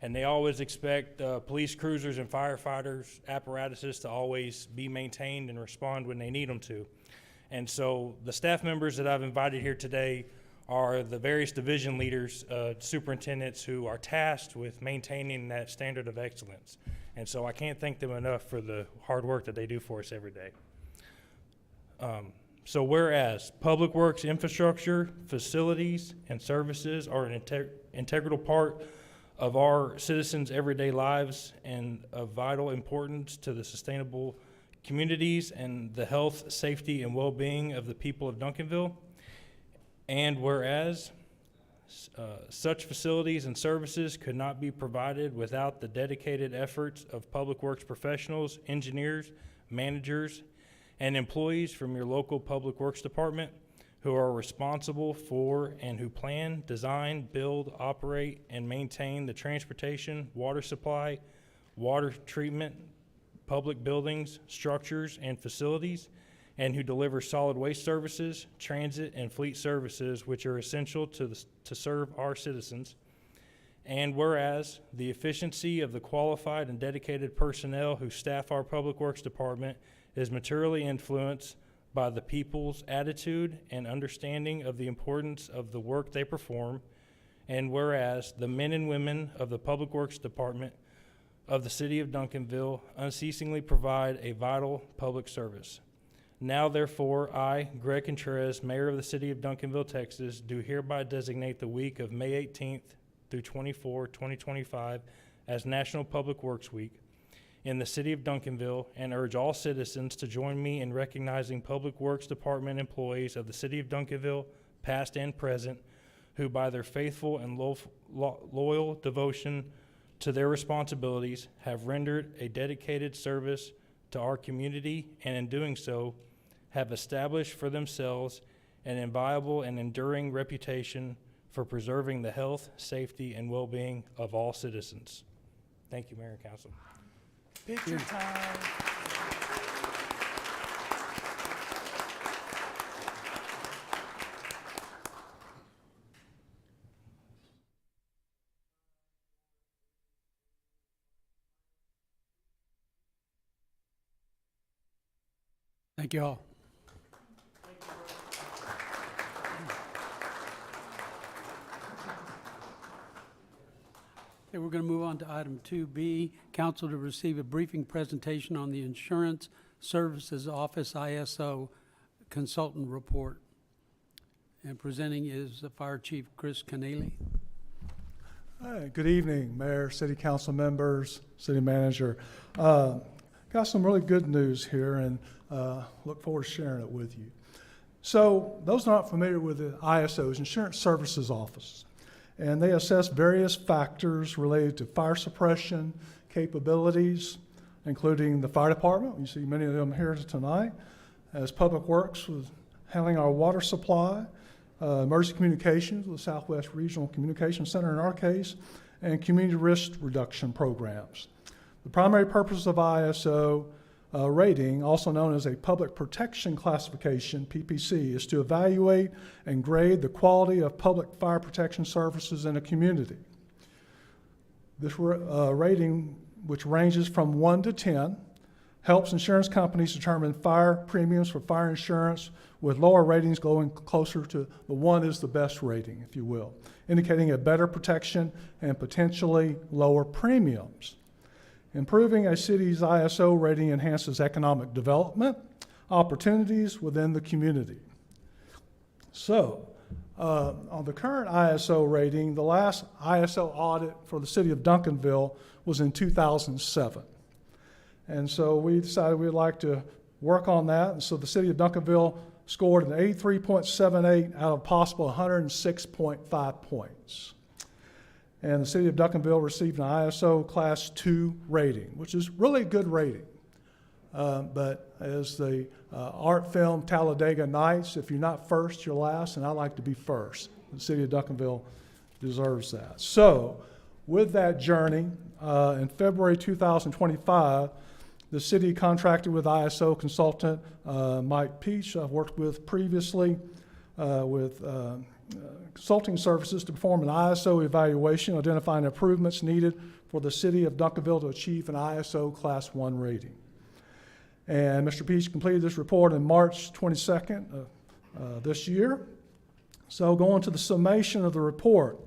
And they always expect police cruisers and firefighters apparatuses to always be maintained and respond when they need them to. And so the staff members that I've invited here today are the various division leaders, superintendents who are tasked with maintaining that standard of excellence. And so I can't thank them enough for the hard work that they do for us every day. So whereas public works infrastructure, facilities, and services are an integral part of our citizens' everyday lives and of vital importance to the sustainable communities and the health, safety, and well-being of the people of Duncanville. And whereas such facilities and services could not be provided without the dedicated efforts of public works professionals, engineers, managers, and employees from your local public works department who are responsible for and who plan, design, build, operate, and maintain the transportation, water supply, water treatment, public buildings, structures, and facilities, and who deliver solid waste services, transit, and fleet services, which are essential to serve our citizens. And whereas the efficiency of the qualified and dedicated personnel who staff our Public Works Department is materially influenced by the people's attitude and understanding of the importance of the work they perform, and whereas the men and women of the Public Works Department of the City of Duncanville unceasingly provide a vital public service. Now, therefore, I, Greg Contreras, Mayor of the City of Duncanville, Texas, do hereby designate the week of May 18th through 24, 2025 as National Public Works Week in the City of Duncanville, and urge all citizens to join me in recognizing Public Works Department employees of the City of Duncanville, past and present, who by their faithful and loyal devotion to their responsibilities have rendered a dedicated service to our community, and in doing so have established for themselves an inviolable and enduring reputation for preserving the health, safety, and well-being of all citizens. Thank you, Mayor and Council. Picture time. Thank you all. Okay, we're going to move on to item 2B, council to receive a briefing presentation on the Insurance Services Office ISO consultant report. And presenting is the Fire Chief Chris Keneally. Hi, good evening, Mayor, City Council members, City Manager. Got some really good news here and look forward to sharing it with you. So those not familiar with the ISOs, Insurance Services Office, and they assess various factors related to fire suppression capabilities, including the fire department. You see many of them here tonight, as Public Works with handling our water supply, emergency communications with Southwest Regional Communication Center in our case, and community risk reduction programs. The primary purpose of ISO rating, also known as a Public Protection Classification, PPC, is to evaluate and grade the quality of public fire protection services in a community. This rating, which ranges from 1 to 10, helps insurance companies determine fire premiums for fire insurance, with lower ratings going closer to the 1 is the best rating, if you will, indicating a better protection and potentially lower premiums. Improving a city's ISO rating enhances economic development opportunities within the community. So, on the current ISO rating, the last ISO audit for the city of Duncanville was in 2007. And so we decided we'd like to work on that. And so the city of Duncanville scored an 83.78 out of possible 106.5 points. And the city of Duncanville received an ISO Class 2 rating, which is really a good rating. But as the art film Talladega Nights, if you're not first, you're last, and I like to be first. The city of Duncanville deserves that. So with that journey, in February 2025, the city contracted with ISO consultant Mike Peach, I've worked with previously, with consulting services to perform an ISO evaluation, identifying improvements needed for the city of Duncanville to achieve an ISO Class 1 rating. And Mr. Peach completed this report on March 22nd of this year. So going to the summation of the report,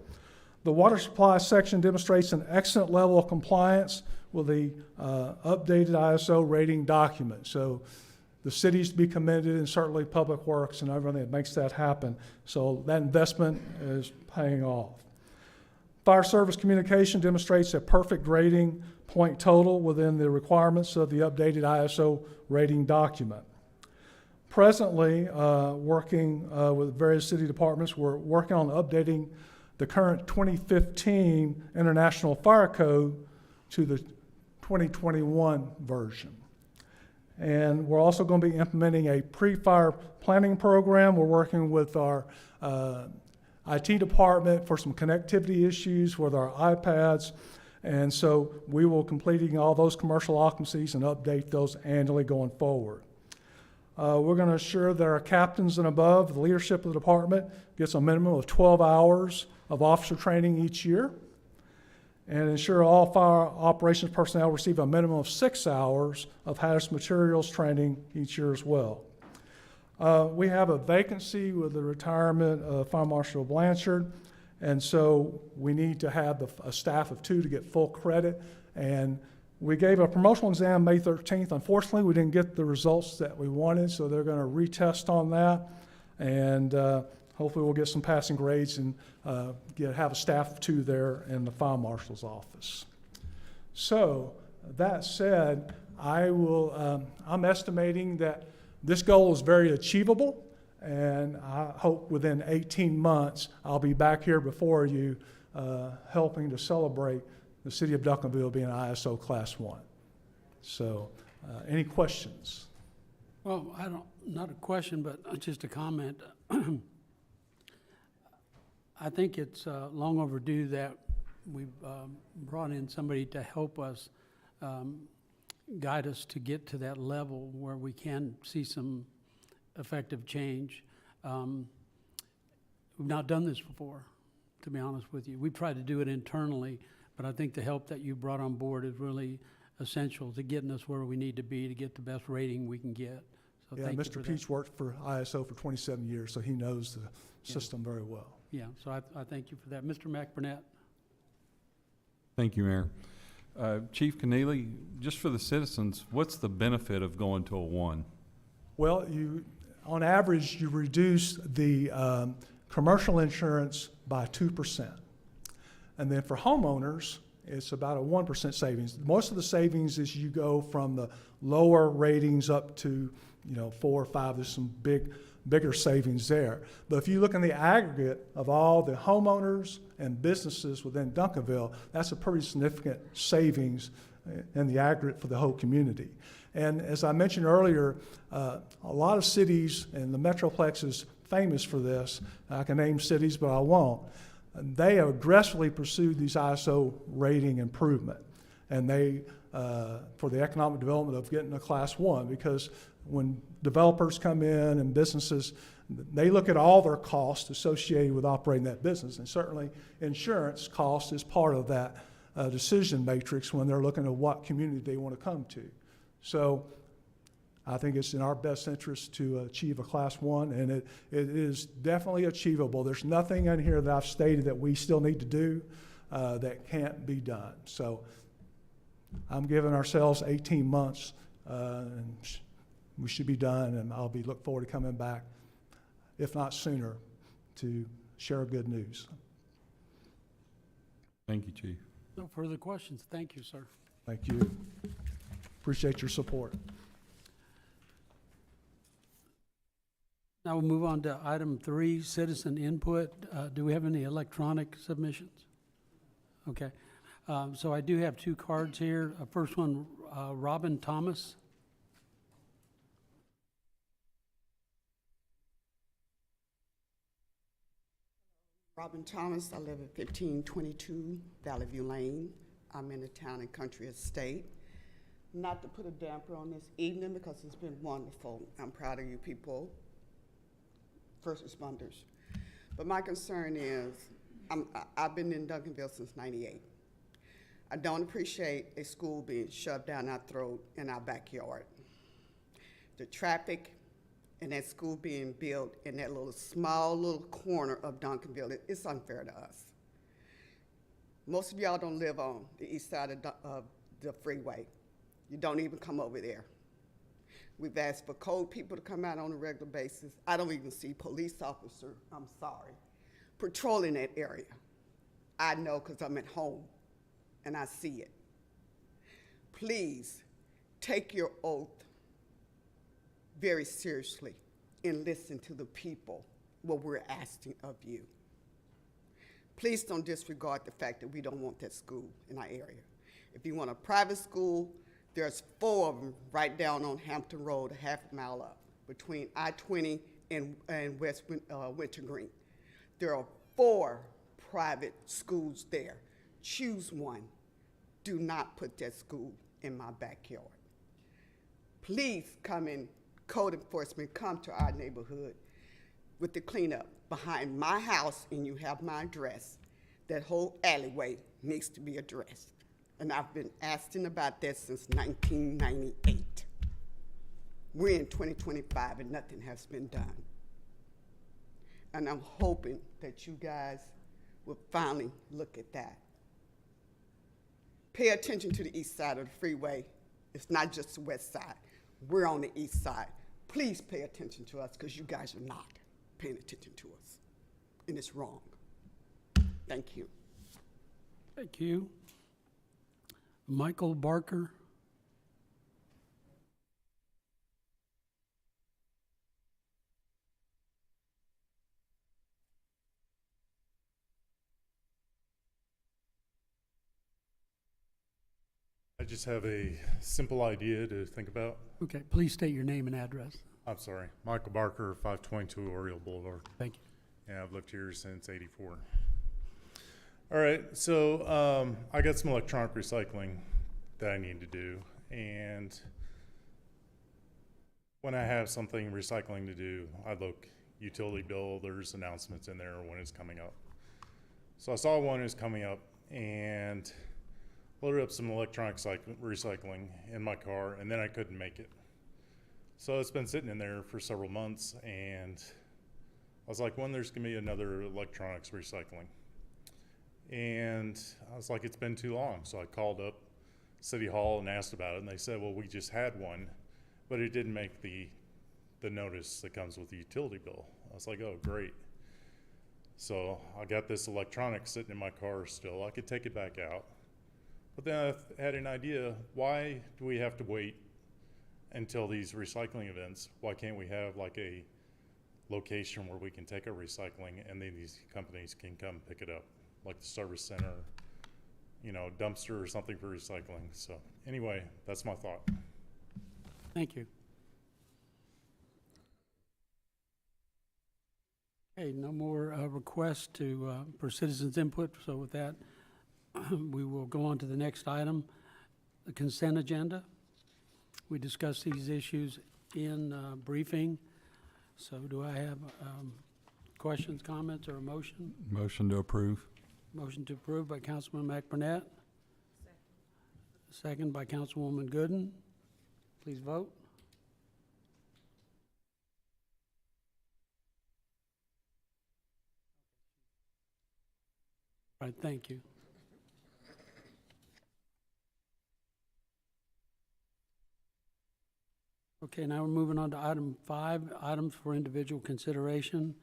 the water supply section demonstrates an excellent level of compliance with the updated ISO rating document. So the city's to be commended, and certainly Public Works and everything that makes that happen. So that investment is paying off. Fire service communication demonstrates a perfect rating point total within the requirements of the updated ISO rating document. Presently, working with various city departments, we're working on updating the current 2015 International Fire Code to the 2021 version. And we're also going to be implementing a pre-fire planning program. We're working with our IT department for some connectivity issues with our iPads. And so we will completing all those commercial occupancies and update those annually going forward. We're going to ensure that our captains and above, the leadership of the department, gets a minimum of 12 hours of officer training each year, and ensure all fire operations personnel receive a minimum of 6 hours of hazardous materials training each year as well. We have a vacancy with the retirement of Fire Marshal Blanchard, and so we need to have a staff of 2 to get full credit. And we gave a promotional exam May 13th. Unfortunately, we didn't get the results that we wanted, so they're going to retest on that. And hopefully we'll get some passing grades and have a staff of 2 there in the Fire Marshal's office. So that said, I'm estimating that this goal is very achievable, and I hope within 18 months I'll be back here before you helping to celebrate the city of Duncanville being ISO Class 1. So any questions? Well, not a question, but just a comment. I think it's long overdue that we've brought in somebody to help us guide us to get to that level where we can see some effective change. We've not done this before, to be honest with you. We've tried to do it internally, but I think the help that you brought on board is really essential to getting us where we need to be to get the best rating we can get. So Yeah, thank you Mr. for that. Peach worked for ISO for 27 years, so he knows the system very well. Yeah, so I thank you for that. Mr. McBurnett? Thank you, Mayor. Chief Keneally, just for the citizens, what's the benefit of going to a 1? Well, on average, you reduce the commercial insurance by 2%. And then for homeowners, it's about a 1% savings. Most of the savings is you go from the lower ratings up to, 4 or 5. There's some bigger savings there. But if you look in the aggregate of all the homeowners and businesses within Duncanville, that's a pretty significant savings in the aggregate for the whole community. And as I mentioned earlier, a lot of cities, and the Metroplex is famous for this. I can name cities, but I won't. They have aggressively pursued these ISO rating improvement, and they, for the economic development of getting a Class 1, because when developers come in and businesses, they look at all their costs associated with operating that business, and certainly insurance cost is part of that decision matrix when they're looking at what community they want to come to. So I think it's in our best interest to achieve a Class 1, and it is definitely achievable. There's nothing in here that I've stated that we still need to do that can't be done. So I'm giving ourselves 18 months, and we should be done, and I'll look forward to coming back, if not sooner, to share good news. Thank you, Chief. No further questions. Thank you, sir. Thank you. Appreciate your support. Now we'll move on to item 3, citizen input. Do we have any electronic submissions? Okay. So I do have 2 cards here. First one, Robin Thomas. Robin Thomas, I live at 1522 Valley View Lane. I'm in the Town and Country Estate. Not to put a damper on this evening because it's been wonderful. I'm proud of you people, first responders. But my concern is, I've been in Duncanville since '98. I don't appreciate a school being shoved down our throat in our backyard. The traffic and that school being built in that small little corner of Duncanville, it's unfair to us. Most of y'all don't live on the east side of the freeway. You don't even come over there. We've asked for code people to come out on a regular basis. I don't even see police officers, I'm sorry, patrolling that area. I know because I'm at home and I see it. Please take your oath very seriously and listen to the people, what we're asking of you. Please don't disregard the fact that we don't want that school in our area. If you want a private school, there's 4 of them right down on Hampton Road, a half a mile up, between I-20 and West Wintergreen. There are 4 private schools there. Choose one. Do not put that school in my backyard. Please come in, code enforcement, come to our neighborhood with the cleanup behind my house, and you have my address. That whole alleyway needs to be addressed. And I've been asking about that since 1998. We're in 2025 and nothing has been done. And I'm hoping that you guys will finally look at that. Pay attention to the east side of the freeway. It's not just the west side. We're on the east side. Please pay attention to us because you guys are not paying attention to us. And it's wrong. Thank you. Thank you. Michael Barker. I just have a simple idea to think about. Okay, please state your name and address. I'm sorry, Michael Barker, 522 Oriole Boulevard. Thank you. Yeah, I've lived here since '84. All right, so I got some electronic recycling that I need to do, and when I have something recycling to do, I look utility bill, there's announcements in there when it's coming up. So I saw one is coming up and loaded up some electronic recycling in my car, and then I couldn't make it. So it's been sitting in there for several months, and I was like, when there's gonna be another electronics recycling? And I was like, it's been too long. So I called up City Hall and asked about it, and they said, well, we just had one, but it didn't make the notice that comes with the utility bill. I was like, oh, great. So I got this electronic sitting in my car still. I could take it back out. But then I had an idea, why do we have to wait until these recycling events? Why can't we have like a location where we can take our recycling and then these companies can come pick it up, like the service center, you know, dumpster or something for recycling. So anyway, that's my thought. Thank you. Okay, no more requests for citizens' input, so with that, we will go on to the next item, the consent agenda. We discussed these issues in briefing, so do I have questions, comments, or a motion? Motion to approve. Motion to approve by Councilman McBurnett. Second by Councilwoman Gooden. Please vote. All right, thank you. Okay, now we're moving on to item 5, items for individual consideration.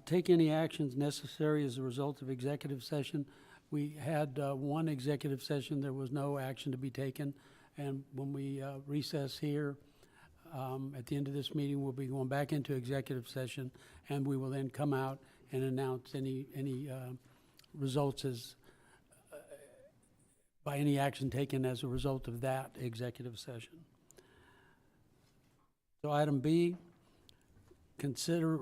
Take any actions necessary as a result of executive session. We had one executive session, there was no action to be taken. And when we recess here, at the end of this meeting, we'll be going back into executive session, and we will then come out and announce any results as by any action taken as a result of that executive session. So item B, consider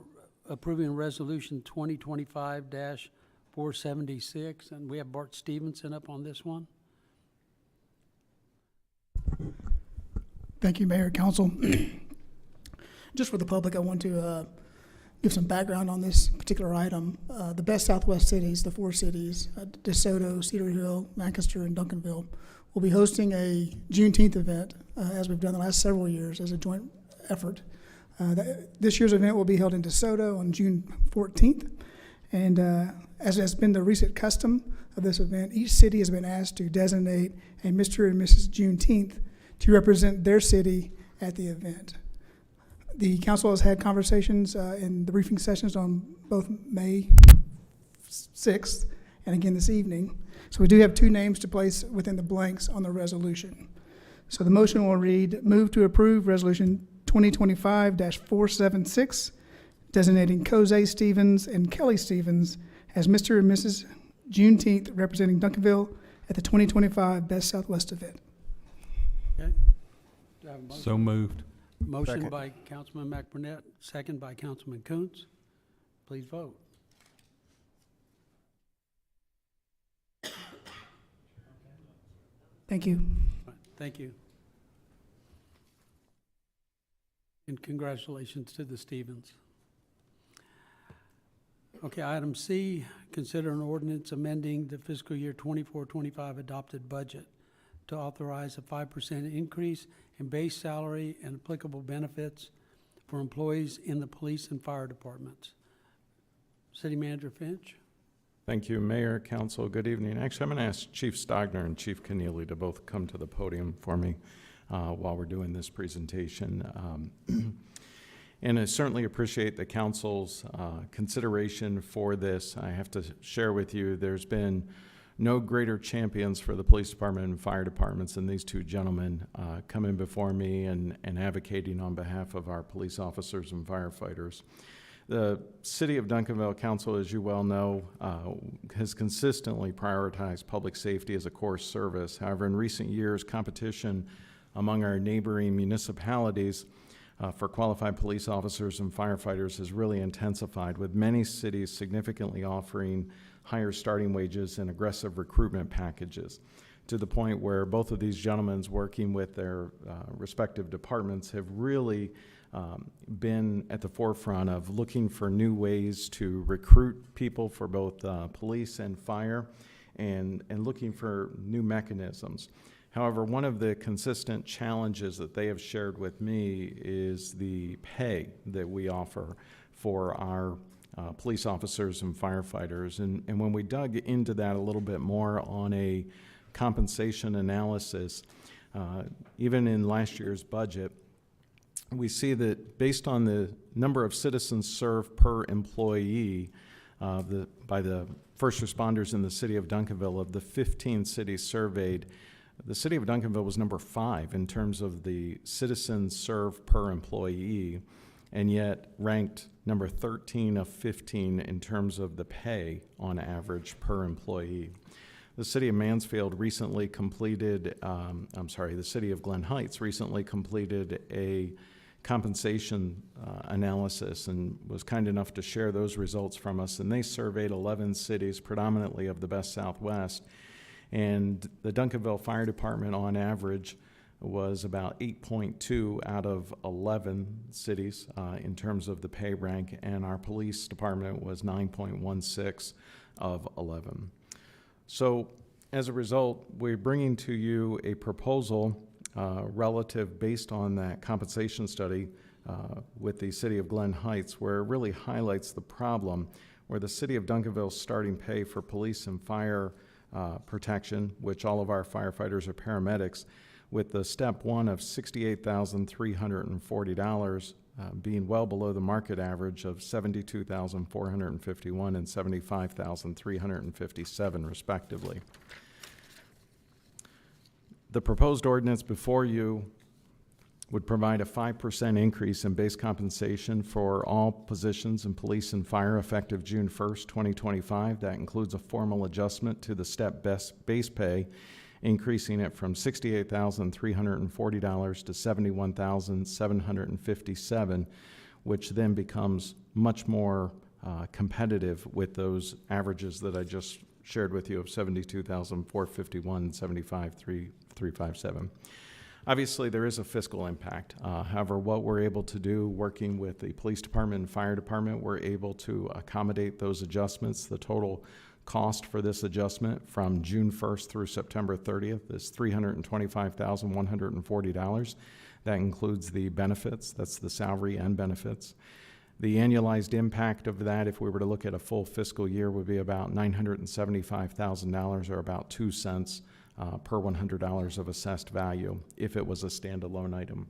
approving resolution 2025-476, and we have Bart Stevenson up on this one. Thank you, Mayor, Council. Just for the public, I want to give some background on this particular item. The best Southwest cities, the 4 cities, DeSoto, Cedar Hill, Lancaster, and Duncanville, will be hosting a Juneteenth event, as we've done the last several years as a joint effort. This year's event will be held in DeSoto on June 14th. And as has been the recent custom of this event, each city has been asked to designate a Mr. and Mrs. Juneteenth to represent their city at the event. The council has had conversations in the briefing sessions on both May 6th and again this evening. So we do have 2 names to place within the blanks on the resolution. So the motion will read, move to approve resolution 2025-476, designating Jose Stevens and Kelly Stevens as Mr. and Mrs. Juneteenth representing Duncanville at the 2025 Best Southwest event. Okay. Do I have a motion? So moved. Motion Second. by Councilman McBurnett, second by Councilman Kuntz. Please vote. Thank you. Thank you. And congratulations to the Stevens. Okay, item C, consider an ordinance amending the fiscal year 24-25 adopted budget to authorize a 5% increase in base salary and applicable benefits for employees in the police and fire departments. City Manager Finch. Thank you, Mayor, Council. Good evening. Actually, I'm going to ask Chief Stogner and Chief Keneally to both come to the podium for me while we're doing this presentation. And I certainly appreciate the council's consideration for this. I have to share with you, there's been no greater champions for the police department and fire departments than these 2 gentlemen coming before me and advocating on behalf of our police officers and firefighters. The City of Duncanville Council, as you well know, has consistently prioritized public safety as a core service. However, in recent years, competition among our neighboring municipalities for qualified police officers and firefighters has really intensified, with many cities significantly offering higher starting wages and aggressive recruitment packages, to the point where both of these gentlemen working with their respective departments have really been at the forefront of looking for new ways to recruit people for both police and fire, and looking for new mechanisms. However, one of the consistent challenges that they have shared with me is the pay that we offer for our police officers and firefighters. And when we dug into that a little bit more on a compensation analysis, even in last year's budget, we see that based on the number of citizens served per employee by the first responders in the city of Duncanville, of the 15 cities surveyed, the city of Duncanville was number 5 in terms of the citizens served per employee, and yet ranked number 13 of 15 in terms of the pay on average per employee. The city of Mansfield recently completed, the city of Glen Heights recently completed a compensation analysis and was kind enough to share those results from us. And they surveyed 11 cities, predominantly of the best Southwest. And the Duncanville Fire Department on average was about 8.2 out of 11 cities in terms of the pay rank, and our police department was 9.16 of 11. So as a result, we're bringing to you a proposal relative based on that compensation study with the city of Glen Heights, where it really highlights the problem where the city of Duncanville's starting pay for police and fire protection, which all of our firefighters are paramedics, with the step one of $68,340 being well below the market average of $72,451 and $75,357 respectively. The proposed ordinance before you would provide a 5% increase in base compensation for all positions in police and fire effective June 1st, 2025. That includes a formal adjustment to the step base pay, increasing it from $68,340 to $71,757, which then becomes much more competitive with those averages that I just shared with you of $72,451 and $75,357. Obviously, there is a fiscal impact. However, what we're able to do, working with the police department and fire department, we're able to accommodate those adjustments. The total cost for this adjustment from June 1st through September 30th is $325,140. That includes the benefits, that's the salary and benefits. The annualized impact of that, if we were to look at a full fiscal year, would be about $975,000, or about 2 cents per $100 of assessed value if it was a standalone item.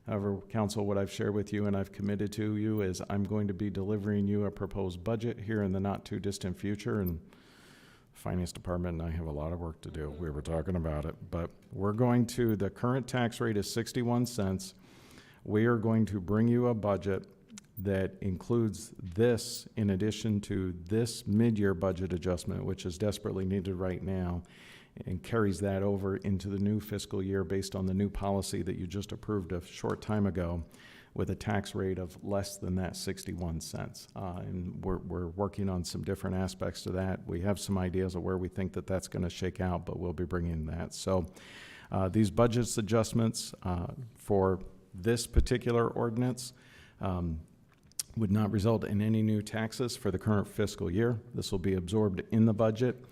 However, Council, what I've shared with you and I've committed to you is I'm going to be delivering you a proposed budget here in the not too distant future, and Finance Department and I have a lot of work to do. We were talking about it, but we're going to, the current tax rate is 61 cents. We are going to bring you a budget that includes this in addition to this mid-year budget adjustment, which is desperately needed right now, and carries that over into the new fiscal year based on the new policy that you just approved a short time ago, with a tax rate of less than that 61 cents. And we're working on some different aspects to that. We have some ideas of where we think that that's gonna shake out, but we'll be bringing that. So these budget adjustments for this particular ordinance would not result in any new taxes for the current fiscal year. This will be absorbed in the budget.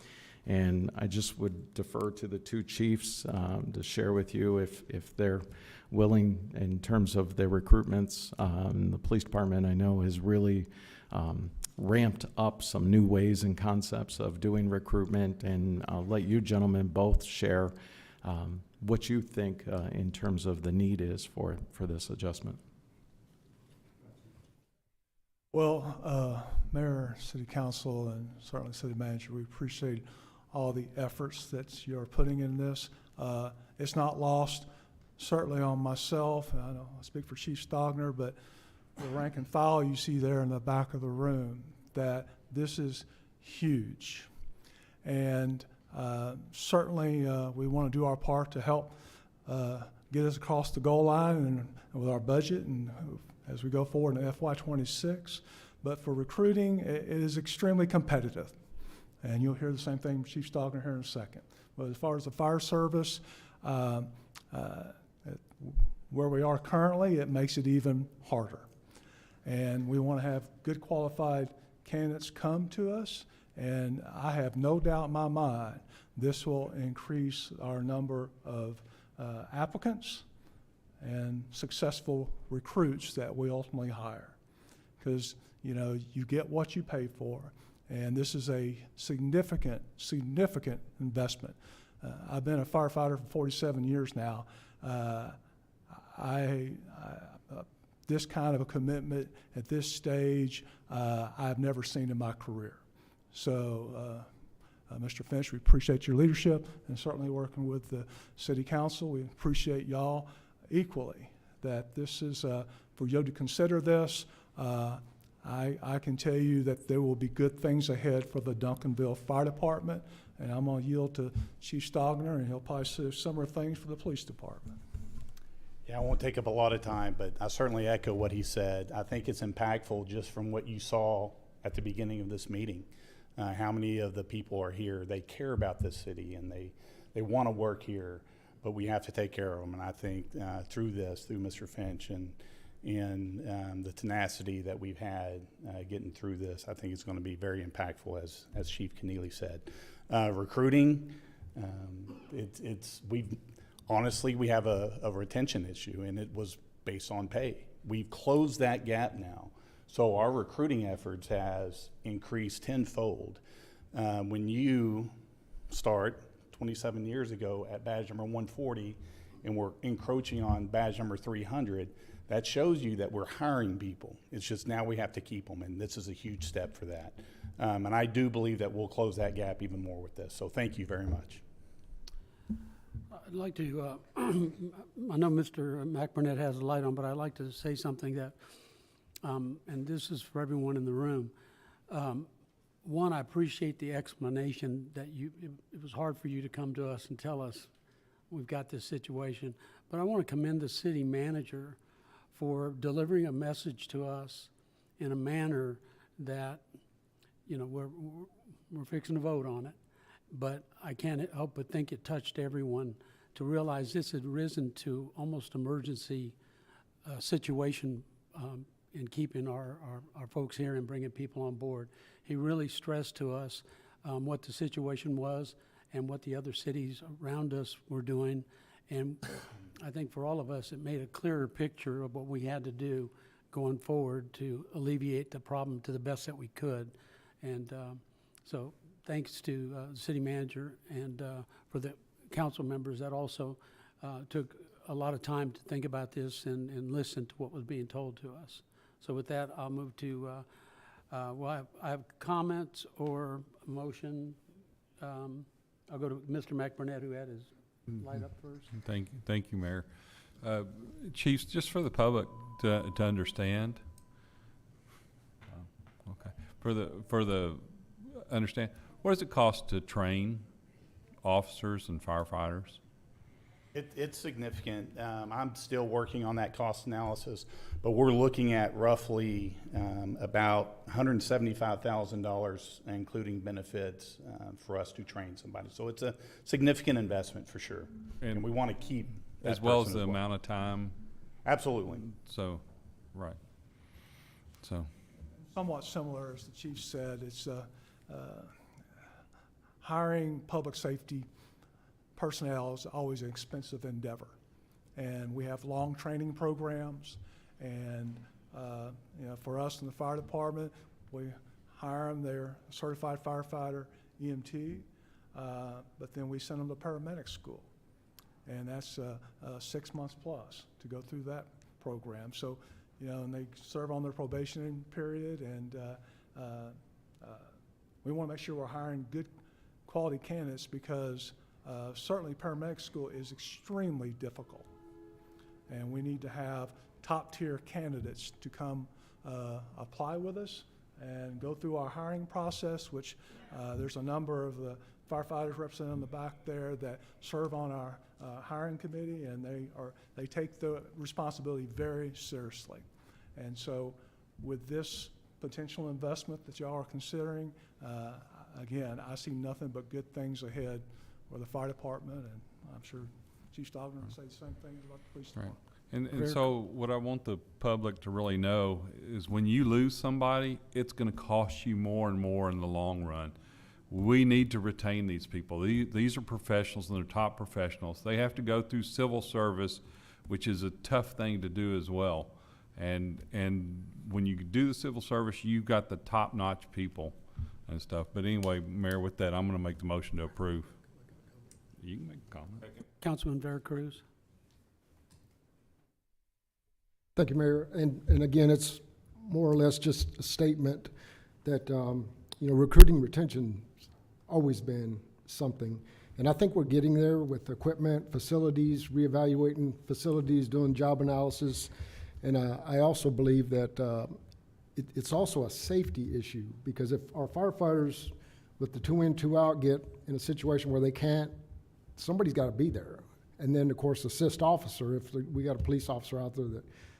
And I just would defer to the two chiefs to share with you if they're willing in terms of their recruitments. The police department, I know, has really ramped up some new ways and concepts of doing recruitment, and I'll let you gentlemen both share what you think in terms of the need is for this adjustment. Well, Mayor, City Council, and certainly City Manager, we appreciate all the efforts that you're putting in this. It's not lost, certainly on myself, and I know I speak for Chief Stogner, but the rank and file you see there in the back of the room, that this is huge. And certainly we want to do our part to help get us across the goal line and with our budget and as we go forward in FY26. But for recruiting, it is extremely competitive. And you'll hear the same thing from Chief Stogner here in a second. But as far as the fire service, where we are currently, it makes it even harder. And we want to have good qualified candidates come to us, And I have no doubt in my mind this will increase our number of applicants and successful recruits that we ultimately hire. Because, you know, you get what you pay for, and this is a significant, significant investment. I've been a firefighter for 47 years now. This kind of a commitment at this stage, I've never seen in my career. So, Mr. Finch, we appreciate your leadership and certainly working with the City Council. We appreciate y'all equally that this is, for you to consider this. I can tell you that there will be good things ahead for the Duncanville Fire Department, and I'm going to yield to Chief Stogner, and he'll probably say similar things for the Police Department. Yeah, I won't take up a lot of time, but I certainly echo what he said. I think it's impactful just from what you saw at the beginning of this meeting. How many of the people are here, they care about this city and they want to work here, but we have to take care of them. And I think through Mr. Finch and the tenacity that we've had getting through this, I think it's going to be very impactful, as Chief Keneally said. Recruiting, honestly, we have a retention issue, and it was based on pay. We've closed that gap now. So our recruiting efforts has increased tenfold. When you start 27 years ago at badge number 140 and we're encroaching on badge number 300, that shows you that we're hiring people. It's just now we have to keep them, and this is a huge step for that. And I do believe that we'll close that gap even more with this. So thank you very much. I'd like to, I know Mr. McBurnett has a light on, but I'd like to say something that, and this is for everyone in the room. One, I appreciate the explanation that it was hard for you to come to us and tell us we've got this situation. But I want to commend the city manager for delivering a message to us in a manner that, you know, we're fixing to vote on it. But I can't help but think it touched everyone to realize this had risen to almost emergency situation in keeping our folks here and bringing people on board. He really stressed to us what the situation was and what the other cities around us were doing. And I think for all of us, it made a clearer picture of what we had to do going forward to alleviate the problem to the best that we could. And so thanks to the city manager and for the council members that also took a lot of time to think about this and listen to what was being told to us. So with that, I'll move to, well, I have comments or a motion. I'll go to Mr. McBurnett, who had his light up first. Thank you, Mayor. Chiefs, just for the public to understand. Okay. For the understand, what does it cost to train officers and firefighters? It's significant. I'm still working on that cost analysis, but we're looking at roughly about $175,000, including benefits, for us to train somebody. So it's a significant investment for sure, and we want to keep that as well as the amount of time. Absolutely. So, right. So, somewhat similar, as the chief said, it's hiring public safety personnel is always an expensive endeavor. And we have long training programs, and you know, for us in the fire department, we hire them, they're a certified firefighter, EMT, but then we send them to paramedic school. And that's 6 months plus to go through that program. So, you know, and they serve on their probation period, and we want to make sure we're hiring good quality candidates, because certainly paramedic school is extremely difficult, and we need to have top-tier candidates to come apply with us and go through our hiring process, which there's a number of the firefighters represented in the back there that serve on our hiring committee, and they take the responsibility very seriously. And so with this potential investment that y'all are considering, again, I see nothing but good things ahead for the fire department, and I'm sure Chief Stogner will say the same thing about the police department. Right. And so what I want the public to really know is when you lose somebody, it's going to cost you more and more in the long run. We need to retain these people. These are professionals, and they're top professionals. They have to go through civil service, which is a tough thing to do as well. And when you do the civil service, you've got the top-notch people and stuff. But anyway, Mayor, with that, I'm going to make the motion to approve. You can make a comment. Councilman Vera Cruz. Thank you, Mayor. And again, it's more or less just a statement that, recruiting retention's always been something. And I think we're getting there with equipment, facilities, reevaluating facilities, doing job analysis. And I also believe that it's also a safety issue, because if our firefighters with the 2 in, 2 out get in a situation where they can't, somebody's got to be there. And then, of course, assist officer, if we got a police officer out there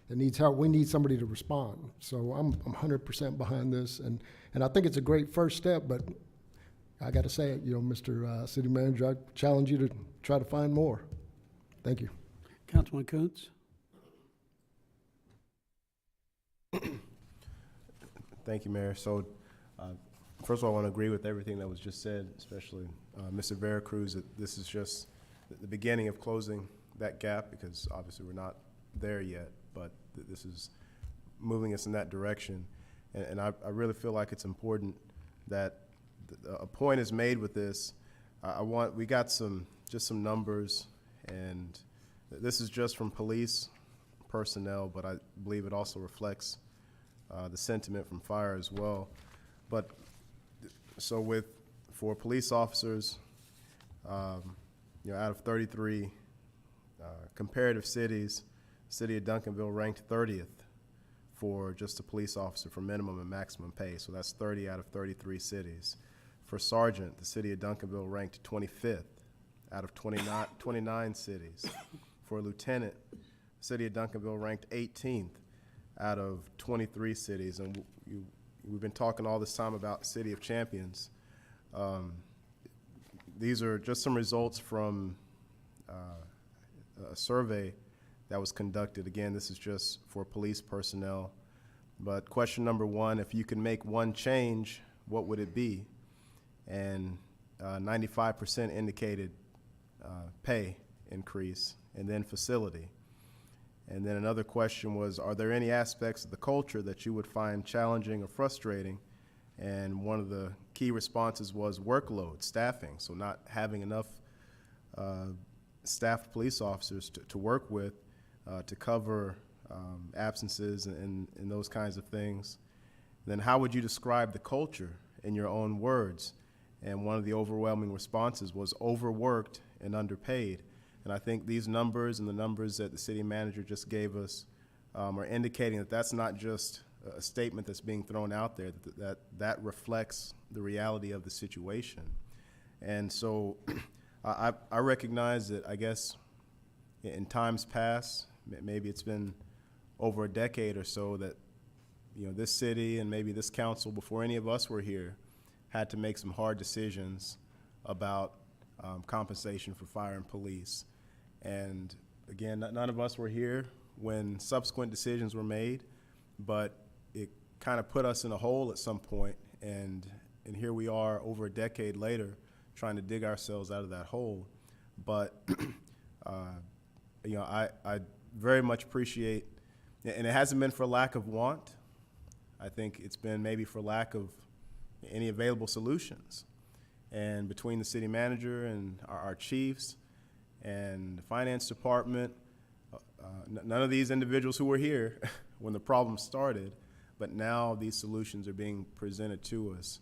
that needs help, we need somebody to respond. So I'm 100% behind this, and I think it's a great first step, but I got to say it, Mr. City Manager, I challenge you to try to find more. Thank you. Councilman Kuntz. Thank you, Mayor. So, first of all, I want to agree with everything that was just said, especially Mr. Vera Cruz, that this is just the beginning of closing that gap, because obviously we're not there yet, but this is moving us in that direction. And I really feel like it's important that a point is made with this. We got some numbers, and this is just from police personnel, but I believe it also reflects the sentiment from fire as well. But so for police officers, out of 33 comparative cities, the city of Duncanville ranked 30th for just a police officer for minimum and maximum pay. So that's 30 out of 33 cities. For sergeant, the city of Duncanville ranked 25th out of 29 cities. For lieutenant, the city of Duncanville ranked 18th out of 23 cities. And we've been talking all this time about City of Champions. These are just some results from a survey that was conducted. Again, this is just for police personnel. But question number one, if you can make one change, what would it be? And 95% indicated pay increase, and then facility. And then another question was, are there any aspects of the culture that you would find challenging or frustrating? And one of the key responses was workload, staffing, so not having enough staffed police officers to work with to cover absences and those kinds of things. Then how would you describe the culture in your own words? And one of the overwhelming responses was overworked and underpaid. And I think these numbers and the numbers that the city manager just gave us are indicating that that's not just a statement that's being thrown out there, that reflects the reality of the situation. And so I recognize that, I guess, in times past, maybe it's been over a decade or so, that this city and maybe this council, before any of us were here, had to make some hard decisions about compensation for fire and police. And again, none of us were here when subsequent decisions were made, but it kind of put us in a hole at some point, and here we are over a decade later trying to dig ourselves out of that hole. But I very much appreciate, and it hasn't been for lack of want. I think it's been maybe for lack of any available solutions. And between the city manager and our chiefs and the finance department, none of these individuals who were here when the problem started, but now these solutions are being presented to us.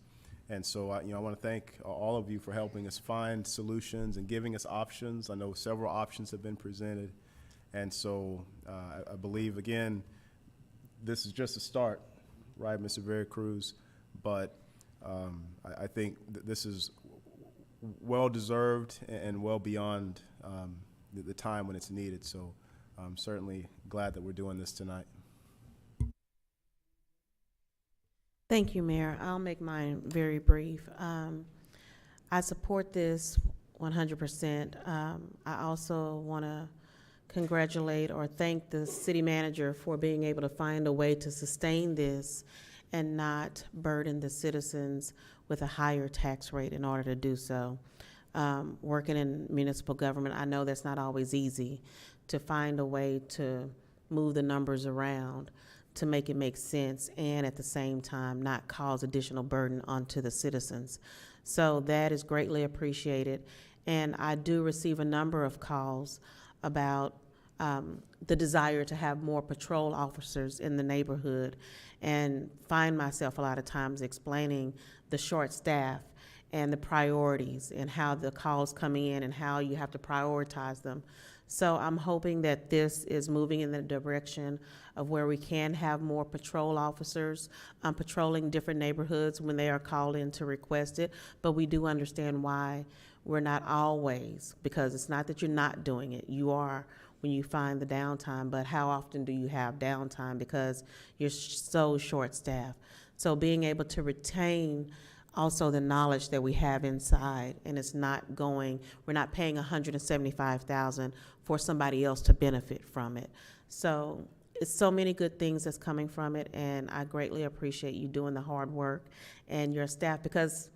And so I want to thank all of you for helping us find solutions and giving us options. I know several options have been presented. And so I believe, again, this is just a start, right, Mr. Vera Cruz? But I think this is well-deserved and well beyond the time when it's needed. So I'm certainly glad that we're doing this tonight. Thank you, Mayor. I'll make mine very brief. I support this 100%. I also want to congratulate or thank the city manager for being able to find a way to sustain this and not burden the citizens with a higher tax rate in order to do so. Working in municipal government, I know that's not always easy to find a way to move the numbers around to make it make sense and at the same time not cause additional burden onto the citizens. So that is greatly appreciated. And I do receive a number of calls about the desire to have more patrol officers in the neighborhood, and find myself a lot of times explaining the short staff and the priorities and how the calls come in and how you have to prioritize them. So I'm hoping that this is moving in the direction of where we can have more patrol officers patrolling different neighborhoods when they are called in to request it. But we do understand why we're not always, because it's not that you're not doing it. You are when you find the downtime, but how often do you have downtime because you're so short-staffed? So being able to retain also the knowledge that we have inside, and it's not going, we're not paying $175,000 for somebody else to benefit from it. So it's so many good things that's coming from it, and I greatly appreciate you doing the hard work and your staff, because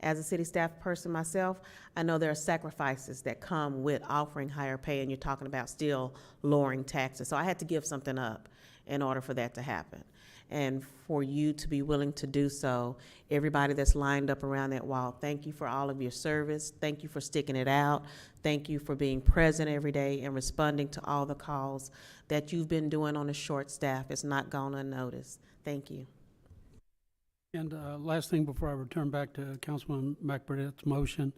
as a city staff person myself, I know there are sacrifices that come with offering higher pay, and you're talking about still lowering taxes. So I had to give something up in order for that to happen. And for you to be willing to do so, everybody that's lined up around that wall, thank you for all of your service. Thank you for sticking it out. Thank you for being present every day and responding to all the calls that you've been doing on a short staff. It's not gone unnoticed. Thank you. And last thing before I return back to Councilman McBurnett's motion,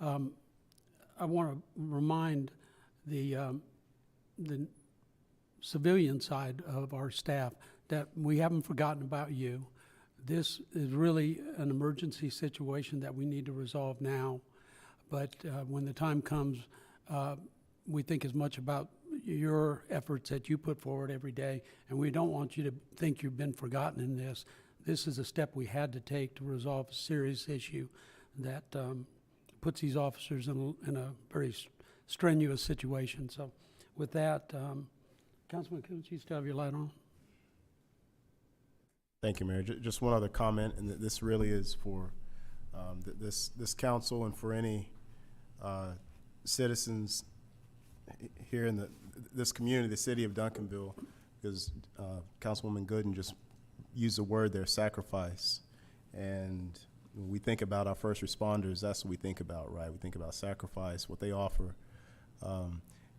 I want to remind the civilian side of our staff that we haven't forgotten about you. This is really an emergency situation that we need to resolve now. But when the time comes, we think as much about your efforts that you put forward every day, and we don't want you to think you've been forgotten in this. This is a step we had to take to resolve a serious issue that puts these officers in a very strenuous situation. So with that, Councilman Coontz, you still have your light on? Thank you, Mayor. Just one other comment, and this really is for this council and for any citizens here in this community, the city of Duncanville, because Councilwoman Gooden just used the word there, sacrifice. And when we think about our first responders, that's what we think about, right? We think about sacrifice, what they offer.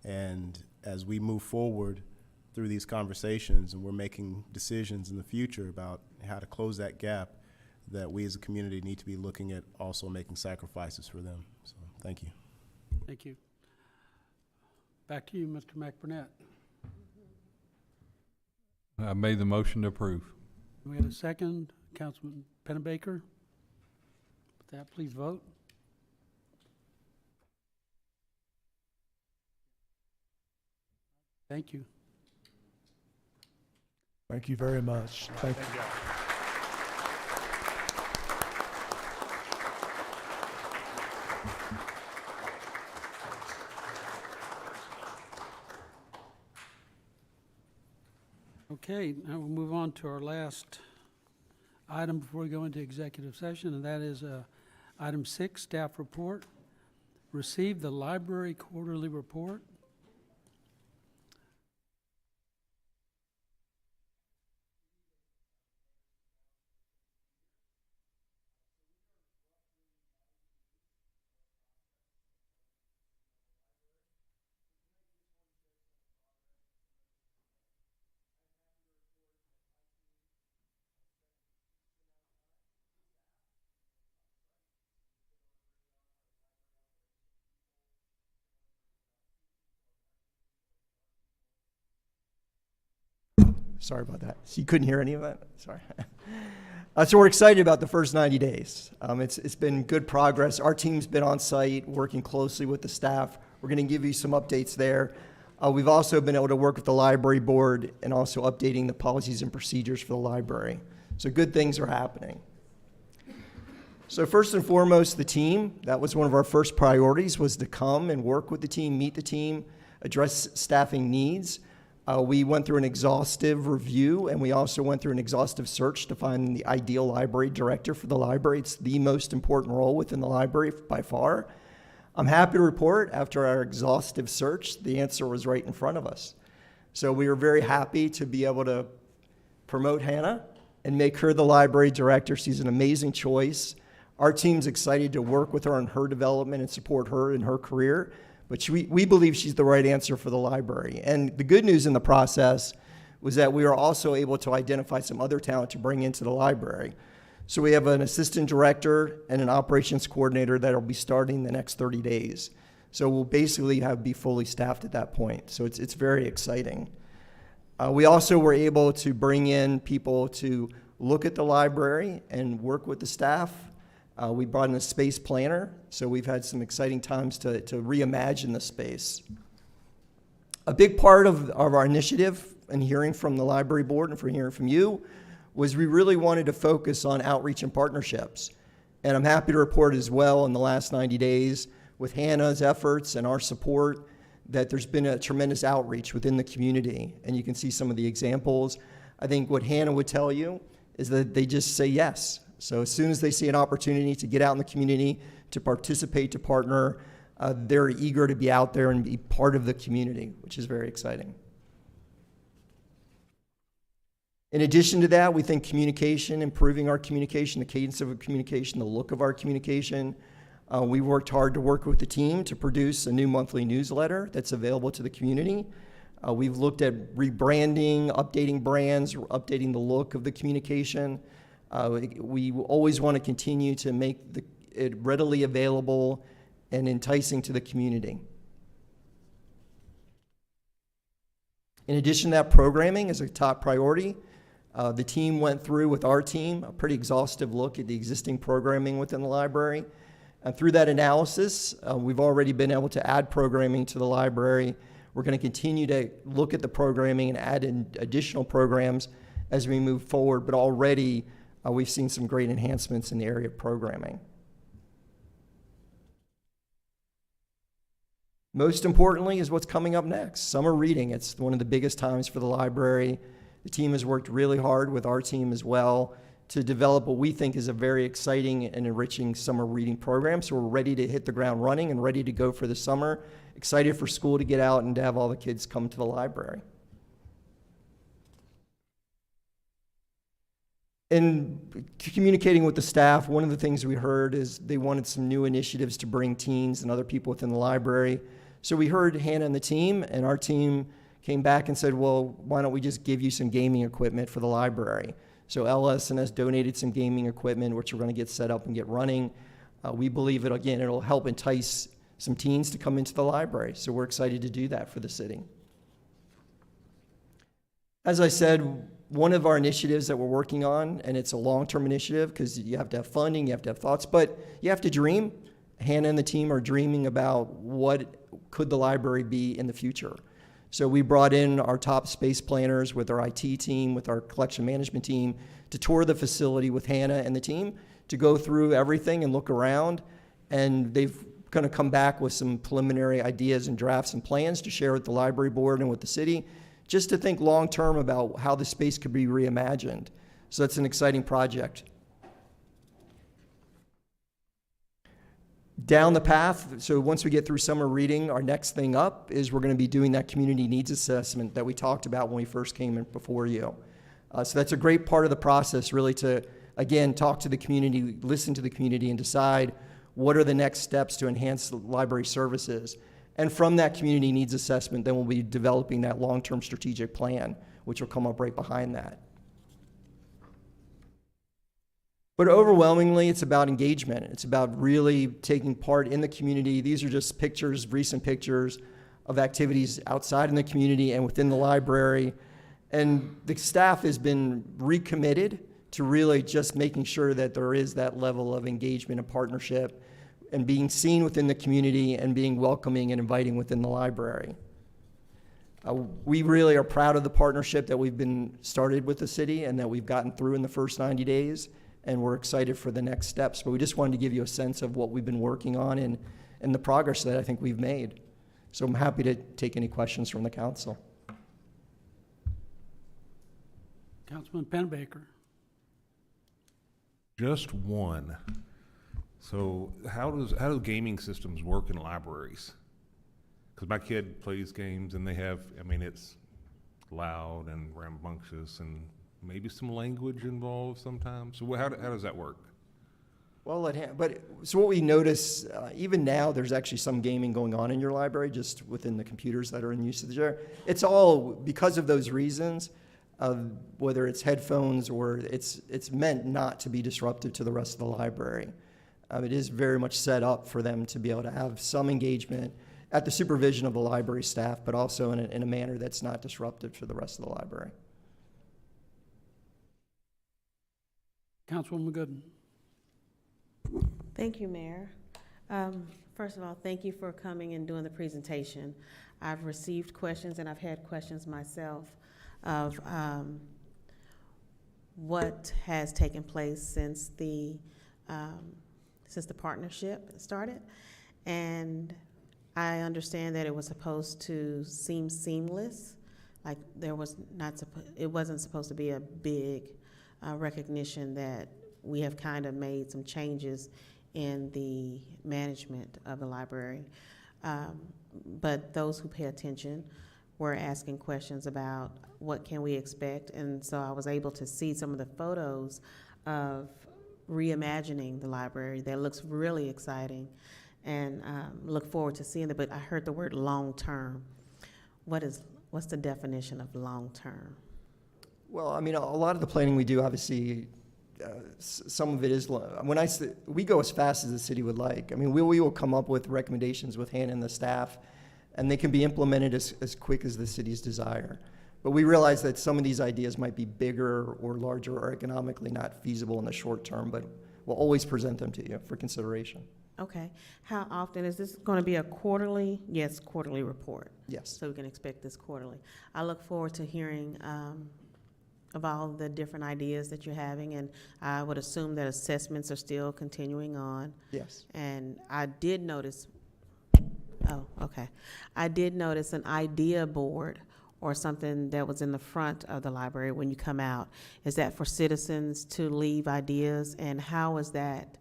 And as we move forward through these conversations and we're making decisions in the future about how to close that gap, that we as a community need to be looking at also making sacrifices for them. So thank you. Thank you. Back to you, Mr. McBurnett. I made the motion to approve. We had a second, Councilman Pennebaker. With that, please vote. Thank you. Thank you very much. Thank you. Okay, now we'll move on to our last item before we go into executive session, and that is item 6, staff report. Receive the library quarterly report. Sorry about that. So you couldn't hear any of that? Sorry. So we're excited about the first 90 days. It's been good progress. Our team's been on site working closely with the staff. We're going to give you some updates there. We've also been able to work with the library board and also updating the policies and procedures for the library. So good things are happening. So first and foremost, the team. That was one of our first priorities, was to come and work with the team, meet the team. address staffing needs. We went through an exhaustive review, and we also went through an exhaustive search to find the ideal library director for the library. It's the most important role within the library by far. I'm happy to report, after our exhaustive search, the answer was right in front of us. So we were very happy to be able to promote Hannah and make her the library director. She's an amazing choice. Our team's excited to work with her on her development and support her in her career. But we believe she's the right answer for the library. And the good news in the process was that we were also able to identify some other talent to bring into the library. So we have an assistant director and an operations coordinator that will be starting the next 30 days. So we'll basically be fully staffed at that point. So it's very exciting. We also were able to bring in people to look at the library and work with the staff. We brought in a space planner, so we've had some exciting times to reimagine the space. A big part of our initiative and hearing from the library board and from hearing from you was we really wanted to focus on outreach and partnerships. And I'm happy to report as well in the last 90 days with Hannah's efforts and our support that there's been a tremendous outreach within the community. And you can see some of the examples. I think what Hannah would tell you is that they just say yes. So as soon as they see an opportunity to get out in the community, to participate, to partner, they're eager to be out there and be part of the community, which is very exciting. In addition to that, we think communication, improving our communication, the cadence of our communication, the look of our communication. We worked hard to work with the team to produce a new monthly newsletter that's available to the community. We've looked at rebranding, updating brands, updating the look of the communication. We always want to continue to make it readily available and enticing to the community. In addition to that, programming is a top priority. The team went through with our team a pretty exhaustive look at the existing programming within the library. And through that analysis, we've already been able to add programming to the library. We're going to continue to look at the programming and add in additional programs as we move forward, but already we've seen some great enhancements in the area of programming. Most importantly is what's coming up next, summer reading. It's one of the biggest times for the library. The team has worked really hard with our team as well to develop what we think is a very exciting and enriching summer reading program. So we're ready to hit the ground running and ready to go for the summer. Excited for school to get out and to have all the kids come to the library. In communicating with the staff, one of the things we heard is they wanted some new initiatives to bring teens and other people within the library. So we heard Hannah and the team, and our team came back and said, well, why don't we just give you some gaming equipment for the library? So LS&S donated some gaming equipment, which we're going to get set up and get running. We believe it'll help entice some teens to come into the library. So we're excited to do that for the city. As I said, one of our initiatives that we're working on, and it's a long-term initiative because you have to have funding, you have to have thoughts, but you have to dream. Hannah and the team are dreaming about what could the library be in the future. So we brought in our top space planners with our IT team, with our collection management team, to tour the facility with Hannah and the team, to go through everything and look around. And they've going to come back with some preliminary ideas and drafts and plans to share with the library board and with the city, just to think long-term about how the space could be reimagined. So that's an exciting project. Down the path, so once we get through summer reading, our next thing up is we're going to be doing that community needs assessment that we talked about when we first came in before you. So that's a great part of the process, really, to, again, talk to the community, listen to the community, and decide what are the next steps to enhance the library services. And from that community needs assessment, then we'll be developing that long-term strategic plan, which will come up right behind that. But overwhelmingly, it's about engagement. It's about really taking part in the community. These are just pictures, recent pictures of activities outside in the community and within the library. And the staff has been recommitted to really just making sure that there is that level of engagement and partnership and being seen within the community and being welcoming and inviting within the library. We really are proud of the partnership that we've been started with the city and that we've gotten through in the first 90 days. And we're excited for the next steps. But we just wanted to give you a sense of what we've been working on and the progress that I think we've made. So I'm happy to take any questions from the council. Councilman Penbaker. Just one. So how do gaming systems work in libraries? Because my kid plays games and they have, I mean, it's loud and rambunctious and maybe some language involved sometimes. So how does that work? Well, so what we notice, even now, there's actually some gaming going on in your library, just within the computers that are in usage there. It's all because of those reasons, whether it's headphones or it's meant not to be disruptive to the rest of the library. It is very much set up for them to be able to have some engagement at the supervision of the library staff, but also in a manner that's not disruptive for the rest of the library. Councilwoman Gooden. Thank you, Mayor. First of all, thank you for coming and doing the presentation. I've received questions and I've had questions myself of what has taken place since the partnership started. And I understand that it was supposed to seem seamless, like it wasn't supposed to be a big recognition that we have kind of made some changes in the management of the library. But those who pay attention were asking questions about what can we expect. And so I was able to see some of the photos of reimagining the library. That looks really exciting, and look forward to seeing it. But I heard the word long-term. What's the definition of long-term? Well, I mean, a lot of the planning we do, obviously, some of it is, we go as fast as the city would like. I mean, we will come up with recommendations with Hannah and the staff, and they can be implemented as quick as the city's desire. But we realize that some of these ideas might be bigger or larger or economically not feasible in the short term, but we'll always present them to you for consideration. Okay. How often is this going to be a quarterly? Yes, quarterly report. Yes. So we can expect this quarterly. I look forward to hearing of all the different ideas that you're having, and I would assume that assessments are still continuing on. Yes. And I did notice, I did notice an idea board or something that was in the front of the library when you come out. Is that for citizens to leave ideas, and how is that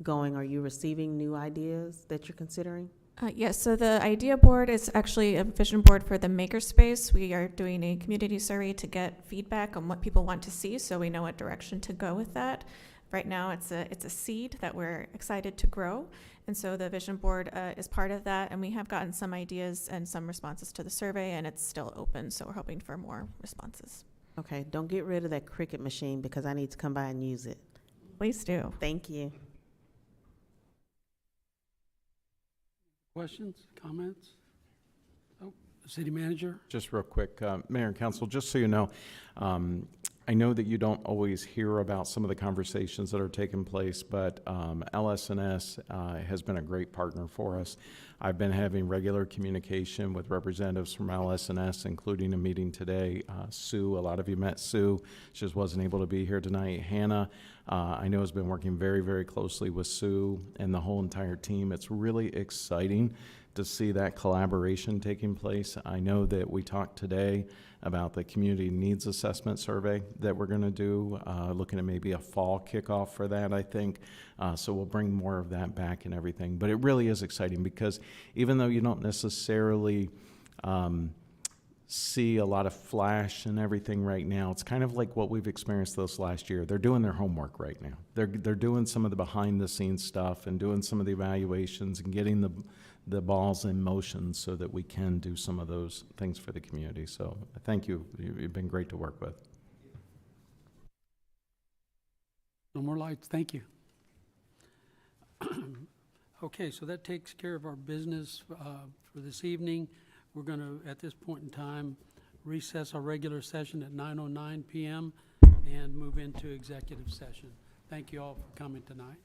going? Are you receiving new ideas that you're considering? Yes, so the idea board is actually a vision board for the makerspace. We are doing a community survey to get feedback on what people want to see, so we know what direction to go with that. Right now, it's a seed that we're excited to grow, and so the vision board is part of that, and we have gotten some ideas and some responses to the survey, and it's still open, so we're hoping for more responses. Okay, don't get rid of that Cricut machine because I need to come by and use it. Please do. Thank you. Questions, comments? Oh, City Manager? Just real quick, Mayor and Council, just so you know, I know that you don't always hear about some of the conversations that are taking place, but LS&S has been a great partner for us. I've been having regular communication with representatives from LS&S, including a meeting today. Sue, a lot of you met Sue. She just wasn't able to be here tonight. Hannah, I know, has been working very, very closely with Sue and the whole entire team. It's really exciting to see that collaboration taking place. I know that we talked today about the community needs assessment survey that we're going to do, looking at maybe a fall kickoff for that, I think. So we'll bring more of that back and everything. But it really is exciting because even though you don't necessarily see a lot of flash and everything right now, it's kind of like what we've experienced this last year. They're doing their homework right now. They're doing some of the behind the scenes stuff and doing some of the evaluations and getting the balls in motion so that we can do some of those things for the community. So thank you. You've been great to work with. No more lights, thank you. Okay, so that takes care of our business for this evening. We're going to, at this point in time, recess our regular session at 9:09 p.m. and move into executive session. Thank you all for coming tonight.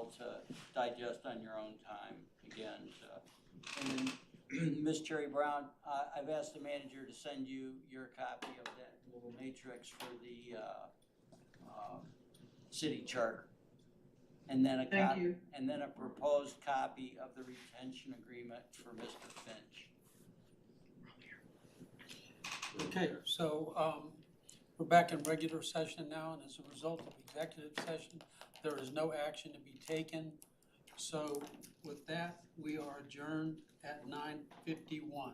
all to digest on your own time again. And then, Ms. Cherry Brown, I've asked the manager to send you your copy of that little matrix for the city charter. And then and then a proposed copy of the retention agreement for Mr. Finch. Okay, so we're back in regular session now, and as a result of executive session, there is no action to be taken. So with that, we are adjourned at 9:51.